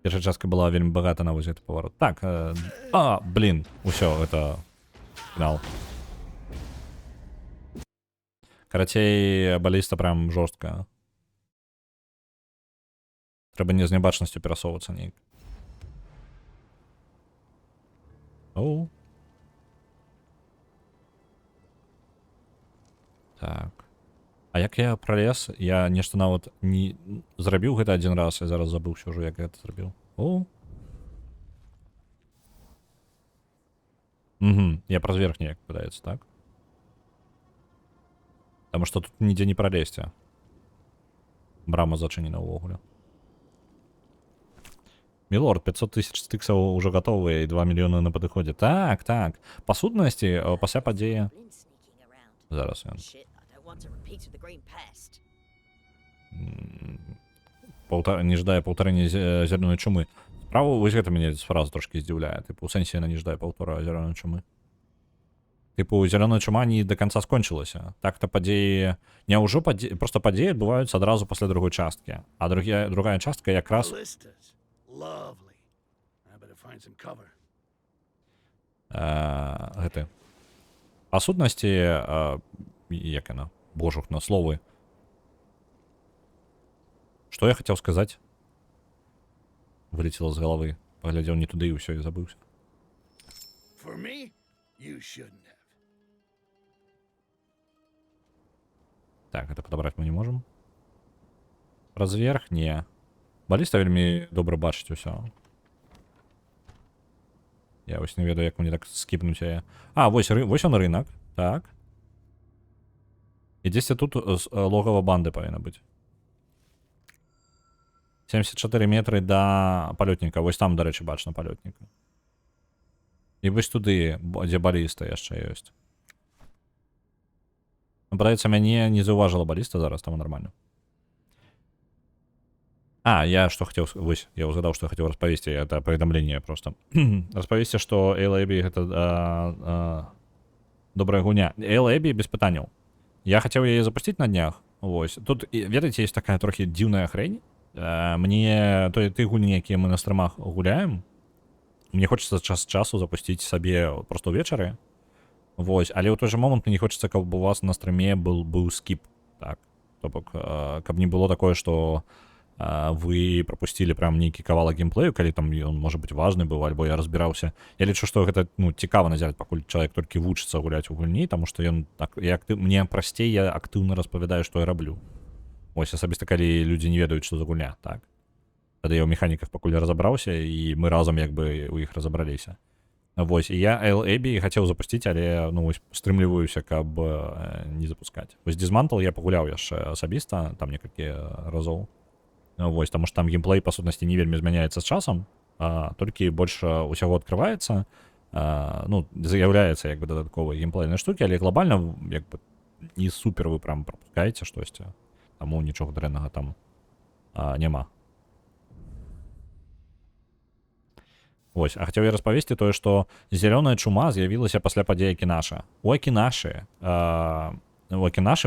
Першая частка была вельмі багата на вось гэты паварот. Так, блин, усё, гэта фінал. Карацей, баліста прям жорстка. Трэба не з нябачнасцю перасоўвацца неяк. Оу. Так. А як я пролез, я нешта нават не зрабіў гэта один раз, я зараз забыўся ўжо, як гэта зрабіў. Я праз верх неяк падаецца, так? Таму што тут нідзе не пролезці. Брама зачынена ўвогуле. Милорд, 500 000 Стыксаў уже готовыя і 2 мільёны на падыходзе. Так. Па сутнасці, пасля падзеі... Зараз ён. Не жадае паўтарэння зялёнай чумы. Справа, вось гэта мяне фраза трошки здзіўляе. Тыпу, у сэнсе яна не жадае паўтора зялёнай чумы. Тыпу, зялёная чума не до конца скончылася. Так-то падзеі... Няўжо проста падзеі адбываюцца адразу пасля другой часткі. А другая частка якраз... Гэты. Па сутнасці, як яна? Божух, на словы. Што я хацеў сказаць? Вылетела з галавы. Паглядзеў не туды і ўсё, і забыўся. Так, гэта падабраць мы не можам. Праз верх? Не. Баліста вельмі добра бачыць усё. Я вось не ведаю, як мне так скіпнуць яе. А, вось он рынок. Так. І дзесьці тут логава банды павінна быць. 74 метры да палётніка. Вось там, дарэчы, бачна палётніка. І вось туды, дзе баліста яшчэ ёсць. Падаецца, мяне не заўважыла баліста зараз, там нормально. А, я што хацеў... Вось, я ўзгадаў, што я хацеў распавесці. Это паведамленне просто. Распавесці, што Эйла-Эбі гэта добрая гуня. Эйла-Эбі без пытанняў. Я хацеў яе запусціць на днях. Вось. Тут, ведаеце, есть такая трохі дзіўная хрень. Мне ты гульні, якія мы на стрымах гуляем, мне хочется час часу запусціць сабе просто ўвечары. Вось, але ў той жа момант мне не хочется, каб у вас на стрыме быў скіп. Так. То бок, каб не было такое, што вы пропусцілі прям нейкі кавалак геймплею, калі там ён можа быць важны быў, альбо я разбіраўся. Я лічу, што гэта цікава назіраць, пакуль чалавек толькі вучыцца гуляць у гульні, таму што ён так, мне прасцей, я актыўна распавядаю, што я раблю. Ось, асабіста, калі людзі не ведаюць, што за гульня, так. Тады я ў механіках пакуль разабраўся, і мы разам як бы у іх разабраліся. Вось, і я Эйла-Эбі хацеў запусціць, але, вось, стрымліваюся, каб не запускаць. Вось, Dismantle я пагуляў яшчэ асабіста, там некалькі разоў. Вось, таму што там геймплей, па сутнасці, не вельмі змяняецца з часам, толькі больш усяго адкрываецца, з'яўляецца, як бы, дадатковыя геймплейныя штукі, але глобальна, як бы, не супер вы прям пропускаеце штосьці. Таму нічога дрэннага там няма. Вось, а хацеў я распавесці тое, што зялёная чума з'явілася пасля падзеі Акінаша. У Акінашы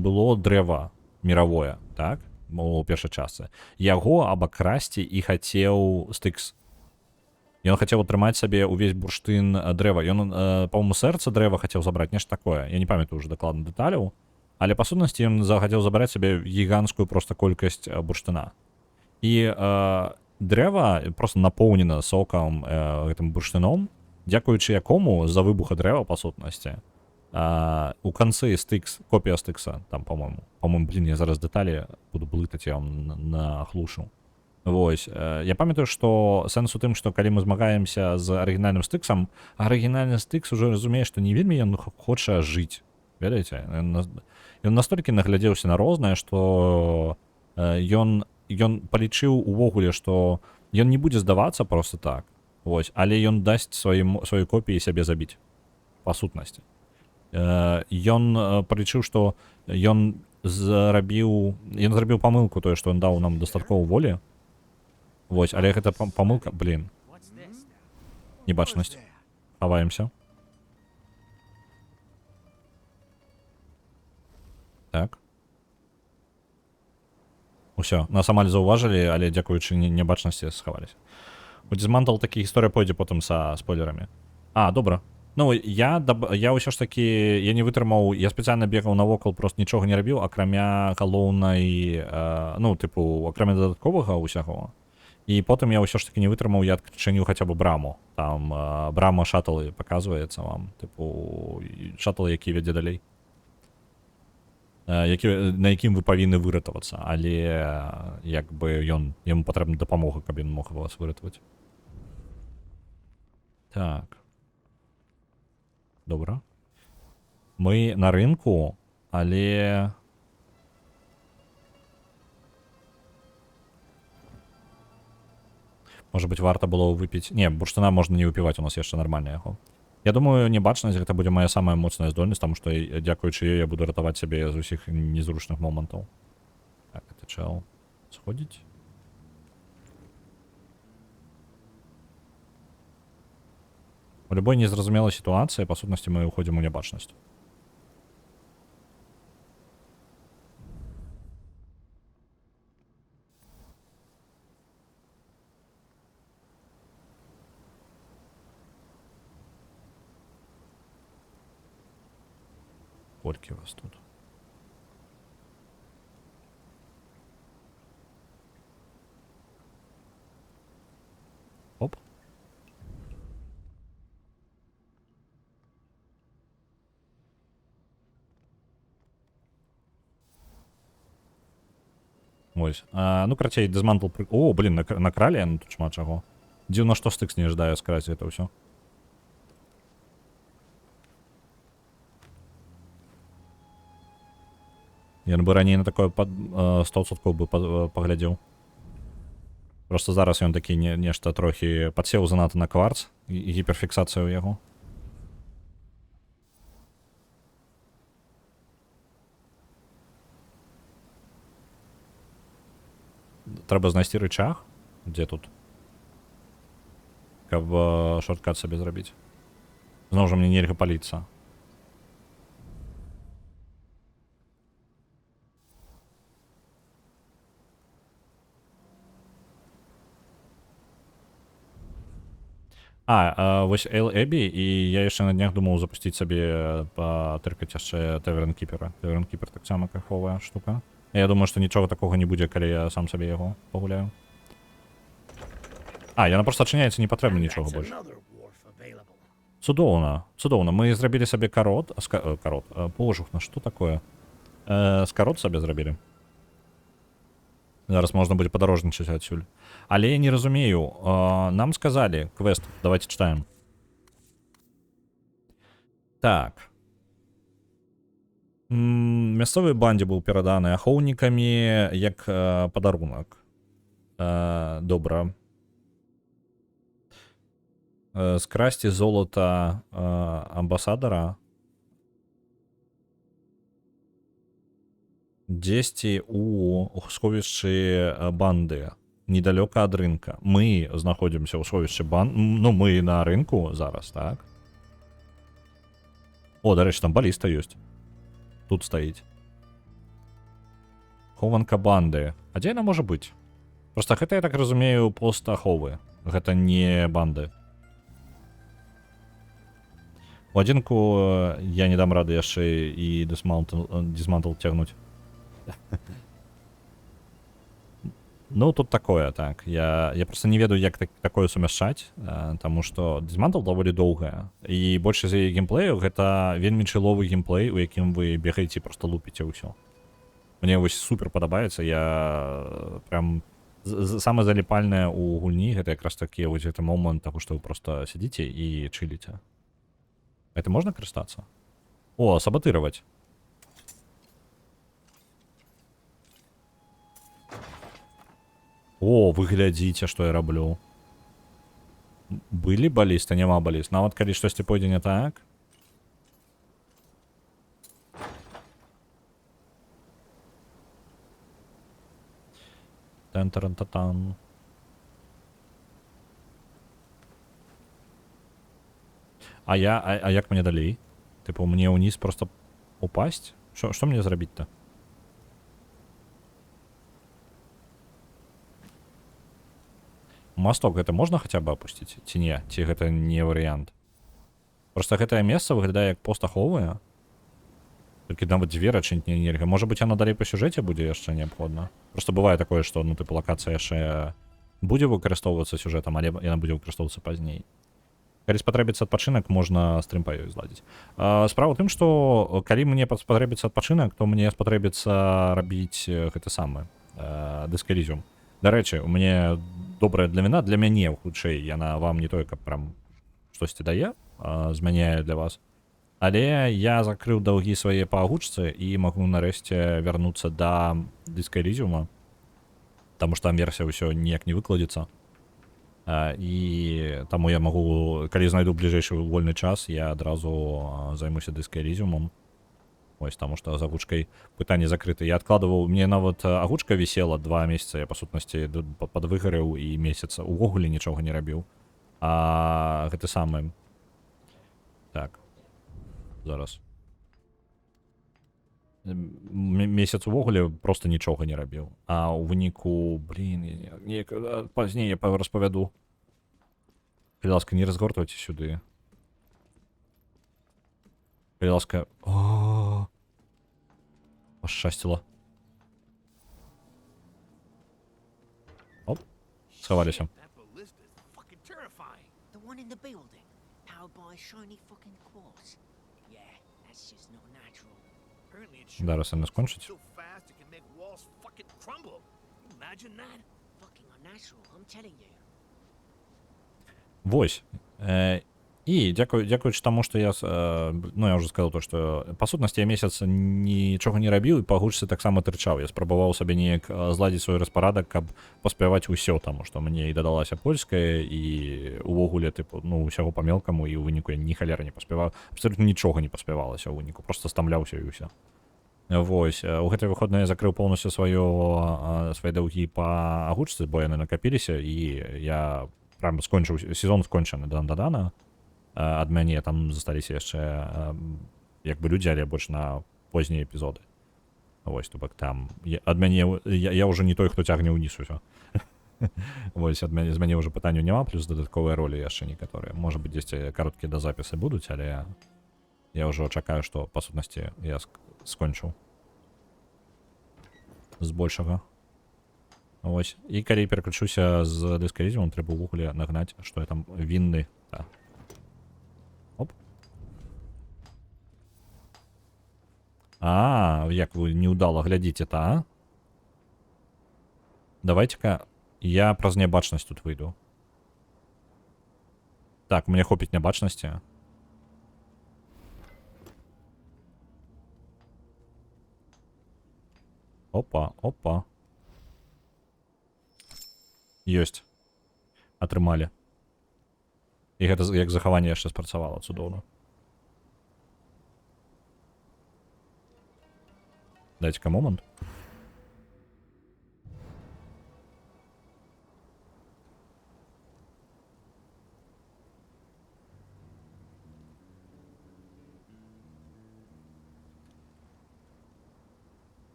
было дрэва міравое, так? У першай частцы. Яго абакрасці і хацеў Стыкс. Ён хацеў атрымаць сабе ўвесь бурштын дрэва. Ён, па-моему, сэрца дрэва хацеў забраць, нешта такое. Я не памятаю ўжо дакладна дэталяў. Але, па сутнасці, ён захацеў забраць сабе гіганцкую проста колькасць бурштына. І дрэва проста напоўнена сокам гэтым бурштыном, дзякуючы якому з-за выбуха дрэва, па сутнасці, у канцы Стыкс, копія Стыкса, там, по-моему, блин, я зараз дэталі буду блытаць, я вам нахлушу. Вось, я памятаю, што сэнс у тым, што калі мы змагаемся з арыгінальным Стыксам, арыгінальны Стыкс уже разумее, што не вельмі ён хоча жыць, ведаеце? Ён настолькі наглядзеўся на рознае, што ён палічыў увогуле, што ён не будзе здавацца проста так, вось, але ён дасць сваёй копіі сябе забіць, па сутнасці. Ён палічыў, што ён зрабіў памылку тое, што ён даў нам дастаткова волі. Вось, але гэта памылка, блин. Небачнасць. Хаваемся. Так. Усё, нас амаль заўважылі, але дзякуючы небачнасці схаваліся. У Dismantle такі гісторыя пойдзе потым са спойлерамі. А, добра. Ну, я ўсё ж такі, я не вытрымаў, я спецыяльна бегаў навокал, просто нічога не рабіў, акрамя галоўнай, акрамя дадатковага ўсяго. І потым я ўсё ж такі не вытрымаў, я адчыніў хаця бы браму. Там брама шатталы паказваецца вам, шатталы, які вядзе далей. На якім вы павінны выратавацца, але як бы яму патрэбна дапамога, каб ён мог вас выратаваць. Так. Добра. Мы на рынку, але... Можа быць, варта было выпіць... Не, бурштына можна не выпіваць, у нас яшчэ нармальна яго. Я думаю, небачнасць гэта будзе моя самая моцная здольнасць, таму што, дзякуючы ёй, я буду ратаваць сябе з усіх незручных момантаў. Так, это чел сходзіць. У любой незразумелай сітуацыі, па сутнасці, мы ўходзім у нябачнасць. Колькі вас тут? Оп. Ось. Ну, карацей, дизмантл... О, блін, накралі, ну тут шмат чаго. Дзіўна, што Стыкс не жадае скраць гэта ўсё. Ён бы раней на такое 100% бы паглядзеў. Просто зараз ён такі нешта трохі падсеў занадта на кварц і гіперфіксацыя ў яго. Трэба знайсці рычаг. Дзе тут? Каб шорткат сабе зрабіць. Зноў жа мне нельга паліцца. Вось Эйл Эбі, і я яшчэ на днях думаў запусціць сабе патыркаць яшчэ Таверн Кіпера. Таверн Кіпер таксама кайфовая штука. Я думаю, што нічога такога не будзе, калі я сам сабе яго пагуляю. Яна проста адчыняецца, не патрэбна нічога больш. Цудоўна, цудоўна. Мы зрабілі сабе карот. Божух, на што такое? Скарот сабе зрабілі. Зараз можна будзе падарожнічаць адсюль. Але я не разумею. Нам сказалі, квест, давайте читаем. Так. Мясцовай бандзе быў пераданы ахоўнікамі як падарунак. Добра. Скрасці золата амбасадара дзесьці у сховішчы банды, недалёка ад рынка. Мы знаходзімся ў сховішчы банды, ну мы на рынку зараз, так? О, дарэчы, там баліста ёсць. Тут стаіць. Хованка банды. А дзе яна можа быць? Проста гэта, я так разумею, пост аховы. Гэта не банды. У адзінку я не дам рады яшчэ і дисмантл цягнуць. Ну, тут такое, так. Я просто не ведаю, як такое сумяшчаць, таму што дисмантл даволі доўгая. І большасць з яе геймплею гэта вельмі чыловы геймплей, у якім вы бегаеце, просто лупіце ўсё. Мне вось супер падабаецца, я прям... Самае заліпальнае ў гульні гэта якраз такі вось гэты момант таго, што вы просто сядзіце і чыліце. Это можна карыстацца? О, сабатыраваць. О, вы глядзіце, што я раблю. Былі балісты, няма баліст. Нават калі штосьці пойдзе не так. Тан-таран-та-тан. А як мне далей? Типу, мне ўніз просто упасть? Што мне зрабіць-то? Масток гэта можна хаця бы апусціць? Ці не? Ці гэта не варыянт? Просто гэтае месца выглядае як пост аховы. Толькі нават дзверы адчыніць нельга. Можа быць, яно далей па сюжэце будзе яшчэ неабходна. Просто бывае такое, што ну тыпу лакацыя яшчэ будзе выкарыстоўвацца сюжэтам, але яна будзе выкарыстоўвацца пазней. Калі спатрэбіцца адпачынак, можна стрым па ёй зладзіць. Справа ў тым, што калі мне спатрэбіцца адпачынак, то мне спатрэбіцца рабіць гэты самы дыск Элізіум. Дарэчы, у мяне добрая навіна для мяне, хутчэй, яна вам не толькі прям штосьці дае, змяняе для вас. Але я закрыў даўгі свае па агучцы і магу нарэшце вярнуцца да дыска Элізіума, таму што там версія ўсё ніяк не выкладзецца. І таму я магу, калі знайду бліжэйшы вольны час, я адразу займуся дыска Элізіумам. Ось, таму што з агучкай пытанне закрыта. Я адкладываў, мне нават агучка вісела 2 месяца, я па сутнасці падвыгарэў і месяца увогуле нічога не рабіў. А гэты самы. Так. Зараз. Месяц увогуле просто нічога не рабіў. А ў выніку, блін, пазней я распавяду. Калі ласка, не разгортвайце сюды. Калі ласка... Пашчасціла. Оп, схаваліся. Зараз яны скончаць. imagine that? Fucking unnatural, I'm telling you. Вось. І дзякуючы таму, што я я ўжо сказаў то, што па сутнасці я месяц нічога не рабіў і па гучцы таксама трычаў. Я спрабаваў сабе неяк зладзіць свой распарадак, каб паспяваць усё, таму што мне і дадалася польская і увогуле тыпу усяго па мелкаму, і ў выніку я ні халера не паспяваў, абсалютна нічога не паспявалася ў выніку, просто стамляўся і ўсё. Вось, у гэтыя выходныя я закрыў поўнасцю свае даўгі па агучцы, бо яны накапіліся, і я прям скончыў, сезон скончаны дан-дадана. Ад мяне там засталіся яшчэ як бы людзі, але больш на позняе эпізоды. Вось, то бок там ад мяне я ўжо не той, хто цягне ўніз усё. Вось, з мяне ўжо пытанняў няма, плюс дадатковыя ролі яшчэ некаторыя. Можа быць, дзесьці кароткія дазапісы будуць, але я ўжо чакаю, што па сутнасці я скончыў збольшага. Вось, і калі пераключуся з дыскалізмом, трэба ўвогуле нагнаць, што я там вінны. Оп. Як вы неудала глядзіце-то, а? Давайте-ка я праз нябачнасць тут выйду. Так, мне хопіць нябачнасці. Опа. Ёсць. Атрымалі. І гэта як захаванне яшчэ спрацавала цудоўна. Дайце-ка момант.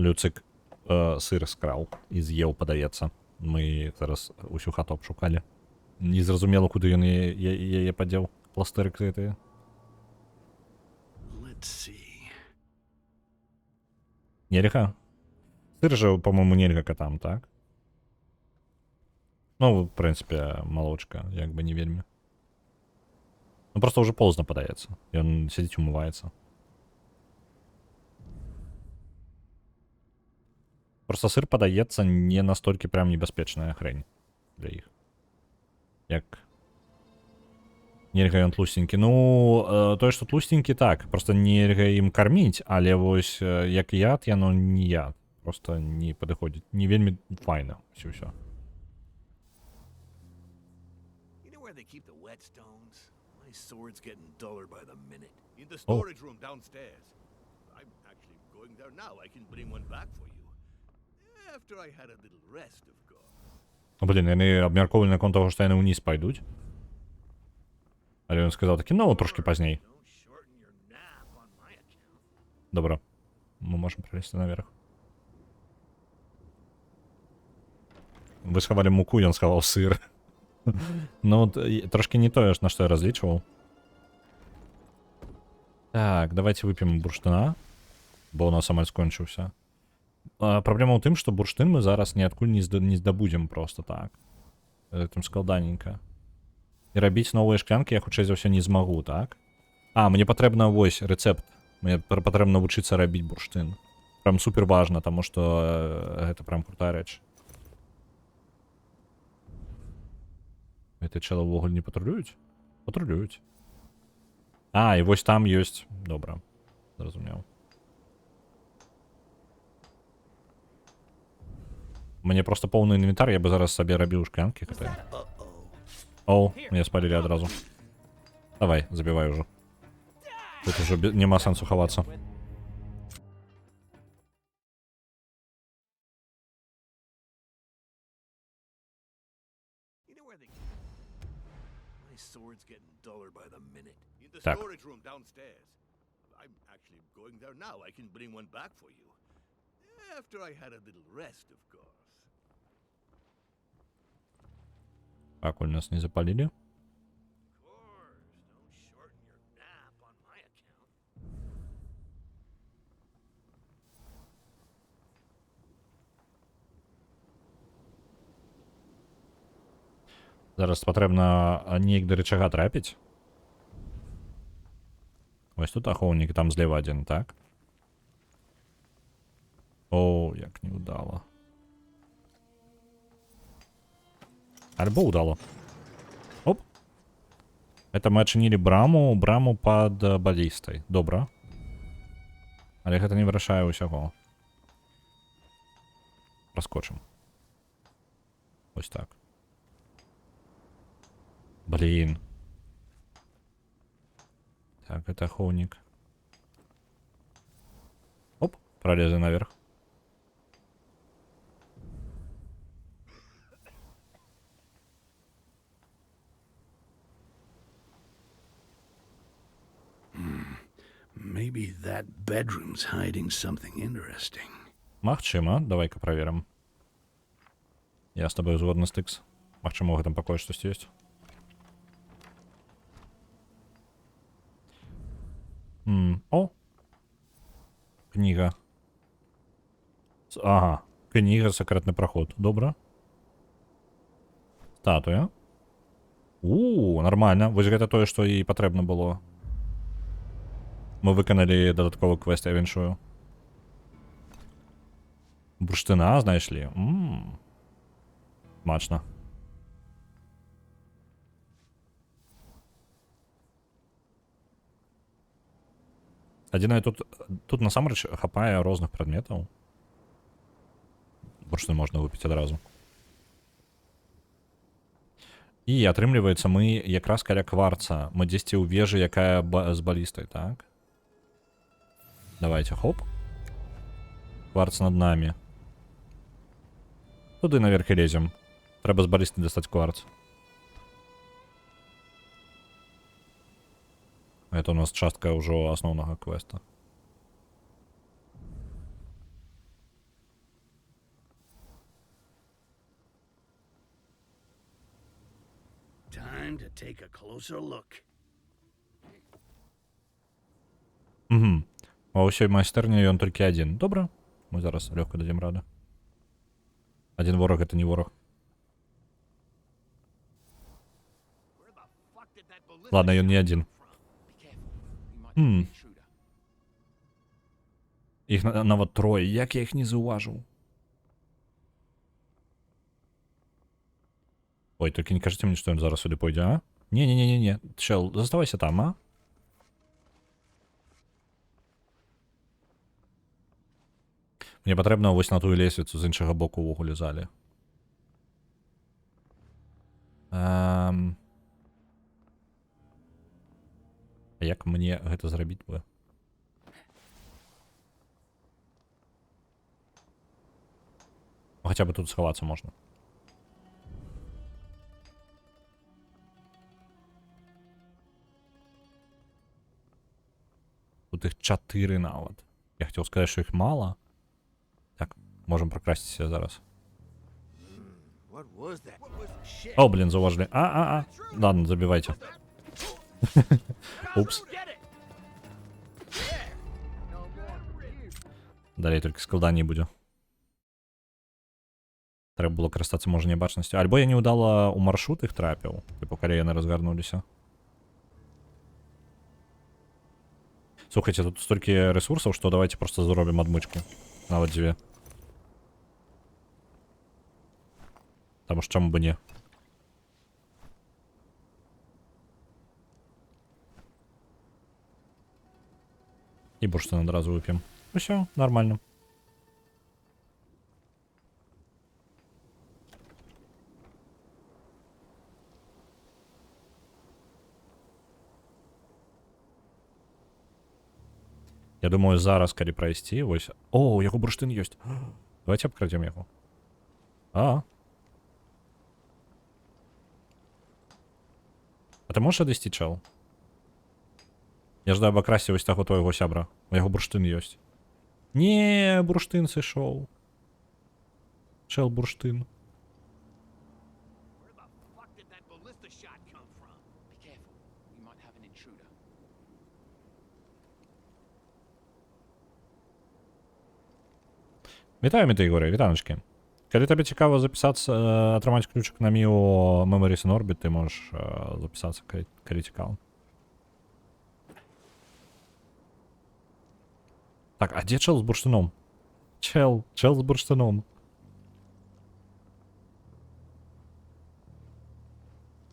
Люцик сыр скраў і з'еў, падаецца. Мы зараз усю хату обшукали. Незразумело, куды ён яе падзеў. Пластырик гэтыя. Let's see. Нельга? Сыр же, по-моему, нельга котам, так? Ну, в принципе, молочка, як бы не вельмі. Ну, просто уже поздно падаецца. Ён сидзіць умываецца. Просто сыр падаецца не настолькі прям небяспечная хрень для іх. Як... Нельга ён тлустенькі. Ну, тое, што тлустенькі, так. Просто нельга ім карміць, але вось як яд, яно не яд. Просто не падыходзіць. Не вельмі файна. Усё. You know where they keep the whetstones? My sword's getting duller by the minute. In the storage room downstairs. I'm actually going there now. I can bring one back for you. After I had a little rest, of course. Блін, яны абмяркоўвалі наконт таго, што яны ўніз пайдуць. Але ён сказаў такі, ну, трошкі пазней. Don't shorten your nap on my account. Добра. Мы можам пралезці наверх. Вы схавалі муку, ён схаваў сыр. Ну, трошки не тое, на што я разлічваў. Так, давайте вып'ем бурштына, бо у нас амаль скончыўся. Праблема ў тым, што бурштын мы зараз ніадкуль не здабудзем просто так. Гэтым складаненька. І рабіць новыя шклянкі я хутчэй за ўсё не змагу, так? Мне патрэбна вось рэцэпт. Мне патрэбна навучыцца рабіць бурштын. Прям супер важна, таму што гэта прям крутая рэч. Гэты чэлы ўвогуле не патрулююць? Патрулююць. І вось там ёсць. Добра. Зразумеў. Мне просто поўны інвентар, я бы зараз сабе рабіў шклянкі. Оу, меня спалілі адразу. Давай, забівай ужо. Тут ужо няма сэнсу хавацца. You know where they... My sword's getting duller by the minute. In the Так. storage room downstairs. I'm actually going there now. I can bring one back for you. After I had a little rest, of course. Пакуль нас не запалілі. Of course, don't shorten your nap on my account. Зараз патрэбна неяк да рычага трапіць. Вось тут ахоўнік, там злева адзін, так? О, як неудала. Альбо удало. Оп. Это мы адчынілі браму пад балістай. Добра. Але гэта не вырашае ўсяго. Праскочым. Вось так. Блин. Так, это ахоўнік. Оп, пролезы наверх. Maybe that bedroom's hiding something interesting. Магчыма, давай-ка праверым. Я з тобой згодны, Стыкс. Магчыма, у гэтым пакоі штосьці ёсць. О! Кніга. Ага, кніга, сакрэтны праход. Добра. Статуя. Нормально. Вось гэта тое, што і патрэбна было. Мы выканалі дадатковы квест, я віншую. Бурштына знайшлі. Смачна. Адзінае, тут насамрэч хапае розных прадметаў. Бурштын можна выпіць адразу. І атрымліваецца, мы якраз каля кварца. Мы дзесьці ў вежы, якая з балістай, так? Давайте, хоп. Кварц над нами. Туды наверх і лезем. Трэба з балістай дастаць кварц. Это у нас частка ўжо асноўнага квеста. time to take a closer look. Угу. А у всій майстерні ён толькі один. Добре. Мы зараз легко дадим раду. Один ворог это не ворог. Ладно, ён не один. Іх нават трое. Як я іх не заўважыў? Ой, толькі не кажыце мне, што ён зараз сюды пойдзе, а? Не. Чел, заставайся там, а? Мне патрэбна вось на тую лесвіцу з іншага боку ўвогуле залі. А як мне гэта зрабіць бы? Хаця бы тут схавацца можна. Тут іх 4 нават. Я хацеў сказаць, што іх мала. Так, можем прокрасціся зараз. О, блин, заўважылі. Ладно, забівайце. Упс. Далей толькі складаней будзе. Трэба было карыстацца, можа, небачнасцю. Альбо я неўдала ў маршрут іх трапіў, типу, калі яны разгарнуліся. Слухайте, тут столькі ресурсаў, што давайте просто зробім адмычку. Нават 2. Таму ж чаму бы не. І бурштин адразу вып'ем. Усё, нормально. Я думаю, зараз, калі прайсці, вось... О, у яго бурштин ёсць. Давайте абкрадзем яго. А ты можаш адысці, чел? Я ждаю абакрасці вось таго твайго сябра. У яго бурштин ёсць. Не, бурштин сышоў. Чел бурштин. Вітаю, Мітаігоре, вітаночки. Калі табе цікава запісацца, атрымаць ключик на Mio Memories in Orbit, ты можаш запісацца, калі цікава. Так, а дзе чел з бурштином? Чел з бурштином.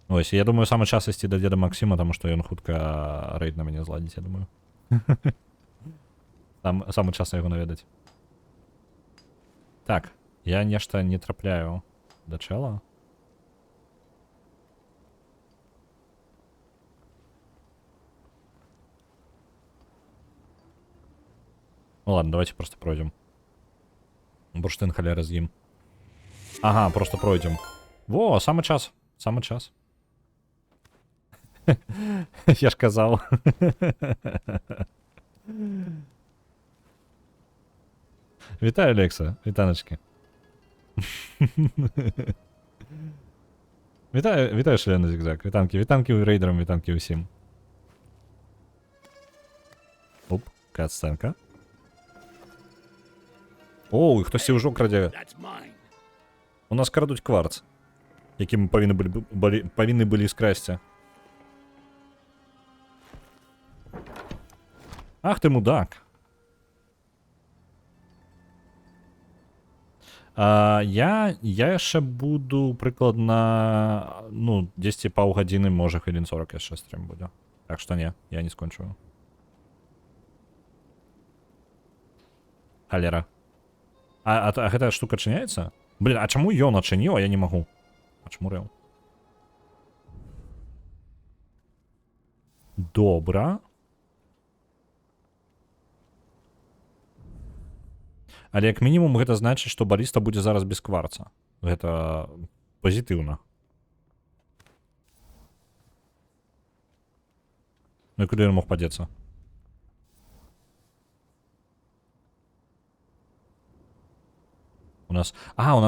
Ось, я думаю, самы час ісці да деда Максима, таму што ён хутка рейд на мяне зладзіць, я думаю. Там самы час на яго наведаць. Так, я нешта не трапляю да чела. Ну ладно, давайте просто пройдем. Бурштин халяра з ім. Ага, просто пройдем. Во, самый час. Самый час. Я ж казав. Вітаю, Олекса. Вітаночки. Вітаю, шалений зігзаг. Вітанки рейдерам, вітанки усім. Оп, катсценка. Оу, хтось уже краде. У нас крадуть кварц, який ми повинні були скрасти. Ах ти мудак. Я яшчэ буду прыкладна, ну, 10 паўгадзіны, можа, хвілін 40 яшчэ стрім будзе. Так што не, я не скончу. Халера. А гэтая штука адчыняецца? Блин, а чаму ён адчыніў, а я не магу? Ачмурыў. Добра. Але як мінімум гэта значыць, што баліста будзе зараз без кварца. Гэта пазітыўна. Ну і куды ён мог падзецца? У нас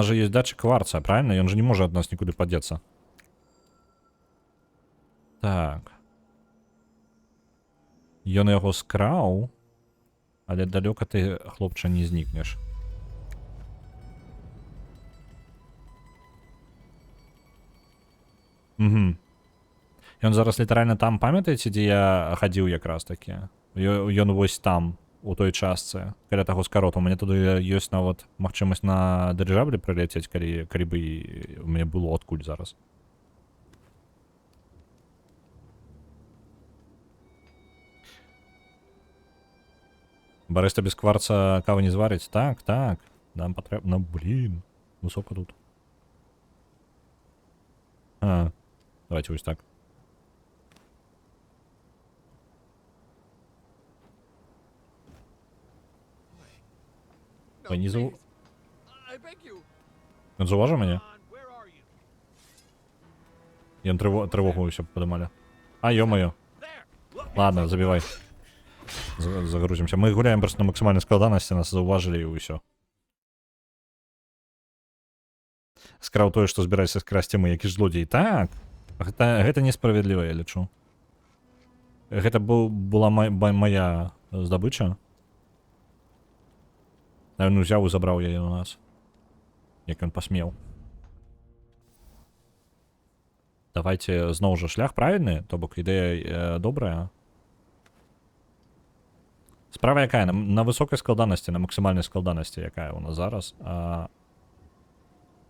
же есть датчик кварца, правильно? И он же не может от нас никуда подеться. Так. Ён яго скраў, але далёка ты, хлопча, не знікнеш. Угу. Ён зараз літаральна там, памятаеце, дзе я хадзіў якраз такі? Ён вось там, у той частцы, каля таго скароту. У мяне туды ёсць нават магчымасць на дырыжаблі прыляцець, калі бы у мяне было адкуль зараз. Барыста без кварца кавы не зварыць? Так, так. Нам патрэбна, блін, высока тут. Давайте вось так. Ой, не зау... Ён заўважыў мяне? Ён трывогу ўсё падымалі. А, ё-маё. Ладно, забівай. Загрузимся. Мы гуляем просто на максимальной складанасці, нас заўважылі і ўсё. Скраў тое, што збіраецца скрасці мы, які ж злодзей. Так, гэта несправядліва, я лічу. Гэта была моя здабыча. Ён узяў і забраў яе у нас. Як ён пасмеў. Давайте зноў жа шлях правільны, то бок ідэя добрая. Справа якая? На высокай складанасці, на максімальнай складанасці, якая у нас зараз.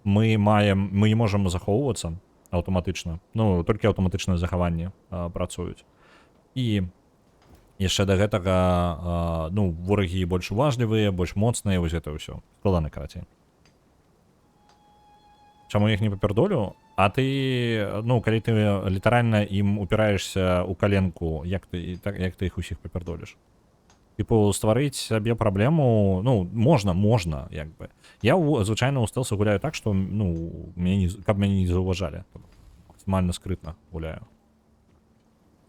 Мы не можам захоўвацца аўтаматычна. Ну, толькі аўтаматычныя захаванні працуюць. І яшчэ да гэтага, ну, ворагі больш уважлівыя, больш моцныя, вось гэта ўсё. Складана, карацей. Чаму я іх не папердолю? А ты, ну, калі ты літаральна ім упіраешся ў каленку, як ты іх усіх папердоліш? Типу, стварыць сабе праблему, ну, можна, як бы. Я, звычайна, у стэлсе гуляю так, што, ну, каб мяне не заўважалі. Максімальна скрытна гуляю.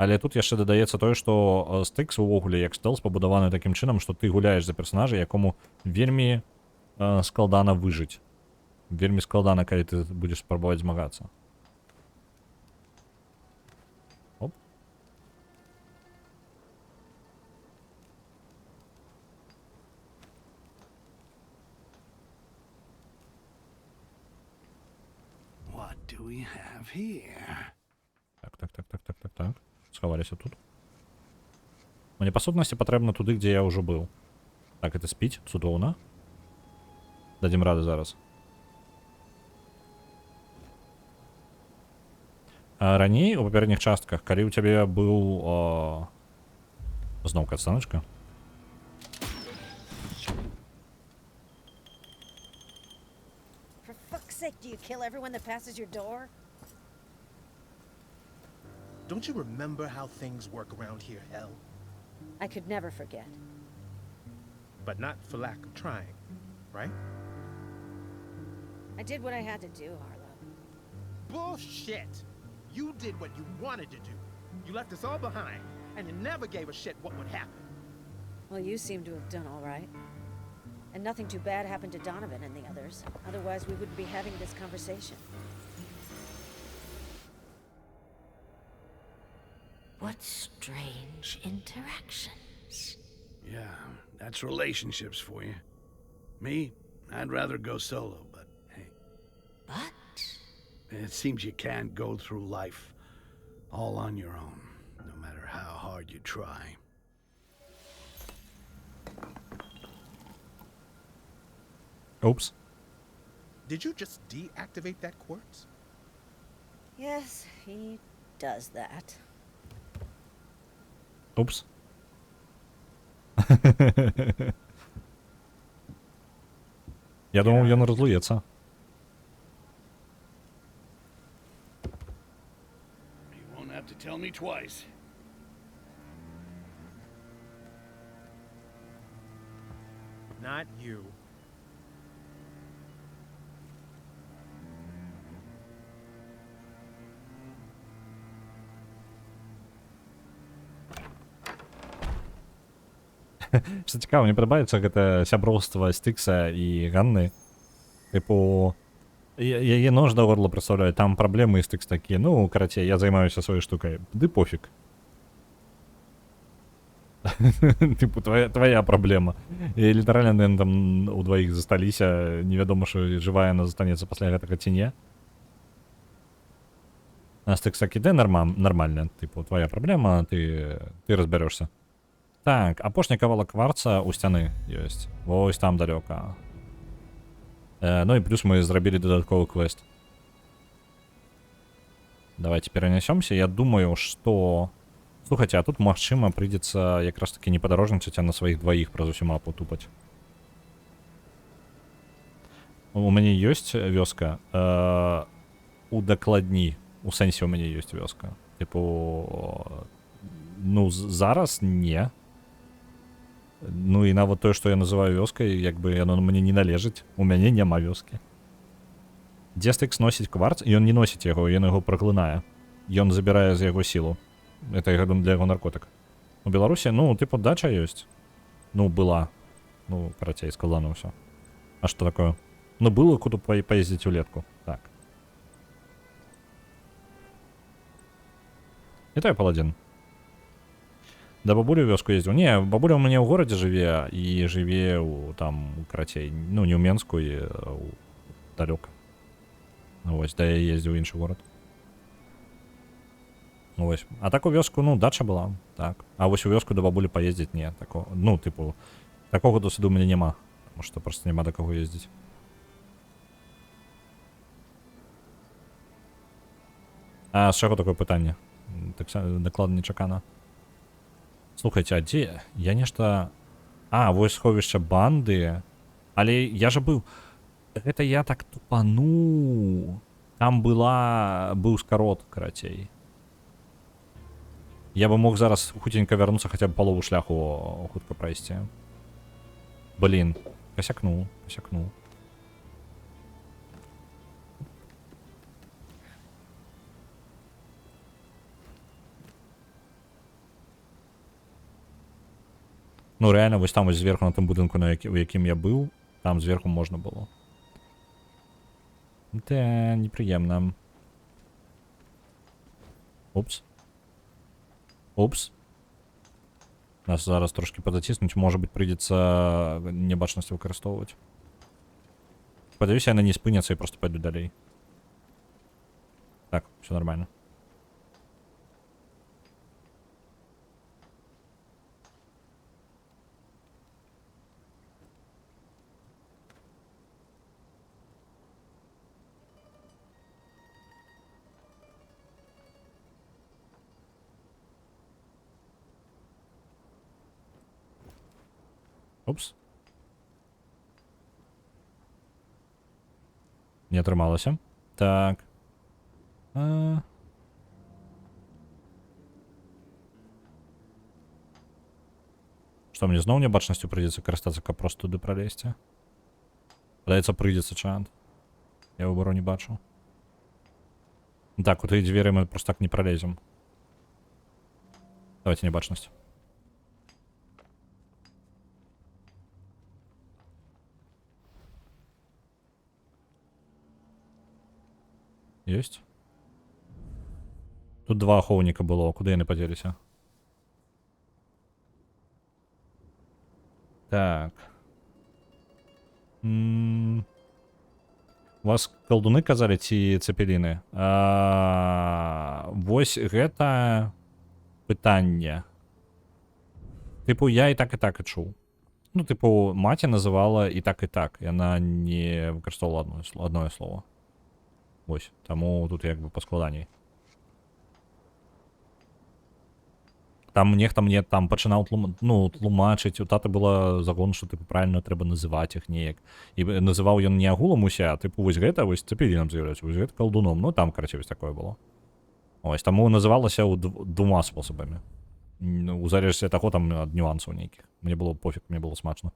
Але тут яшчэ дадаецца тое, што стыкс увогуле, як стэлс, пабудаваны такім чынам, што ты гуляеш за персонажа, якому вельмі складана выжыць. Вельмі складана, калі ты будзеш спрабаваць змагацца. Оп. What do we have here? Так. Схаваліся тут. Мне, па сутнасці, патрэбна туды, дзе я ўжо быў. Так, это спіць, цудоўна. Дадзім рады зараз. Раней, у папярэдніх частках, калі ў цябе быў... Зноў катстаначка. For fuck's sake, do you kill everyone that passes your door? Don't you remember how things work around here, Hell? I could never forget. But not for lack of trying, right? I did what I had to do, Harlow. Bullshit! You did what you wanted to do. You left us all behind, and you never gave a shit what would happen. Well, you seem to have done all right. And nothing too bad happened to Donovan and the others. Otherwise, we wouldn't be having this conversation. What strange interactions. Yeah, that's relationships for you. Me, I'd rather go solo, but hey. But It seems you can't go through life all on your own, no matter how hard you try. Oops. Did you just deactivate that quartz? Yes, he does that. Oops. Я думав, ён розлується. You won't have to tell me twice. Not you. Што цікава, мне падабаецца гэта сяброўства Стыкса і Ганны. Типу, Яе нож да горла прадстаўляю, там праблемы стыкс такія. Ну, карацей, я займаюся сваёй штукай. Ды пофіг. Типу, твоя праблема. І літаральна, наверное, там у дваіх засталіся, невядома, што жывая яна застанецца пасля гэтага ці не. А стыкс такі, де нормальна, типу, твоя праблема, ты разбярэшся. Так, апошні кавалак кварца у сцяны ёсць. Вось там далёка. Ну і плюс мы зрабілі дадатковы квест. Давайте перенесемся. Я думаю, что... Слухайте, а тут, магчыма, придется якраз таки не падарожнічаць, а на сваіх дваіх праз усю мапу тупаць. У мяне ёсць вёска. Удакладні. У сэнсе у мяне ёсць вёска. Типу... Ну, зараз не. Ну і нават тое, што я называю вёскай, як бы яно мне не належыць. У мяне няма вёскі. Дзе стыкс носіць кварц, і ён не носіць яго, ён яго праклынае. Ён забірае з яго сілу. Это, я думаю, для яго наркотык. У Беларусі, ну, типу, дача ёсць. Ну, была. Ну, карацей, сказано ўсё. А што такое? Ну, было куды паездзіць улетку. Так. Вітаю, паладзін. Да бабулі ў вёску ездзіў. Не, бабуля ў мяне ў горадзе жыве, і жыве ў, там, карацей, ну, не ў Менску, і далёка. Ну, вось, да я ездзіў ў іншы горад. Ну, вось. А так у вёску, ну, дача была, так. А вось у вёску да бабулі паездзіць, не, такого. Ну, типу, такога досвіду ў мяне няма. Таму што проста няма да каго ездзіць. А з чаго такое пытанне? Так дакладна нечакана. Слухайте, а дзе? Я нешта... А, вось сховішча банды. Але я же быў... Гэта я так тупану. Там быў скарот, карацей. Я бы мог зараз хутенька вярнуцца хаця б палову шляху хутка прайсці. Блін, касякнуў. Ну, реально, вось там вось зверху на тым будынку, у якім я быў, там зверху можна было. Да, непрыемна. Упс. Нас зараз трошки подзаціснуць, можа быць, прыйдзецца небачнасць выкарыстоўваць. Спадзяюся, яны не спыняцца і просто пойду далей. Так, все нормально. Упс. Не атрымалася. Так. Што, мне зноў небачнасцю прыйдзецца карыстацца, каб просто туды пралезці? Падаецца, прыйдзецца чант. Я выбару не бачу. Так, у тыя дзверы мы просто так не пролезем. Давайте небачнасць. Есть? Тут два ахоўніка было, куды яны падзеліся? Так. У вас калдуны казалі ці цепеліны? Вось гэта пытанне. Типу, я і так і чуў. Ну, типу, маці называла і так. Яна не выкарыстоўвала одно слово. Ось, таму тут як бы па складанні. Там нехта мне там пачынаў тлумачыць, у таты была загон, што типу правильно трэба называць іх неяк. І называў ён не агулам уся, а типу вось гэта вось цепелінам з'яўляецца, вось гэта калдуном. Ну там, карацей, вось такое было. Ось, таму называлася двума спосабамі. У залежнасці ад таго там ад нюансаў нейкіх. Мне было пофіг, мне было смачна.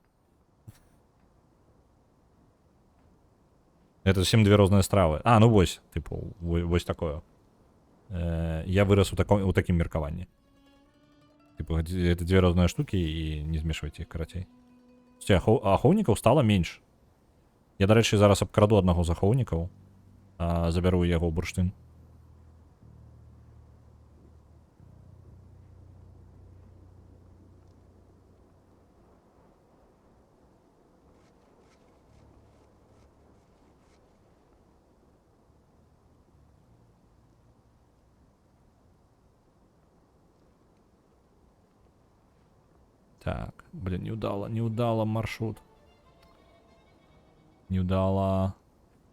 Это совсем две розныя стравы. А, ну вось, типу, вось такое. Я вырас у такім меркаванні. Типу, это две розныя штукі і не змешвайце іх, карацей. Ахоўнікаў стала менш. Я, дарэчы, зараз абкраду аднаго з ахоўнікаў. забяру яго бурштин. Так, блин, не удало маршрут. Не удало.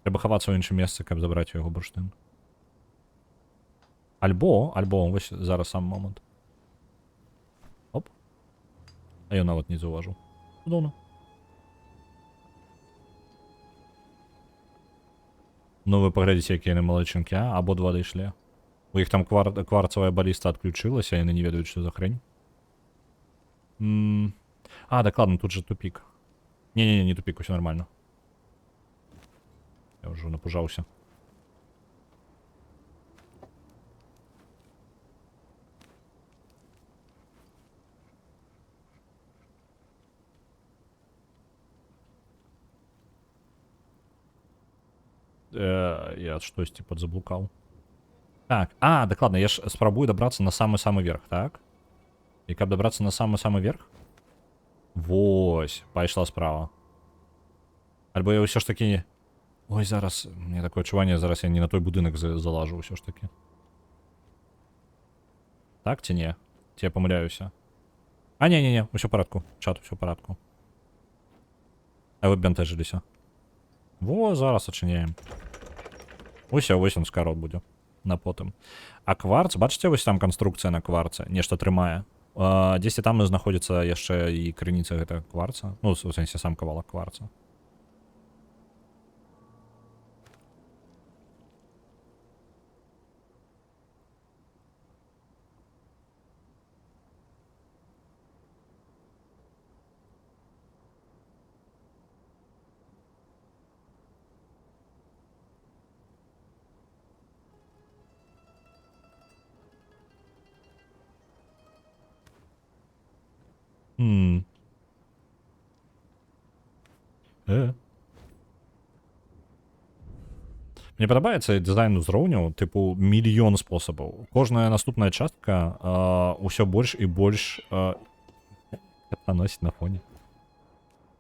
Треба ховатися в інше місце, каб забрати його бурштин. Альбо, ось зараз сам момент. Оп. А я навіть не зауважу. Чудовно. Ну ви поглядите, які вони молодчинки, а? Або два дійшли. У їх там кварцевая баліста відключилася, і вони не ведають, що за хрень. А, так ладно, тут же тупик. Не тупик, все нормально. Я уже напужался. Я щось типа заблукав. Так, так ладно, я ж спробую добраться на самый-самый верх, так? И как добраться на самый-самый верх? Вось, пошла справа. Альбо я все ж таки... Ой, зараз, у меня такое відчування, зараз я не на той будинок залажу все ж таки. Так чи ні? Чи я помиляюся? А, ні, все в порядку. Чат, все в порядку. А ви бентежилися. Во, зараз очиняємо. Ось він скарот буде. На потом. А кварц, бачите, ось там конструкція на кварце, нешта тримає. Десь там знаходиться яшчэ і крыніца гэтага кварца. Ну, в сэнсе сам кавалак кварца. Мне падабаецца дызайн узроўняў, тыпу мільён спосабаў. Кожная наступная частка ўсё больш і больш наносіць на фоне.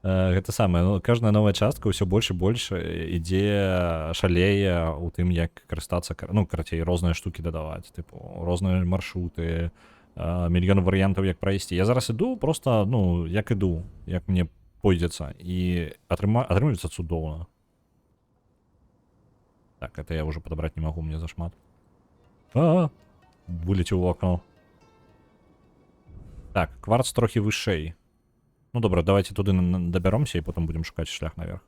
Гэта самае, ну, кожная новая частка ўсё больш і больш ідзе шалее у тым, як карыстацца, ну, карацей, розныя штукі дадаваць, тыпу, розныя маршруты, мільён варыянтаў, як прайсці. Я зараз іду просто, ну, як іду, як мне пойдзецца, і атрымліваецца цудоўна. Так, это я уже подобрать не могу, мне зашмат. Вылетел в окно. Так, кварц трохи вышей. Ну добре, давайте туди доберемся и потом будем шукать шлях наверх.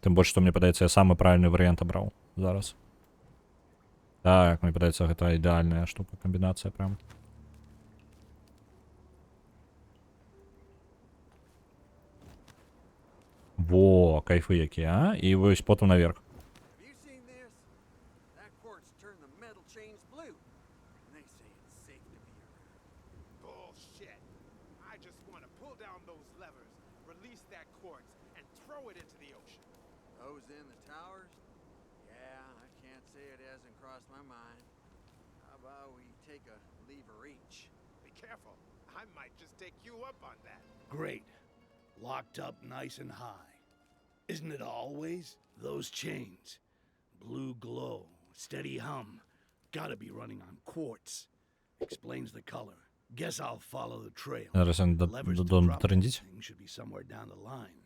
Тем больше, что мне подается, я самый правильный вариант обрал зараз. Так, мне подается, это идеальная штука, комбинация прям. Во, кайфы які, а? І ось потім наверх. Great. Locked up nice and high. Isn't it always? Those chains. Blue glow, steady hum. Gotta be running on quartz. Explains the color. Guess I'll follow the trail. Зараз я додому трендіть. Should be somewhere down the line.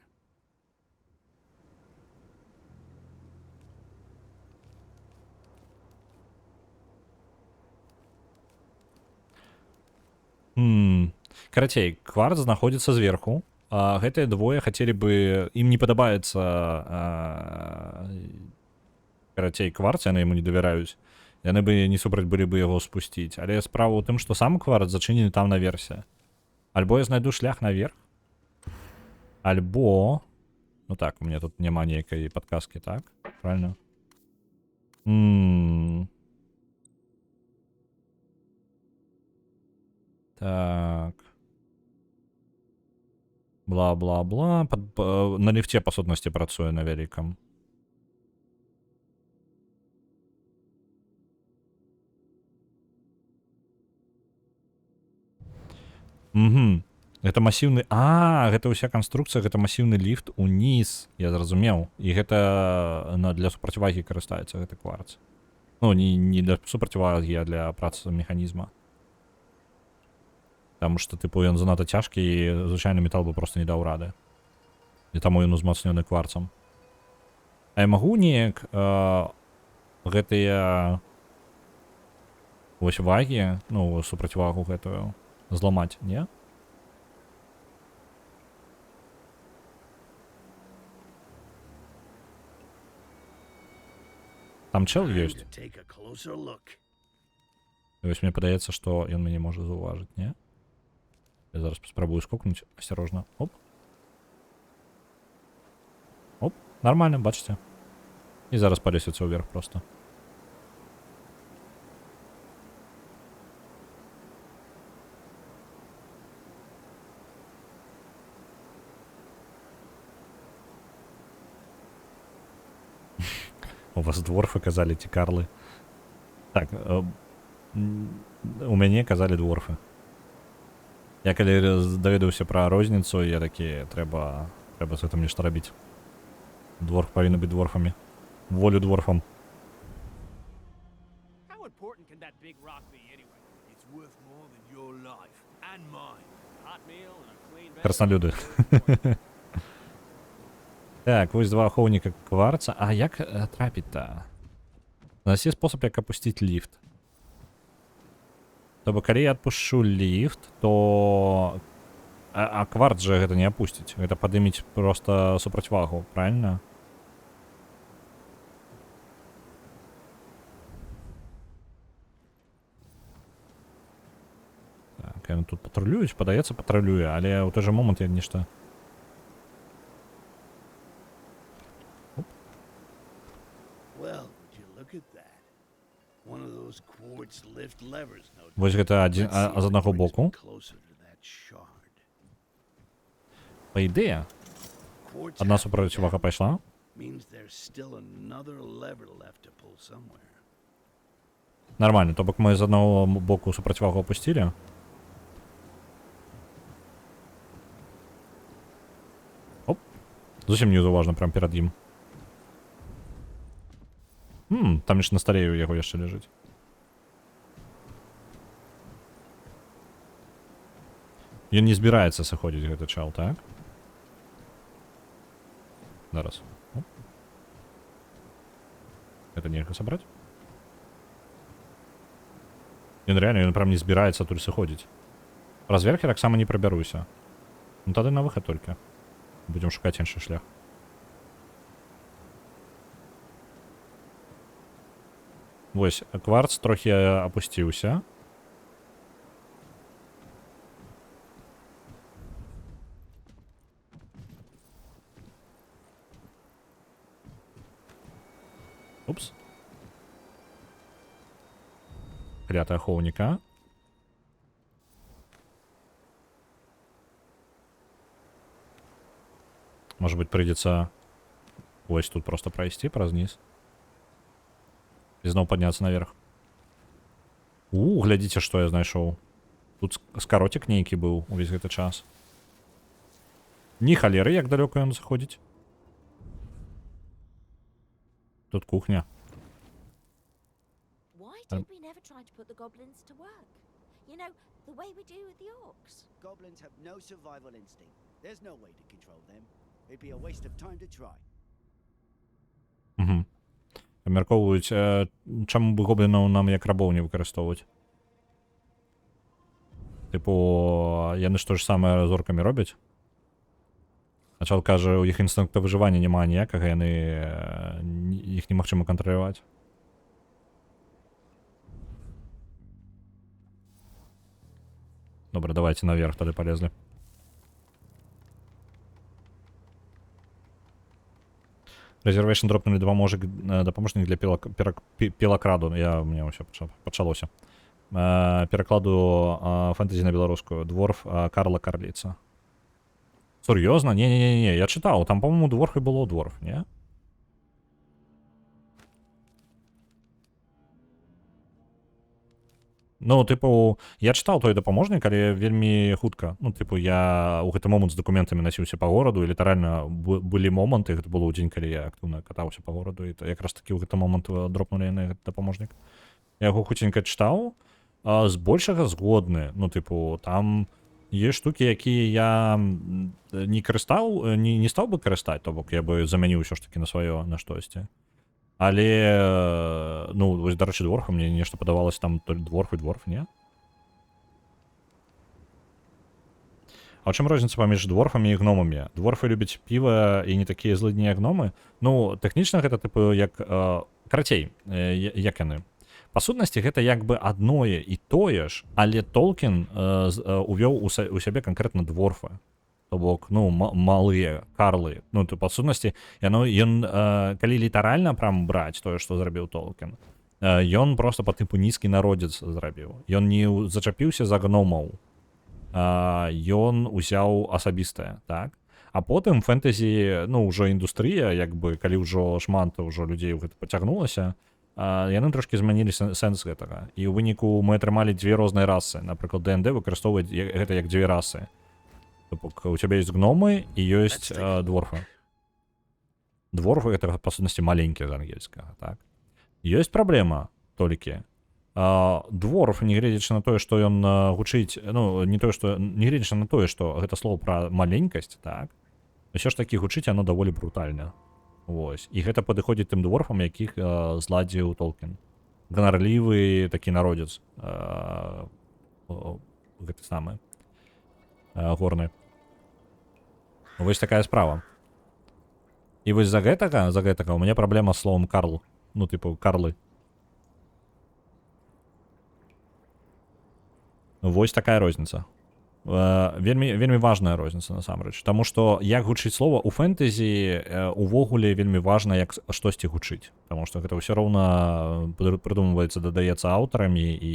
Карацей, кварц знаходится сверху. Гэтыя двое хотели бы... Им не падабаецца... Карацей, кварц, яны ему не давяраюць. Яны бы не супраць былі бы яго спусціць. Але справа ў тым, што сам кварц зачынены там наверсе. Альбо я знайду шлях наверх. Альбо... Ну так, у меня тут няма нейкай падказкі, так? Правильно? Так... Бла-бла-бла. На ліфті, по сутності, працює на великом. Угу. Гэта масіўны... гэта ўся канструкцыя, гэта масіўны ліфт уніз. Я зразумеў. І гэта для супрацьвагі карыстаецца, гэты кварц. Ну, не для супрацьвагі, а для працы механізма. Таму што, тыпу, ён занадта цяжкі, і звычайны метал бы просто не даў рады. І таму ён узмацнёны кварцам. А я магу неяк гэтыя вось вагі, ну, супрацьвагу гэтую зламаць, не? Там чел ёсць. І вось мне падаецца, што ён мяне можа заўважыць, не? Я зараз спрабую скокнуць асцярожна. Оп. Оп, нормально, бачыце. І зараз палесіцца ўверх просто. У вас дворфы казалі ці карлы? Так, у мяне казалі дворфы. Я калі даведаўся пра розніцу, я такі, трэба з гэтым нешта рабіць. Дворф павінны быць дворфамі. Волю дворфам. How important can that big rock be anyway? It's worth more than your life and mine. Hot meal and a clean bed. Краснолюды. Так, вось два ахоўніка кварца. А як трапіць-то? У нас є спосіб, як опусціць ліфт. Тобто, калі я адпушчу ліфт, то... А кварц же гэта не опусціць. Гэта падыміць просто супрацьвагу, правильно? Так, яны тут патрулююць, падаецца патрулюе, але ў той жа момант я нешта... Вось гэта з аднаго боку. Па ідэе, адна супрацьвага пайшла. Нормально, то бок мы з аднаго боку супрацьвагу опусцілі. Оп, зусім неуважна прям перад ім. Там ж на столе у яго яшчэ ляжыць. Ён не збіраецца сыходзіць, гэты чал, так? Зараз. Оп. Это нельга сабраць? Ён реально, ён прям не збіраецца тут сыходзіць. Праз верх я таксама не прабяруся. Ну тады на выхад толькі. Будзем шукаць іншы шлях. Вось, кварц трохі апусціўся. Упс. Кляты ахоўніка. Может быть, придется вось тут просто пройти праз низ. И зноў подняться наверх. Глядзіце, што я знайшоў. Тут скаротик нейкі быў увесь гэты час. Ні халеры, як далёка ён заходзіць. Тут кухня. Why did we never try to put the goblins to work? You know, the way we do with the orcs. Goblins have no survival instinct. There's no way to control them. It'd be a waste of time to try. Абмяркоўваюць, чаму бы гоблінаў нам як рабоў не выкарыстоўваць. Тыпу, яны што ж самае з оркамі робяць? Начал кажа, у іх інстынкта выжывання няма ніякага, яны іх немагчыма кантраляваць. Добра, давайте наверх тады полезли. Reservation дропнули дапаможнік для пілакраду. Мне ўсё пачалося. Перакладу фэнтэзі на беларускую. Дворф Карла Карліца. Серйозно? Ні, я читав, там, по-моєму, дворф і було дворф, ні? Ну, типу, я чытаў той дапаможнік, але вельмі хутка. Ну, типу, я ў гэты момант з дакументамі насіўся па гораду, і літаральна былі моманты, гэта было ў дзень, калі я актыўна катаўся па гораду, і якраз такі ў гэты момант дропнули яны гэты дапаможнік. Я яго хуценька чытаў, збольшага згодны. Ну, типу, там ёсць штукі, якія я не карыстаў, не стаў бы карыстаць, то бок я бы замяніў усё ж такі на сваё, на штосьці. Але, ну, вось, дарэчы, дворфа, мне нешта падавалася там дворф і дворф, не? А ў чым розніца паміж дворфамі і гномамі? Дворфы любяць піва і не такія злыдныя гномы? Ну, тэхнічна гэта, типу, як... Карацей, як яны? Па сутнасці, гэта як бы адное і тое ж, але Толкін увёў у сябе канкрэтна дворфа. То бок, ну, малыя, карлы. Ну, то, па сутнасці, ён, калі літаральна прям браць тое, што зрабіў Толкін, ён просто па тыпу нізкі народзец зрабіў. Ён не зачапіўся за гномаў. Ён узяў асабістае, так? А потым фэнтэзі, ну, ўжо індустрыя, як бы, калі ўжо шмат ўжо людзей у гэта пацягнулася, яны трошкі змянілі сэнс гэтага. І ў выніку мы атрымалі дзве розныя расы. Напрыклад, ДНД выкарыстоўваць гэта як дзве расы. У тебя есть гномы и есть дворфы. Дворфы — это, по сути, маленькие из ангельского, так? Есть проблема, толики. Дворф, не глядячи на то, что он гучить, ну, не глядячи на то, что это слово про маленькость, так? Еще ж таки гучить оно довольно брутально. Вось. И это подходит тем дворфам, яких зладзіў Толкін. Гонорливый такі народец. Гэта самое. Горны. Вось такая справа. І вось за гэтага у мяне праблема з словом Карл. Ну, типу, карлы. Вось такая розніца. Вельмі важная розніца, насамрэч. Таму што як гучыць слова ў фэнтэзі увогуле вельмі важна, як штосьці гучыць. Таму што гэта ўсё роўна прыдумваецца, дадаецца аўтарамі, і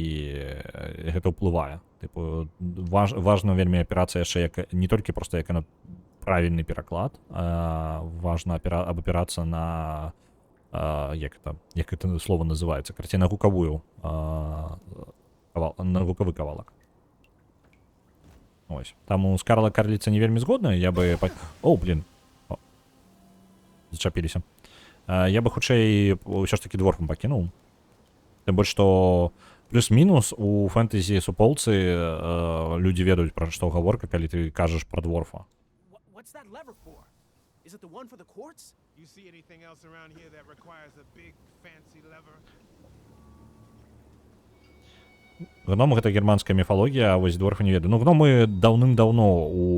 гэта ўплывае. Типу, важна вельмі апірацыя яшчэ як не толькі проста як на правільны пераклад, а важна абапірацца на як это слово называецца, карці на гукавую на гукавы кавалак. Ось. Таму з Карла карліца не вельмі згодна, я бы... О, блин. Зачапіліся. Я бы хутчэй ўсё ж такі дворфам пакінуў. Тым больш, што плюс-мінус у фэнтэзі суполцы людзі ведаюць, пра што гаворка, калі ты кажаш пра дворфа. What's that lever for? Is it the one for the quartz? You see anything else around here that requires a big fancy lever? Гном — гэта германская міфалогія, а вось дворфы не ведаю. Ну, гномы даўным-даўно у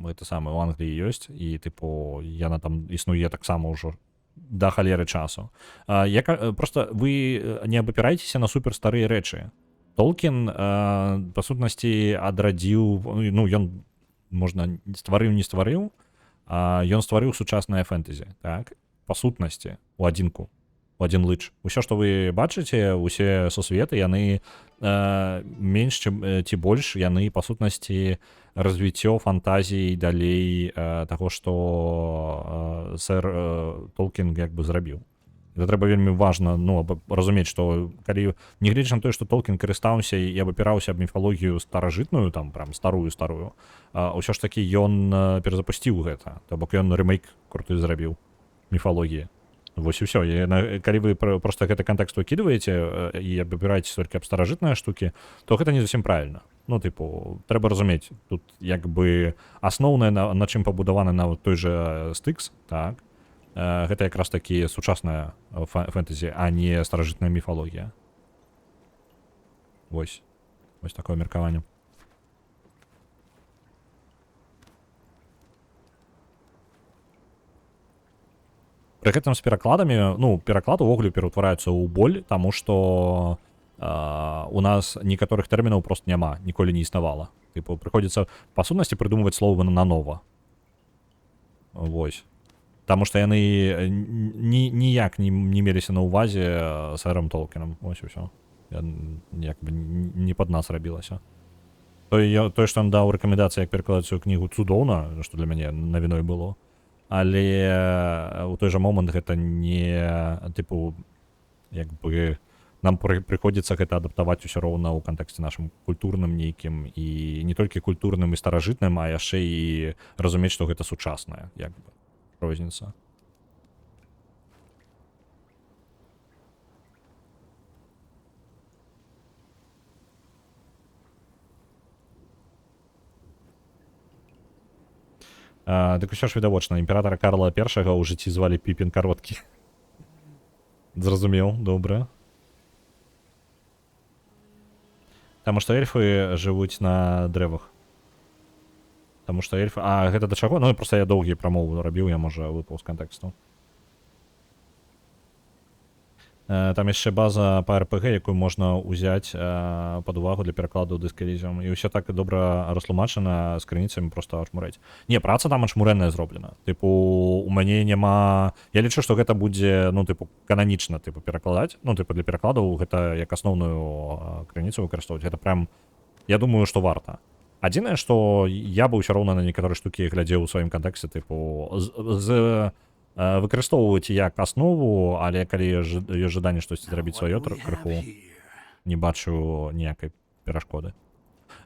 Англіі ёсць, і, тыпу, яна там існуе таксама ўжо да халеры часу. Просто вы не абапірайцеся на суперстарыя рэчы. Толкін, па сутнасці, адрадзіў, ну, ён, можна, стварыў, не стварыў, ён стварыў сучаснае фэнтэзі, так? Па сутнасці, у адзінку. Один лыч. Усё, што вы бачыце, усе сусветы, яны менш ці больш, яны, па сутнасці, развіццё фантазій далей таго, што сэр Толкін як бы зрабіў. Это трэба вельмі важна, ну, разумець, што калі не гледзячы на тое, што Толкін карыстаўся і абапіраўся аб міфалогію старажытную, там, прям старую, ўсё ж такі ён перазапусціў гэта. То бок ён рэмейк круты зрабіў міфалогіі. Вось і ўсё. Калі вы проста гэты кантэкст выкідваеце і абапіраеце толькі аб старажытныя штукі, то гэта не зусім правільна. Ну, тыпу, трэба разумець, тут як бы асноўнае, на чым пабудаваны нават той жа Стыкс, так, гэта якраз такі сучасная фэнтэзі, а не старажытная міфалогія. Вось такое меркаванне. Пры гэтым з перакладамі, ну, пераклад увогуле пераўтвараецца ў боль, таму што у нас некаторых тэрмінаў проста няма, ніколі не існавала. Тыпу, прыходзіцца па сутнасці прыдумваць словы нанова. Вось. Таму што яны ніяк не меліся на ўвазе сэрам Толкінам. Вось і ўсё. Як бы не пад нас рабілася. Той, што ён даў рэкамендацыі, як перакладаць сваю кнігу, цудоўна, што для мяне навіной было. Але у той жа момант гэта не, тыпу, як бы, нам прыходзіцца гэта адаптаваць усё роўна ў кантэксце нашым культурным нейкім, і не толькі культурным і старажытным, а яшчэ і разумець, што гэта сучаснае, як бы, розніца. Дык усё ж відавочна, імператара Карла I ў жыцці звалі Піпін Кароткі. Зразумеў, добра. Таму што эльфы жывуць на дрэвах. Таму што эльфы... А, гэта да чаго? Ну, проста я доўгі прамову рабіў, я, можа, выпаў з кантэксту. Там яшчэ база па РПГ, якую можна ўзяць пад увагу для перакладу Disc Elysium. І ўсё так добра растлумачана, з крыніцамі проста ачмурэць. Не, праца там ачмурэнная зроблена. Тыпу, у мяне няма... Я лічу, што гэта будзе, ну, тыпу, кананічна, тыпу, перакладаць. Ну, тыпу, для перакладаў гэта як асноўную крыніцу выкарыстоўваць. Гэта прям, я думаю, што варта. Адзінае, што я бы ўсё роўна на некаторыя штукі глядзеў у сваім кантэксце, тыпу, выкарыстоўваць як аснову, але калі ёсць жаданне штосьці зрабіць сваё крыху, не бачу ніякай перашкоды.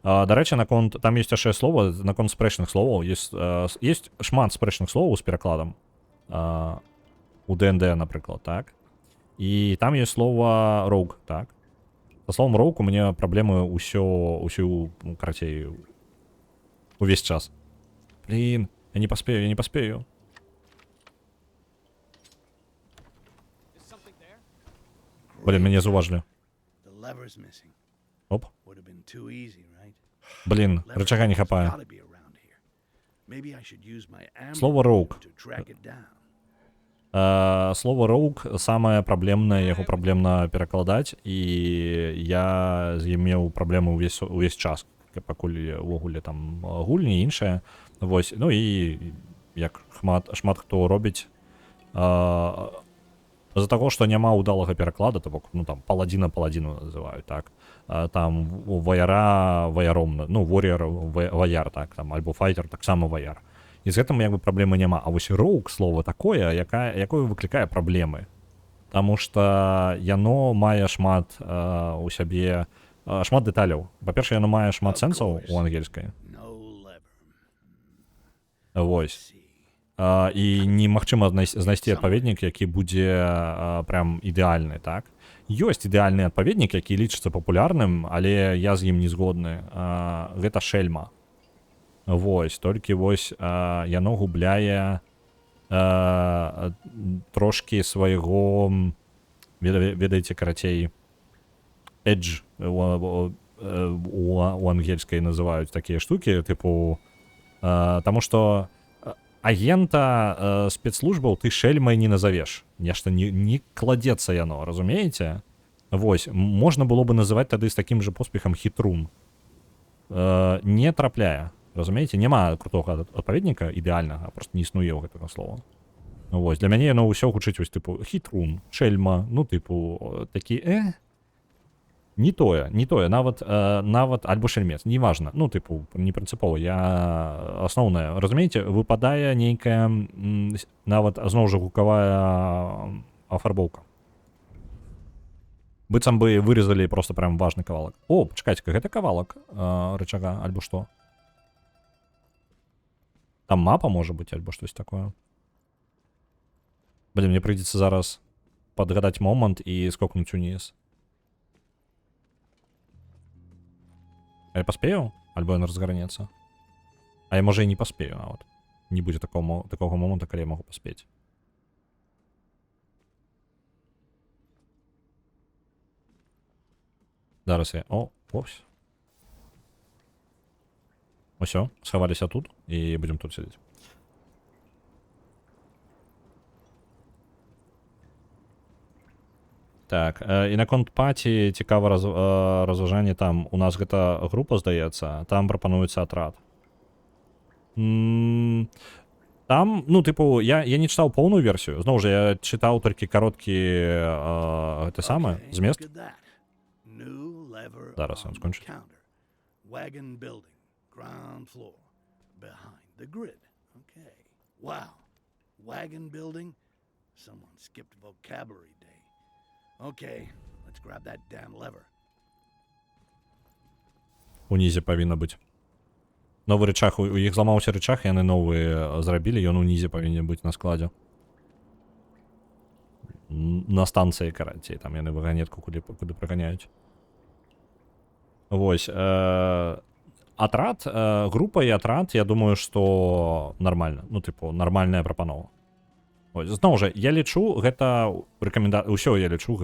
Дарэчы, наконт, там ёсць яшчэ слова, наконт спрэчных словаў, ёсць шмат спрэчных словаў з перакладам у ДНД, напрыклад, так? І там ёсць слова rogue, так? Са словом rogue у мяне праблемы усю, карацей, увесь час. Блін, я не паспею. Блин, мяне заўважылі. Оп. Блин, рычага не хапае. Слово rogue. Слово rogue самае праблемнае, яго праблемна перакладаць, і я з ім меў праблемы ўвесь час, пакуль увогуле там гульні і іншае. Вось, ну і як шмат хто робіць, з-за таго, што няма ўдалага пераклада, то бок, ну там паладзіна называюць, так. Там ваяра ваяром, ну warrior ваяр, так, там альбо файтер таксама ваяр. І з гэтым як бы праблемы няма. А вось rogue слова такое, якое выклікае праблемы. Таму што яно мае шмат у сябе шмат дэталяў. Па-першае, яно мае шмат сэнсаў у ангельскай. Вось. І немагчыма знайсці адпаведнік, які будзе прям ідэальны, так? Ёсць ідэальны адпаведнік, які лічыцца папулярным, але я з ім не згодны. Гэта шельма. Вось, толькі вось яно губляе трошкі свайго, ведаеце, карацей, edge у ангельскай называюць такія штукі, тыпу, таму што агента спецслужбаў ты шельмай не назовеш. Нешта не кладецца яно, разумееце? Вось, можна было бы называць тады з такім жа поспехам хитрун. Не трапляе, разумееце? Няма крутога адпаведніка ідэальнага, просто не існуе ў гэтага слова. Вось, для мяне яно ўсё гучыць вось тыпу хитрун, шельма, ну тыпу такі не тое, нават альбо шельмец, неважна, ну тыпу не прынцыпова, я асноўнае, разумееце, выпадае нейкая нават зноў жа гукавая афарбоўка. Быццам бы вырезалі просто прям важны кавалак. О, пачакайце-ка, гэта кавалак рычага, альбо што? Там мапа можа быць, альбо штось такое. Блин, мне прыйдзецца зараз падгадаць момант і скокнуць уніз. А я паспею? Альбо ён разгарнецца? А я, можа, і не паспею нават. Не будзе такога моманта, калі я магу паспець. Зараз я... Ось. Усё, схаваліся тут і будзем тут сядзець. Так, і наконт паці цікава разважанне там. У нас гэта група, здаецца, там прапануецца атрад. Там, ну, тыпу, я не чытаў поўную версію. Зноў жа, я чытаў толькі кароткі гэта самае, змест. Зараз ён скончыць. Wagon building, ground floor, behind the grid. Okay. Wow. Wagon building? Someone skipped vocabulary day. Okay, let's grab that damn lever. Унізе павінна быць. Новы рычаг, у іх зламаўся рычаг, яны новыя зрабілі, ён унізе павінен быць на складзе. На станцыі, карацей, там яны ваганетку куды праганяюць. Вось. Атрад, група і атрад, я думаю, што нармальна. Ну, тыпу, нармальная прапанова. Зноў жа, я лічу, гэта рэкамендацыя, ўсё я лічу,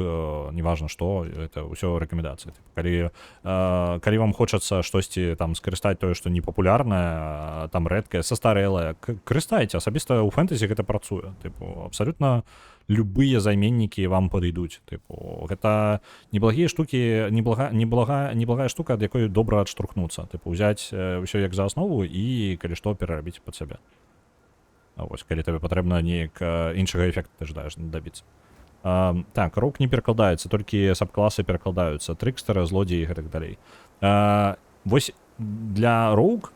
неважна што, это ўсё рэкамендацыі. Калі вам хочацца штосьці там скарыстаць тое, што непапулярнае, там рэдкае, састарэлае, карыстайце, асабіста ў фэнтэзі гэта працуе. Тыпу, абсалютна любыя займеннікі вам падыдуць. Тыпу, гэта неблагія штукі, неблагая штука, ад якой добра адштурхнуцца. Тыпу, узяць ўсё як за аснову і, калі што, перарабіць пад сябе. А вось, калі табе патрэбна неяк іншага эфекту ты жадаеш дабіцца. Так, роук не перакладаецца, толькі сабкласы перакладаюцца. Трыкстера, злодзеі і гэтак далей. Вось для роук,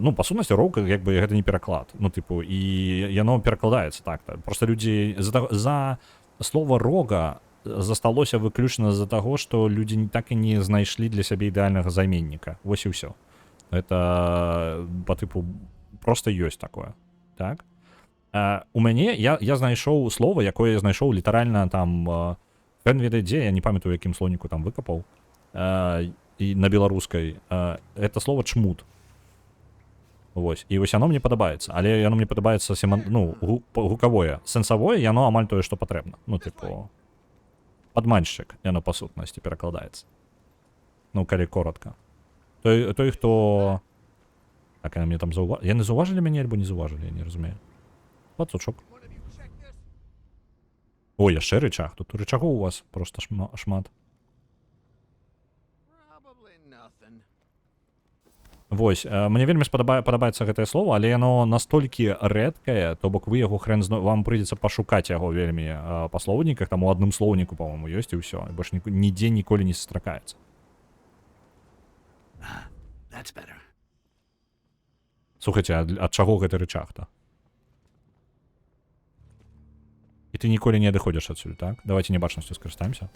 ну, па сутнасці, роук, як бы, гэта не пераклад. Ну, тыпу, і яно перакладаецца так-то. Проста людзі за слова рога засталося выключна з-за таго, што людзі так і не знайшлі для сябе ідэальнага займенніка. Вось і ўсё. Гэта па тыпу проста ёсць такое. Так? У мяне, я знайшоў слова, якое я знайшоў літаральна там, хрен ведае дзе, я не памятаю, якім слоўніку там выкапаў, і на беларускай, это слово чмут. Вось, і вось яно мне падабаецца, але яно мне падабаецца гукавое. Сэнсавое, яно амаль тое, што патрэбна. Ну, тыпу, падманшчык, яно па сутнасці перакладаецца. Ну, калі коротка. Той, хто... Так, яны мне там заўважылі. Яны заўважылі мяне, альбо не заўважылі, я не разумею. Пацучок. О, яшчэ рычаг. Тут рычагоў у вас проста шмат. Вось, мне вельмі падабаецца гэтае слово, але яно настолькі рэдкае, то бок вы яго вам прыйдзецца пашукаць яго вельмі па слоўніках, там у адным слоўніку, па-моему, ёсць і ўсё. Больш нідзе ніколі не сустракаецца. That's better. Слухайце, ад чаго гэты рычаг-то? І ты ніколі не адыходзіш адсюль, так? Давайте небачнасцю скарыстаемся.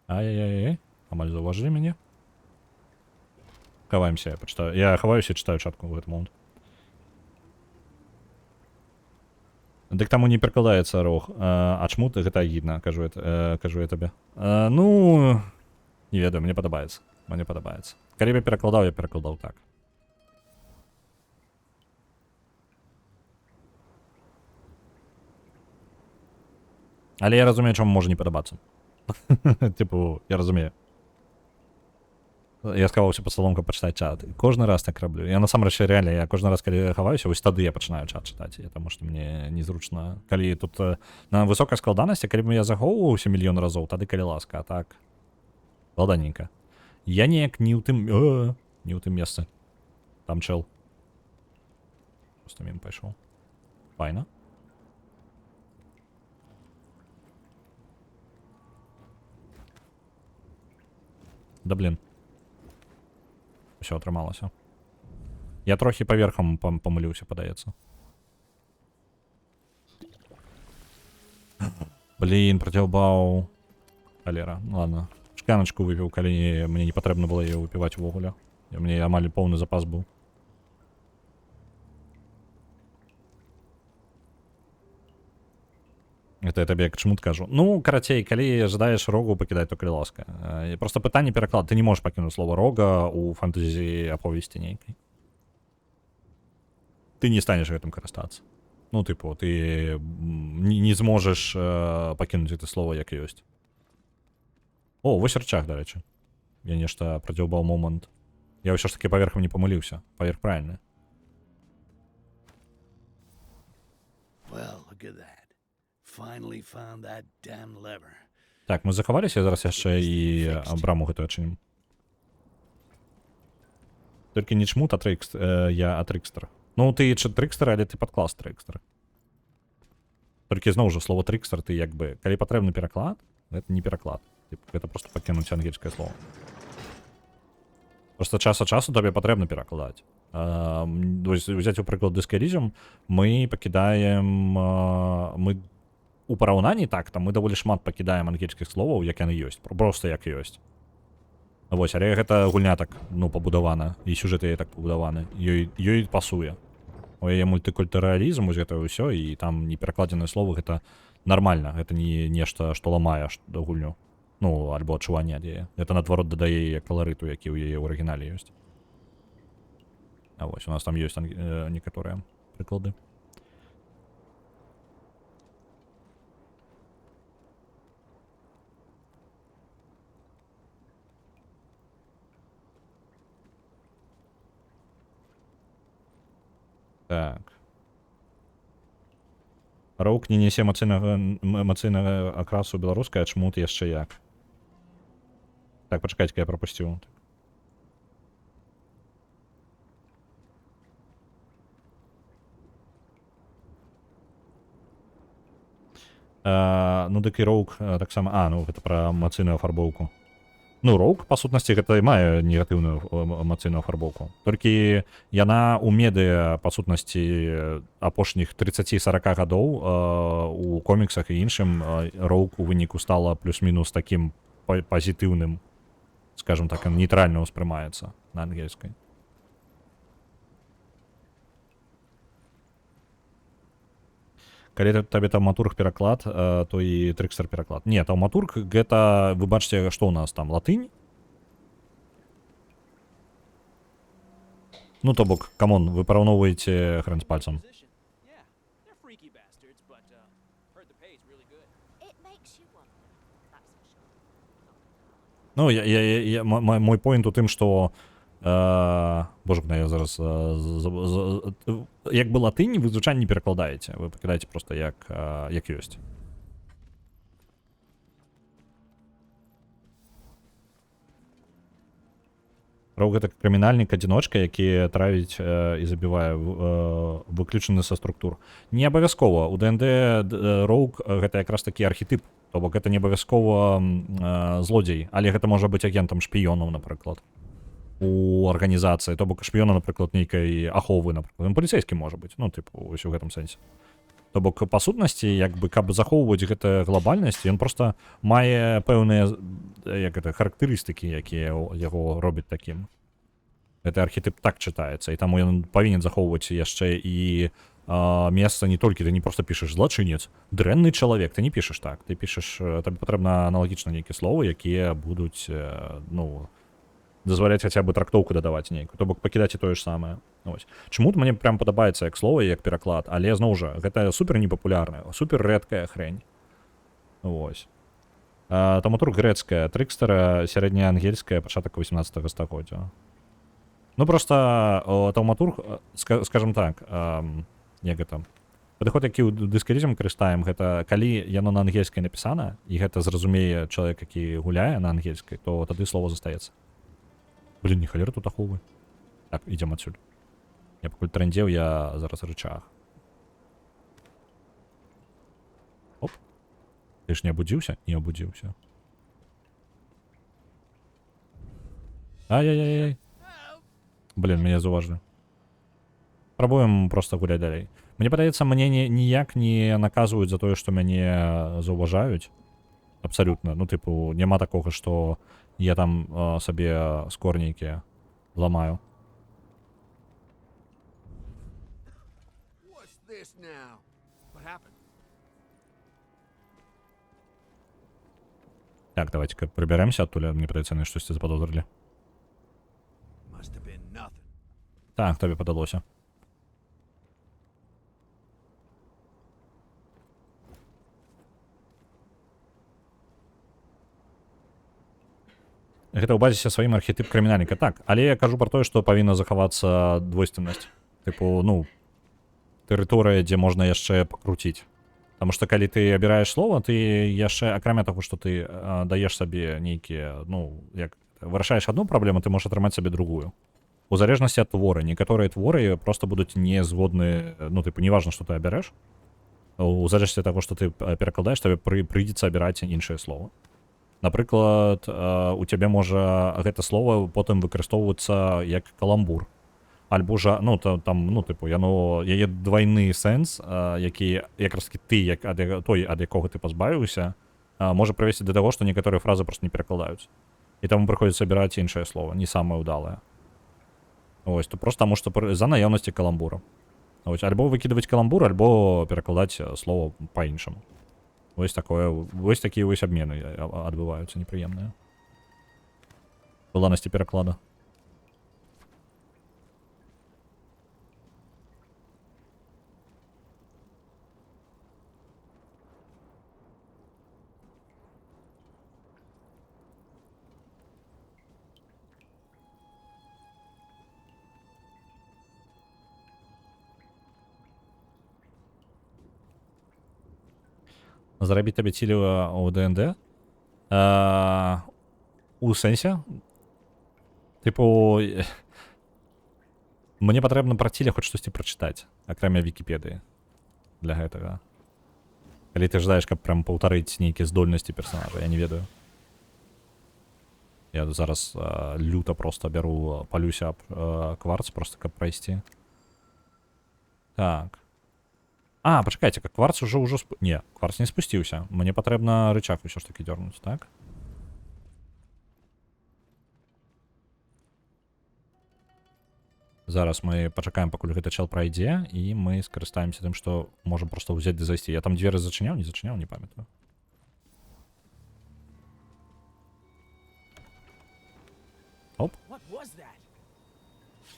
Ай-яй-яй-яй. Амаль заўважылі мяне. Хаваемся, я пачытаю. Я хаваюся і чытаю чатку ў гэты момант. Дык таму не перакладаецца рог. А чмут гэта агідна, кажу я табе. Ну, не ведаю, мне падабаецца. Мне падабаецца. Калі б я перакладаў так. Але я разумею, чаму можа не падабацца. Типу, я разумею. Я схаваўся пад сталом, каб пачытаць чат. Кожны раз так раблю. Я насамрэч рэальна, я кожны раз, калі хаваюся, вось тады я пачынаю чат чытаць, таму што мне незручна. Калі тут на высокай складанасці, калі б я захоўваўся мільён разоў, тады калі ласка, а так складаненька. Я неяк не ў тым месцы. Там чэл. Просто мім пайшоў. Файна. Да блин. Все атрымалася. Я трохі паверхам памыліўся, падаецца. Блин, процяўбаў. Халера, ладно. Шкляночку выпіў, калі мне не патрэбна было яе выпіваць увогуле. Мне амаль поўны запас быў. Это я табе як чмут кажу. Ну, карацей, калі жадаеш рогу пакідаць, то калі ласка. Просто пытанне пераклад. Ты не можаш пакінуць слова рога у фэнтэзі аповесці нейкай. Ты не станеш гэтым карыстацца. Ну, тыпу, ты не зможаш пакінуць гэта слова як ёсць. О, вось рычаг, дарэчы. Я нешта прадзяўбаў момант. Я ўсё ж таки паверхам не памыліўся. Паверх правільны. Well, look at that. Finally found that damn lever. Так, мы захаваліся, зараз яшчэ і браму гэтую адчынім. Толькі не чмут, а трыкстер. Ну, ты трикстер, але ты падклас трикстер. Толькі зноў жа слово трикстер ты як бы, калі патрэбны пераклад, гэта не пераклад. Гэта просто пакінуць ангельскае слово. Просто час ад часу табе патрэбна перакладаць. Взять у прыклад Disco мы пакідаем мы у параўнанні так там мы даволі шмат пакідаем ангельскіх словаў, як яны ёсць, просто як ёсць. Вось, але гэта гульня так, ну, пабудавана, і сюжэт яе так пабудаваны, ёй пасуе. У яе мультыкультуралізм, вось гэта ўсё, і там неперакладзеныя словы, гэта нармальна, гэта не нешта, што ламае гульню. Ну, альбо адчуванне ад яе. Гэта, наадварот, дадае яе каларыту, які ў яе ў арыгінале ёсць. А вось, у нас там ёсць некаторыя прыклады. Так. Роук не нясе эмацыйнага акрасу беларускай, а чаму ты яшчэ як? Так, пачакайце, я прапусціў. Ну, дык і Роук таксама... ну, гэта пра эмацыйную афарбоўку. Ну, Роук, па сутнасці, гэта і мае негатыўную эмацыйную афарбоўку. Толькі яна ў медыа, па сутнасці, апошніх 30-40 гадоў у коміксах і іншым Роук у выніку стала плюс-мінус такім пазітыўным, скажем так, нейтральна ўспрымаецца на ангельскай. Калі табе таўматург пераклад, то і трикстер пераклад. Не, таўматург гэта, вы бачыце, што ў нас там, латынь? Ну, то бок, камон, вы параўноўваеце хрен з пальцам. Ну, мой поінт у тым, што боже, я зараз як бы латынь вы звычайна не перакладаеце, вы пакідаеце просто як ёсць. Роук гэта крымінальнік адзіночка, які травіць і забівае выключаны са структур. Не абавязкова у ДНД Роук гэта якраз такі архетып, то бок гэта не абавязкова злодзей, але гэта можа быць агентам шпіёнаў, напрыклад. У арганізацыі, то бок шпіёна, напрыклад, нейкай аховы, напрыклад, паліцейскі можа быць, ну, тыпу, вось у гэтым сэнсе. То бок, па сутнасці, як бы, каб захоўваць гэта глобальнасць, ён проста мае пэўныя, як гэта, характарыстыкі, якія яго робяць такім. Гэты архетып так чытаецца, і таму ён павінен захоўваць яшчэ і месца не толькі, ты не проста пішаш злачынец, дрэнны чалавек, ты не пішаш так, ты пішаш, табе патрэбна аналагічна нейкія словы, якія будуць, ну, дазваляць хаця бы трактоўку дадаваць нейкую, то бок пакідаць і тое ж самае. Ось. Чаму мне прям падабаецца як слова, як пераклад, але зноў жа, гэта супер непапулярная, супер рэдкая хрень. Вось. Таўматург грэцкая, трикстера сярэднеангельская, пачатак 18 стагоддзя. Ну проста таўматург, скажем так, як гэта, падыход, які ў дыскалізм карыстаем, гэта калі яно на ангельскай напісана, і гэта зразумее чалавек, які гуляе на ангельскай, то тады слова застаецца. Блин, не халера тут аховы. Так, ідзем адсюль. Я пакуль трандзеў, я зараз рычаг. Оп. Ты ж не абудзіўся? Не абудзіўся. Ай-яй-яй-яй. Блин, мяне заўважылі. Пробуем просто гуляць далей. Мне падаецца, мне ніяк не наказваюць за тое, што мяне заўважаюць. Абсалютна. Ну, тыпу, няма такога, што я там сабе скор нейкія ламаю. Так, давайте-ка прыбярэмся адтуль, мне падаецца, на штосьці заподозрылі. Так, табе падалося. Гэта ў базісе сваім архетып крымінальніка. Так, але я кажу пра тое, што павінна захавацца двойственнасць. Тыпу, ну, тэрыторыя, дзе можна яшчэ пакруціць. Таму што калі ты абіраеш слова, ты яшчэ, акрамя таго, што ты даеш сабе нейкія, ну, як вырашаеш адну праблему, ты можаш атрымаць сабе другую. У залежнасці ад творы. Некаторыя творы просто будуць не згодны, ну, типу, неважно, што ты абярэш. У залежнасці ад таго, што ты перакладаеш, табе прыйдзецца абіраць іншае слово. Напрыклад, у цябе можа гэта слово потым выкарыстоўвацца як каламбур. Альбо ж, ну, там, ну, типу, яе двайны сэнс, які якраз таки ты, як той, ад якога ты пазбавіўся, можа прывесці да таго, што некаторыя фразы просто не перакладаюць. І таму прыходзіцца абіраць іншае слово, не самае ўдалае. Ось, то просто таму, што за наяўнасці каламбуру. Ось, альбо выкідваць каламбур, альбо перакладаць слово па-іншаму. Вось такія вось абмены адбываюцца непрыемныя. Складанасці пераклада. Зарабіць табе цілі у ДНД? У сэнсе? Типу, мне патрэбна пра цілі хоць штосьці прачытаць, акрамя Вікіпедыі для гэтага. Калі ты жадаеш, каб прям паўтарыць нейкія здольнасці персонажа, я не ведаю. Я зараз люта просто бяру, палюся аб кварц, просто каб прайсці. Так. Пачакайце, как кварц уже не, кварц не спусціўся. Мне патрэбна рычаг усё ж таки дёрнуць, так? Зараз мы пачакаем, пакуль гэты чел прайдзе, і мы скарыстаемся тым, што можам просто ўзяць ды зайсці. Я там дзверы зачыняў, не зачыняў, не памятаю. Оп.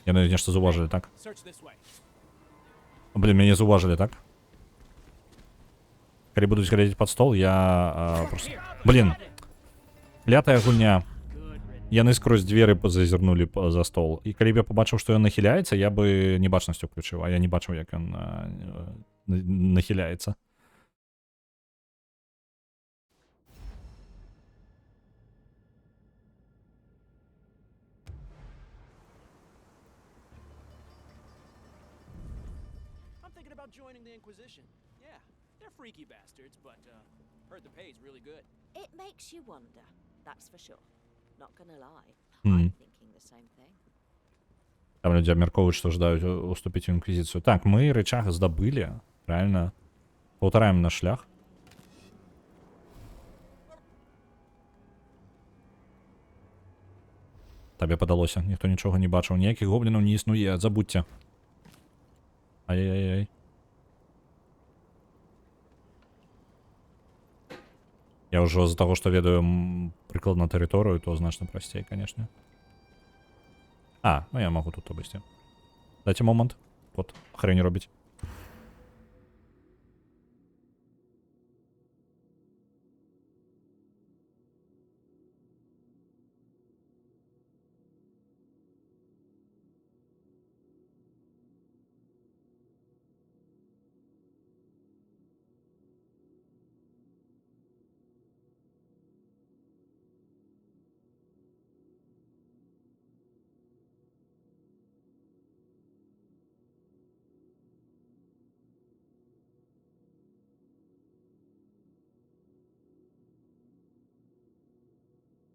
Яны нешта заўважылі, так? Блин, мяне заўважылі, так? Калі будуць глядзець пад стол, я просто... Блин, клятая гульня. Яны скрозь дзверы зазірнулі за стол. І калі б я пабачыў, што ён нахіляецца, я бы небачнасць уключыў, а я не бачыў, як ён нахіляецца. Joining the Inquisition. Yeah, they're freaky bastards, but heard the pay's really good. It makes you wonder, that's for sure. Not gonna lie, I'm thinking the same thing. Там люди обмерковывают, что ждают уступить в Инквизицию. Так, мы рычаг сдобыли, правильно? Повторяем наш шлях. Табе падалося, ніхто нічога не бачыў. Ніякіх гоблінаў не існуе, забудьте. Ай-яй-яй. Я уже из-за того, что ведаю прикладно территорию, то значно простее, конечно. Ну я могу тут обойти. Дайте момент. Вот, хрень робить.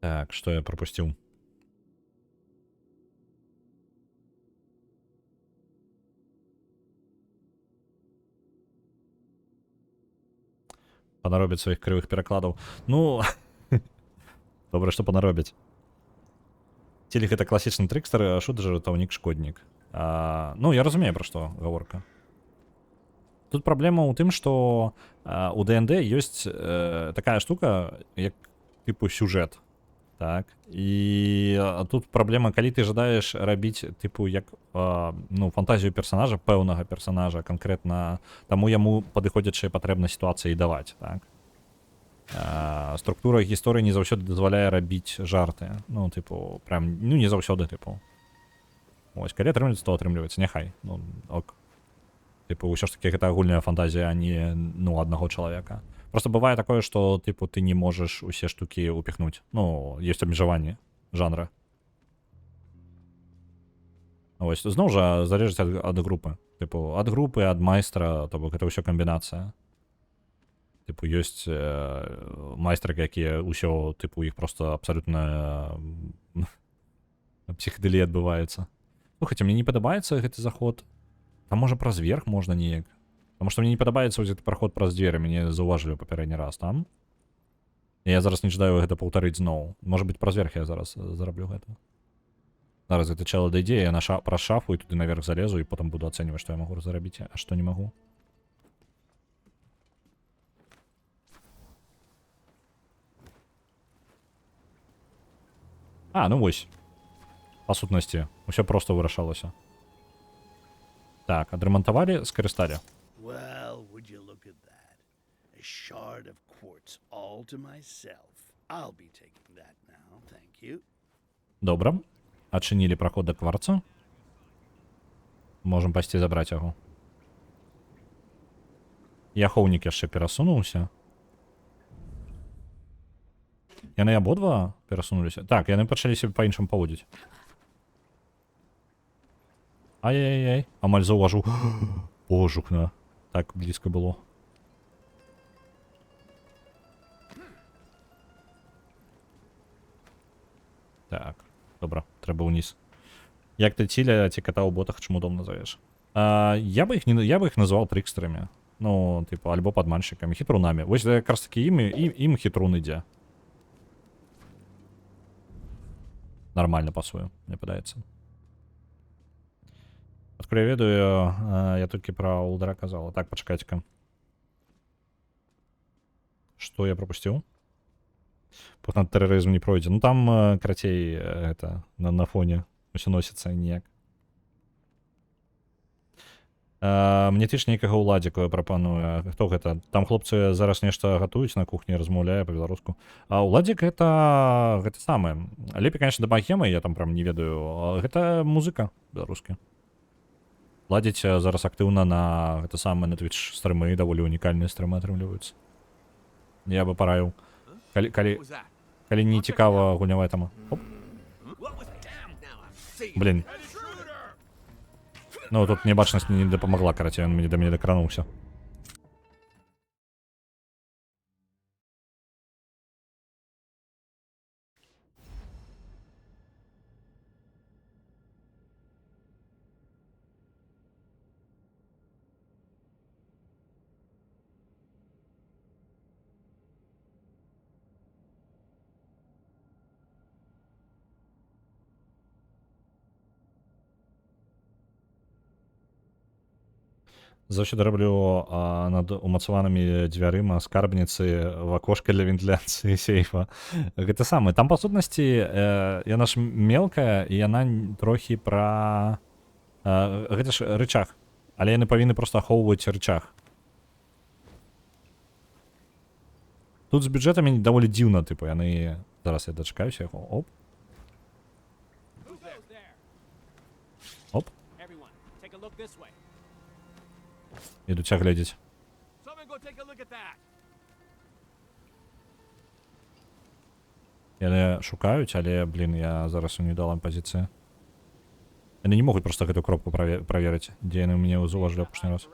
Так, что я пропустил? Понаробить своих кривых перекладов. Ну, добре, что понаробить. Телек это классичный трикстер, а шут же рятовник-шкодник. Ну, я разумею, про что говорка. Тут проблема у тым, что у ДНД есть такая штука, як типу сюжет. Так, і тут праблема, калі ты жадаеш рабіць тыпу як ну, фантазію персонажа, пэўнага персонажа канкрэтна, таму яму падыходзячыя патрэбна сітуацыі даваць, так. Структура гісторыі не заўсёды дазваляе рабіць жарты. Ну, тыпу, прям, ну, не заўсёды, тыпу. Вось, калі атрымліваецца, то атрымліваецца, няхай. Ну, ок. Тыпу, ўсё ж такі гэта агульная фантазія, а не, ну, аднаго чалавека. Просто бывает такое, что, типа, ты не можешь все штуки упихнуть. Ну, есть обмежевание жанра. Вось зноў жа залежыць ад групы. Тыпу ад групы, ад майстра, то бок гэта ўсё камбінацыя. Тыпу ёсць майстры, якія ўсё тыпу іх просто абсалютна псіхадэлія адбываецца. Слухайце, мне не падабаецца гэты заход. Там можа праз верх можна неяк. Таму што мне не падабаецца гэты праход праз дзверы, мяне заўважылі папярэдні раз там. Я зараз не жадаю гэта паўтарыць зноў. Можа быць, праз верх я зараз зараблю гэта. Зараз гэта чэло дайдзе, я праз шафу і туды наверх залезу і потым буду ацэньваць, што я магу зарабіць, а што не магу. А, ну вось. Па сутнасці, усё проста вырашалася. Так, адрамантавалі, скарысталі. Well, would you look at that? A shard of quartz all to myself. I'll be taking that now, thank you. Добра. Адчынілі праход да кварца. Можам пайсці забраць яго. І ахоўнік яшчэ перасунуўся. Яны абодва перасунуліся? Так, яны пачалі сябе па-іншаму паводзіць. Ай-яй-яй, амаль заўважыў. Пожухна. Так блізка было. Так, добра, трэба ўніз. Як ты ціля ці ката ў ботах, чаму дом назовеш? Я бы іх называў трыкстарамі. Ну, типу, альбо падманшчыкамі, хітрунамі. Вось якраз такі ім хітрун ідзе. Нормально пасую, мне падаецца. Адкуль я ведаю, я толькі пра Улдара казала. Так, пачакайце-ка. Што я прапусціў? Потом тэрарызм не пройдзе. Ну там, карацей, гэта, на фоне усё носіцца ніяк. Мне тыч нейкага ўладзіку прапануе. Хто гэта? Там хлопцы зараз нешта гатуюць на кухні, размаўляе па-беларуску. А ўладзік гэта самае. Лепей, конечно, да бахемы, я там прям не ведаю. Гэта музыка беларускі. Ладзіць зараз актыўна на гэта самае на Twitch стрымы, даволі унікальныя стрымы атрымліваюцца. Я бы параіў. Калі не цікава гульнявая тема. Оп. Блин. Ну, тут небачнасць не дапамагла, карацей, он да мяне дакрануўся. Заўсёды раблю над умацаванымі дзвярыма скарбніцы в акошка для вентыляцыі сейфа. Гэта самае. Там, па сутнасці, яна ж мелкая, і яна трохі пра... Гэта ж рычаг. Але яны павінны проста ахоўваць рычаг. Тут з бюджэтамі даволі дзіўна, тыпу, яны... Зараз я дачакаюся яго. Оп. Оп. Ідуць агледзець. Яны шукаюць, але, блин, я зараз у недалам пазіцыі. Яны не могуць проста гэту кропку праверыць, дзе яны мяне заўважылі апошні раз.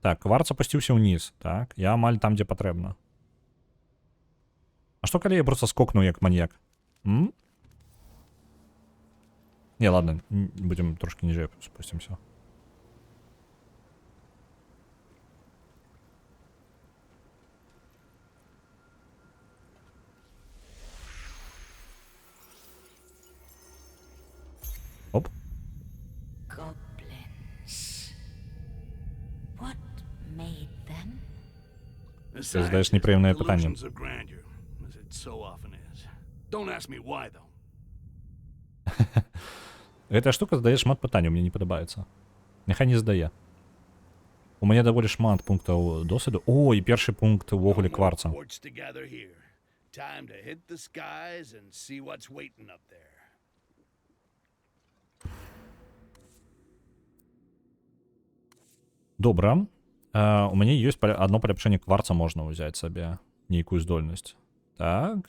Так, кварц апусціўся ўніз, так? Я амаль там, дзе патрэбна. А што калі я проста скокну як маньяк? Не, ладно, будем трошки ниже спустимся. Оп. Goblins. What made them? Ты задаешь неприемное питание. Don't ask me why, though. Гэтая штука задае шмат пытанняў, мне не падабаецца. Няхай не задае. У мяне даволі шмат пунктаў досведу. О, і першы пункт увогуле кварца. Добра. У мяне ёсць адно паляпшэнне кварца, можна ўзяць сабе нейкую здольнасць. Так.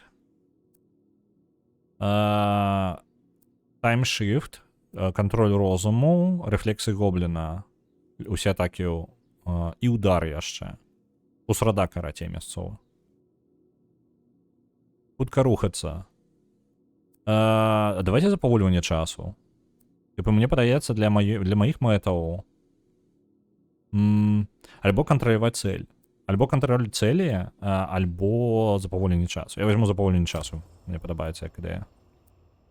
Таймшифт, контроль розуму, рефлекси гобліна, усі атаки і удар яшчэ. Усрада карацей мясцова. Хутка рухацца. Давайте запавольванне часу. Типа, мне падаецца, для маіх мэтаў альбо кантраляваць цель. Альбо кантроль цэлі, альбо запавольненне часу. Я возьму запавольненне часу. Мне падабаецца як ідэя.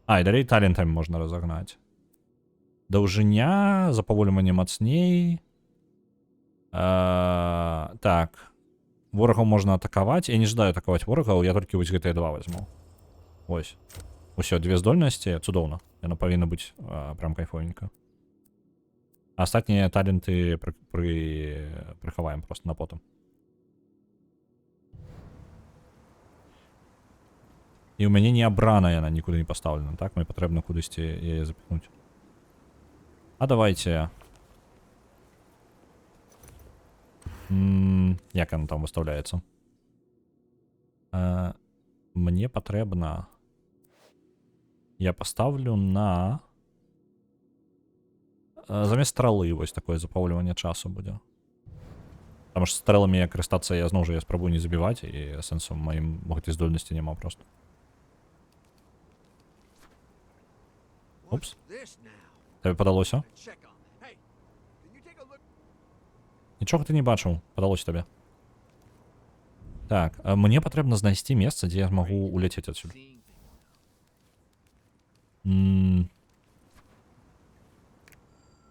І далей талентамі можна разагнаць. Даўжыня, запавольванне мацней. Так. Ворагаў можна атакаваць. Я не жадаю атакаваць ворагаў, я толькі вось гэтыя два возьму. Ось. Усё, две здольнасці, цудоўна. Яно павінна быць прям кайфовенька. А астатнія таленты прыхаваем просто на потым. І ў мяне не абрана яна нікуды не пастаўлена, так? Мне патрэбна кудысьці яе запихнуць. А давайте... Як яна там выстаўляецца? Мне патрэбна... Я паставлю на... Замест стрэлы вось такое запаўліванне часу будзе. Таму што стрэламі я карыстацца я зноў жа я спрабую не забіваць, і сэнсу маім гэтай здольнасці няма проста. Упс. Табе падалося? Нічога ты не бачыў, падалося табе. Так, мне патрэбна знайсці месца, дзе я змагу уляцець адсюль.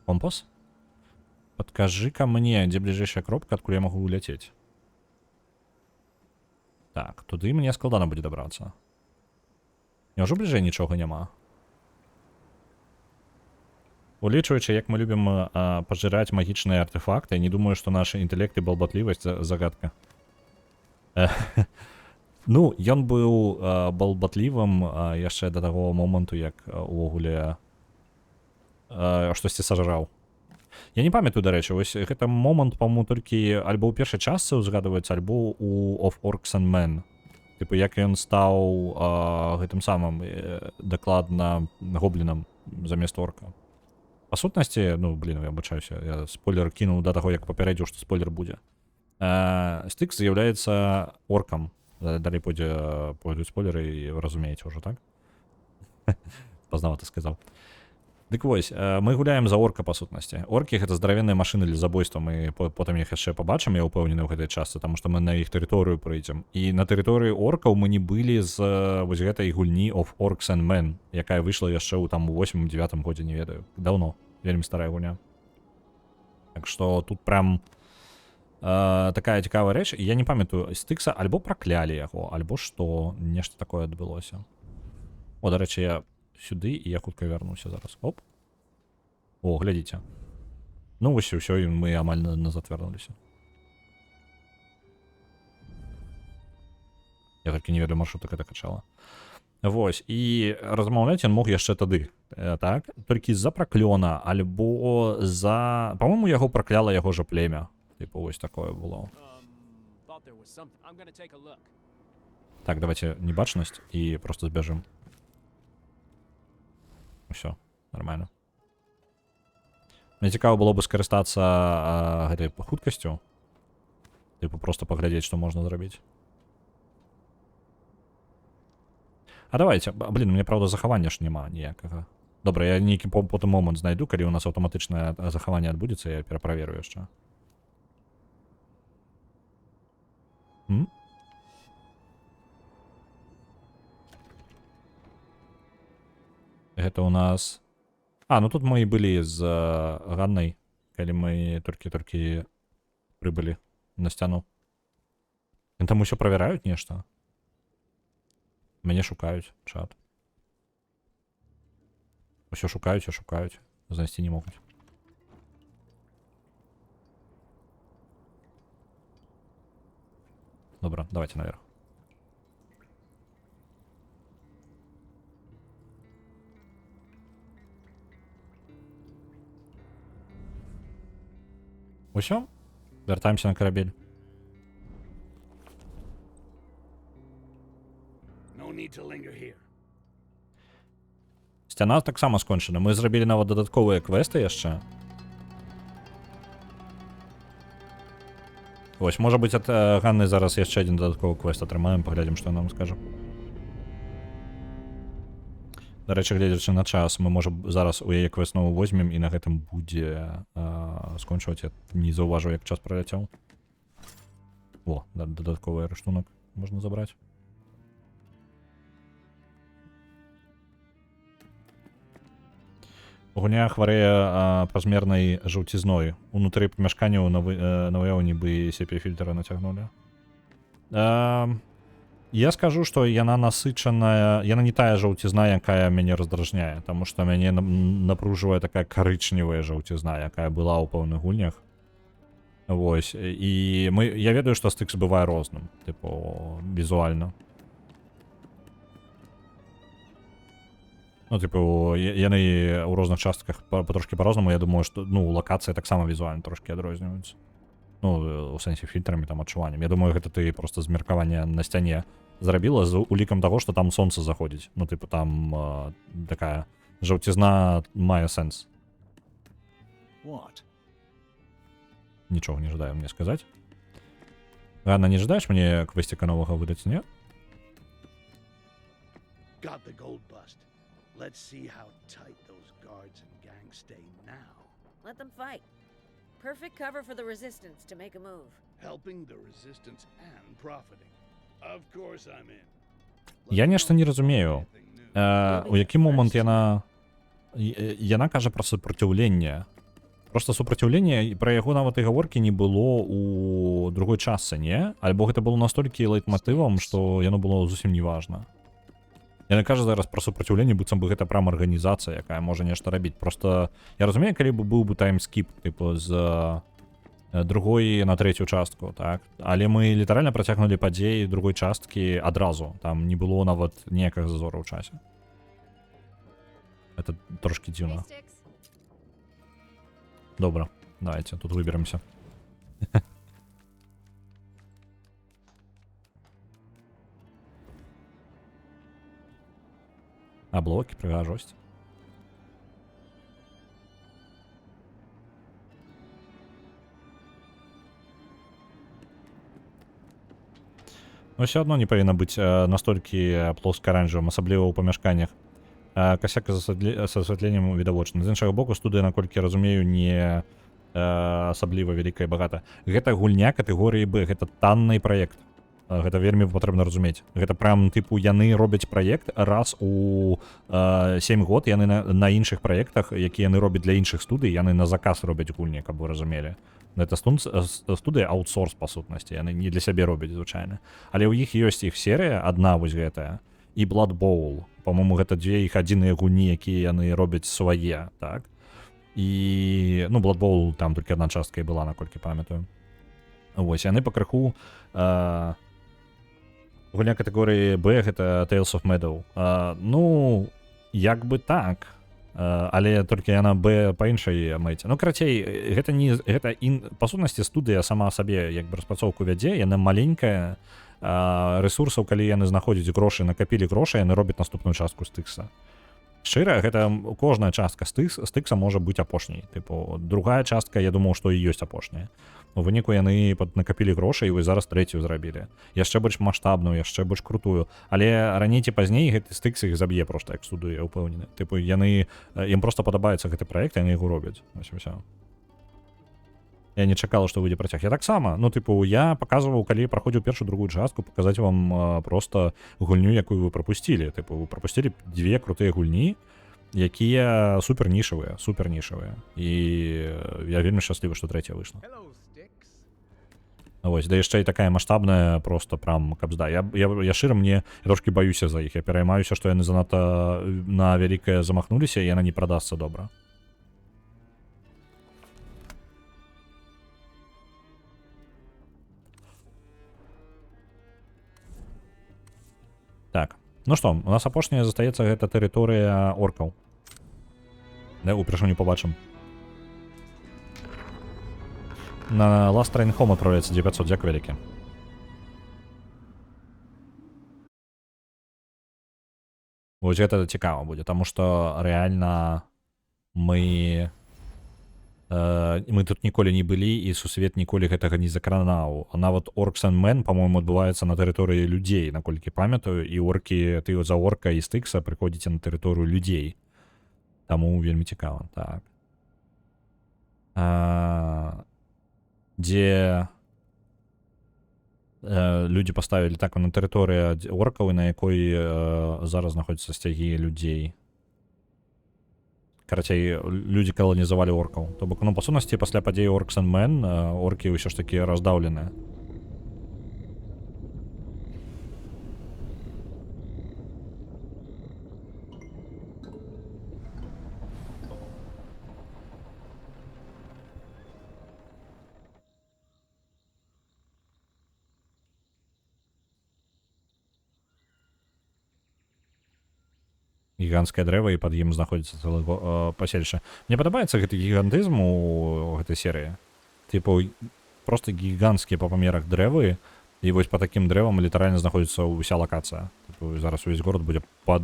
Компас? Падкажы-ка мне, дзе бліжэйшая кропка, адкуль я магу уляцець. Так, туды мне складана будзе дабрацца. Няўжо бліжэй нічога няма? Улічваючы, як мы любім пажыраць магічныя артефакты, я не думаю, што наша інтэлект і балбатлівасць загадка. Ну, ён быў балбатлівым яшчэ да таго моманту, як увогуле штосьці сажраў. Я не памятаю, дарэчы, вось гэта момант, па-моему, толькі альбо ў першай частцы узгадваецца, альбо у Of Orcs and Men. Типу, як ён стаў гэтым самым дакладна гоблінам замест орка. Па сутнасці, ну, блін, я абачаюся, я спойлер кінуў да таго, як папярэдзіў, што спойлер будзе. Стыкс з'яўляецца оркам. Далей пойдуць спойлеры і вы разумееце ўжо, так? Пазнавата сказаў. Дык вось, мы гуляем за орка па сутнасці. Оркі гэта здаравенныя машыны для забойства, мы потым іх яшчэ пабачым, я ўпэўнены ў гэтай частцы, таму што мы на іх тэрыторыю прыйдзем. І на тэрыторыі оркаў мы не былі з вось гэтай гульні Of Orcs and Men, якая выйшла яшчэ ў там у 8-9 годзе, не ведаю. Даўно, вельмі старая гульня. Так што тут прям такая цікавая рэч. Я не памятаю, Стыкса альбо праклялі яго, альбо што, нешта такое адбылося. О, дарэчы, я сюды, і я хутка вярнуся зараз. Оп. О, глядзіце. Ну, вось усё, і мы амаль назад вярнуліся. Я толькі не ведаю маршрутак гэта качала. Вось, і размаўляць ён мог яшчэ тады, так? Толькі з-за праклёна, альбо за... Па-моему, яго пракляла яго жа племя. Типу, вось такое было. Так, давайте небачнасць і просто збяжым. Усё, нормально. Мне цікава было бы скарыстацца гэтай хуткасцю. Типу, просто паглядзець, што можна зрабіць. А давайте, блин, мне, правда, захавання ж няма ніякага. Добра, я нейкі потым момант знайду, калі у нас аўтаматычнае захаванне адбудзецца, я пераправеру яшчэ. Гэта у нас... А, ну тут мы і былі з Ганнай, калі мы толькі прыбылі на сцяну. Яны там усё правяраюць нешта. Мяне шукаюць, чат. Усё шукаюць і шукаюць. Знайсці не могуць. Добра, давайте наверх. Усё? Вяртаемся на карабель. No need to linger here. Сцяна таксама скончана. Мы зрабілі нават дадатковыя квесты яшчэ. Вось, можа быць, ад Ганны зараз яшчэ адзін дадатковы квест атрымаем, паглядзім, што нам скажа. Да рэчы, гледзячы на час, мы, можа, зараз у яе квест новы возьмем і на гэтым будзе скончваць. Я не заўважыў, як час праляцеў. О, дадатковы рыштунак можна забраць. Гуня хварэе празмернай жаўцізной. Унутры памяшканняў на выяву нібы сепія-фільтра нацягнулі. Я скажу, што яна насычаная, яна не тая жаўцізна, якая мяне раздражняе, таму што мяне напружвае такая карычневая жаўцізна, якая была ў пэўных гульнях. Вось, і я ведаю, што Styx бывае розным, тыпу, візуальна. Ну, типу, яны ў розных частках трошкі па-рознаму, я думаю, што, ну, лакацыі таксама візуальна трошкі адрозніваюцца. Ну, у сэнсе фільтрамі, там, адчуваннем. Я думаю, гэта ты проста з меркавання на сцяне зрабіла з улікам таго, што там сонца заходзіць. Ну, типу, там такая жаўцізна мае сэнс. Нічога не жадаю мне сказаць. Ганна, не жадаеш мне квесціка новага выдаць, не? Got the gold bust. Let's see how tight those guards and gangs stay now. Let them fight. Perfect cover for the resistance to make a move. Helping the resistance and profiting. Of course I'm in. Я нешта не разумею. У які момант яна кажа пра супраціўленне. Просто супраціўленне, пра яго нават і гаворкі не было у другой частцы, не? Альбо гэта было настолькі лейтматывам, што яно было зусім неважна. Яна кажа зараз пра супраціўленне, быццам бы гэта прям арганізацыя, якая можа нешта рабіць. Просто я разумею, калі б быў бы таймскіп, типу, з другой на трэцюю частку, так? Але мы літаральна працягнулі падзеі другой часткі адразу. Там не было нават ніякага зазора ў часе. Это трошки дзіўна. Добра, давайте тут выберемся. А блоки, пригажусь. Но все одно не павінна быць настолькі плоска-аранжевым, асабліва ў памяшканнях. Косяк з асвятленнем відавочны. З іншага боку, студыя, наколькі я разумею, не асабліва вялікая і багата. Гэта гульня катэгорыі Б, гэта танны праект. Гэта вельмі патрэбна разумець. Гэта прям, типу, яны робяць праект раз у 7 год, яны на іншых праектах, які яны робяць для іншых студый, яны на заказ робяць гульні, каб вы разумелі. Гэта студыя аутсорс, па сутнасці, яны не для сябе робяць, звычайна. Але ў іх ёсць іх серыя, адна вось гэтая, і Blood Bowl. По-моему, гэта дзве іх адзіныя гульні, якія яны робяць свае, так? І, ну, Blood Bowl там толькі адна частка і была, наколькі памятаю. Вось, яны пакрыху... Гульня катэгорыі Б, гэта Tales of Meadow. Ну, як бы так, але толькі яна Б па іншай мэце. Ну, карацей, гэта не... Гэта, па сутнасці, студыя сама сабе, як бы, распрацоўку вядзе, яна маленькая, ресурсаў, калі яны знаходзяць грошы, накапілі грошы, яны робяць наступную частку Стыкса. Шчыра, гэта кожная частка Стыкса можа быць апошняй. Тыпу, другая частка, я думаў, што і ёсць апошняя. У выніку яны накапілі грошы, і вы зараз трэцюю зрабілі. Яшчэ больш маштабную, яшчэ больш крутую. Але раней ці пазней гэты Стыкс іх заб'е проста, як студыя, я ўпэўнены. Тыпу, ім проста падабаецца гэты праект, яны яго робяць. Ось і ўсё. Я не чакала, што выйдзе працяг. Я таксама, ну, тыпу, я паказваў, калі праходзіў першую, другую частку, паказаць вам проста гульню, якую вы прапусцілі. Тыпу, вы прапусцілі дзве крутыя гульні, якія супер нішавыя. І я вельмі шчаслівы, што трэцяя выйшла. Вось, да яшчэ і такая маштабная, проста прям кабзда. Я шчыра, мне трошкі баюся за іх. Я пераймаюся, што яны занадта на вялікае замахнуліся, і яна не прадасца добра. Так, ну што, у нас апошняя застаецца гэта тэрыторыя оркаў. Да, упершыню побачым. На Last Train Home адправляецца 900, дзякуй вялікі. Вось гэта цікава будзе, таму што рэальна мы тут ніколі не былі, і сусвет ніколі гэтага не закранаў. Нават Orcs and Men, па-мойму, адбываецца на тэрыторыі людзей, наколькі памятаю, і оркі, ты за орка і стыкса прыходзіце на тэрыторыю людзей. Таму вельмі цікава, так. Дзе людзі паставілі так на тэрыторыі оркаў, на якой зараз знаходзяцца сцягі людзей. Карацей, людзі каланізавалі оркаў. То бок, ну, па сутнасці, пасля падзеі Orcs and Men оркі ўсё ж такі раздаўленыя. Гіганцкае дрэва, і пад ім знаходзіцца цэлы паселішча. Мне падабаецца гэты гігантызм у гэтай серыі. Типу, просто гіганцкія па памерах дрэвы, і вось па такім дрэвам літаральна знаходзіцца ўся лакацыя. Типу, зараз увесь горад будзе пад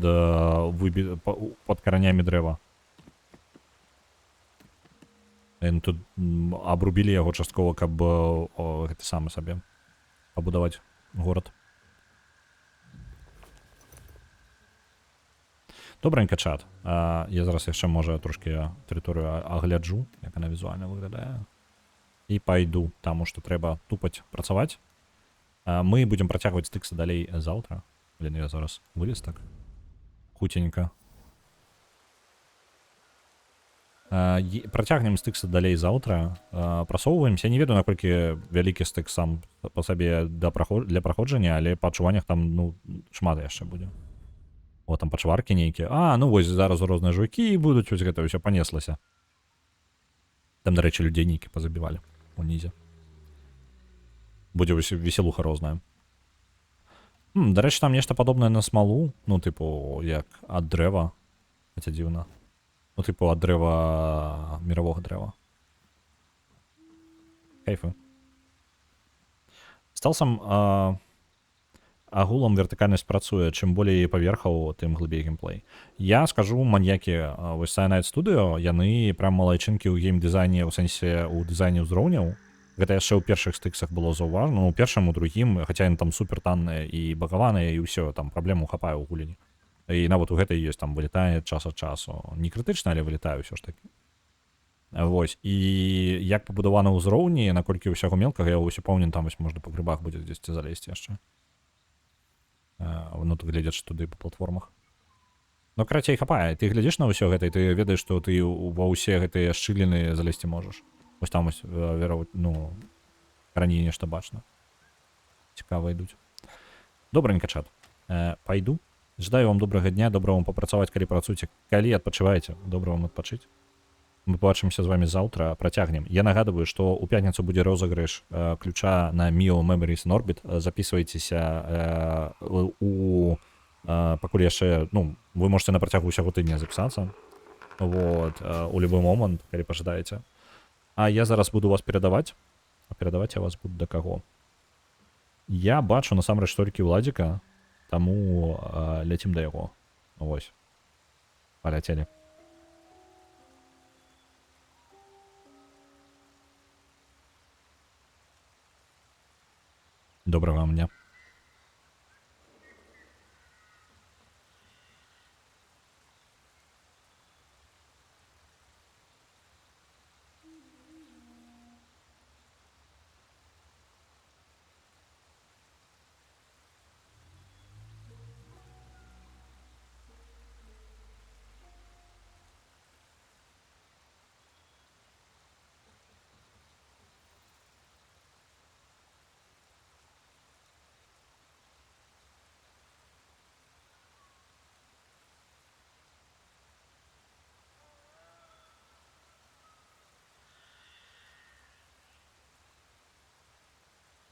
каранямі дрэва. Тут абрубілі яго часткова, каб гэты самы сабе пабудаваць горад. Добренька, чат. Я зараз яшчэ, можа, трошки тэрыторыю агляджу, як она візуальна выглядае. І пайду, таму што трэба тупаць, працаваць. Мы будзем працягваць стыксы далей заўтра. Блін, я зараз вылез так. Хуценька. Працягнем стыксы далей заўтра. Прасоўваемся. Не ведаю, наколькі вялікі стык сам па сабе для праходжання, але па адчуваннях там, ну, шмат яшчэ будзе. О, там пачваркі нейкія. Ну вось зараз розныя жуйкі будуць, вось гэта ўсё панеслася. Там, дарэчы, людзей нейкі пазабівалі унізе. Будзе веселуха розная. Дарэчы, там нешта падобнае на смалу, ну, тыпу, як ад дрэва. Хаця дзіўна. Ну, тыпу, ад дрэва, міровога дрэва. Кайфы. Сталсам, агулам вертыкальнасць працуе, чым болей паверхаў, тым глыбей геймплей. Я скажу, маньякі, вось Cyanide Studio, яны прям малайчынкі ў геймдызайне, у сэнсе ў дызайне ўзроўняў. Гэта яшчэ ў першых стыксах было заўважна, у першым, у другім, хаця яны там супер танныя і багаваныя, і ўсё, там праблему хапае ў гулені. І нават у гэтай ёсць, там вылетае час ад часу. Не крытычна, але вылетае ўсё ж такі. Вось, і як пабудаваны ўзроўні, наколькі ўсяго мелкага, я ўсё паўнен, там вось можна па грыбах будзе дзесьці залезці яшчэ. Ну, тут глядзяць туды па платформах. Ну, карацей, хапае. Ты глядзіш на ўсё гэта, і ты ведаеш, што ты ва ўсе гэтыя шчыліны залезці можаш. Вось там вось, ну, раней нешта бачна. Цікава ідуць. Добренька, чат. Пайду. Жадаю вам добрага дня, добра вам папрацаваць, калі працуеце. Калі адпачываеце, добра вам адпачыць. Мы побачимся з вами завтра, працягнем. Я нагадываю, што ў пятніцу будзе розыгрыш ключа на Mio Memories in Orbit. Записывайтеся пакуль яшчэ, ну, вы можете на працягу ўсяго тыдня запісацца. Вот, у любой момант, калі пажадаеце. А я зараз буду вас перадаваць. А перадаваць я вас буду да каго? Я бачу насамрэч толькі Владзіка, таму ляцім да яго. Вось. Паляцелі. Доброго вам дня.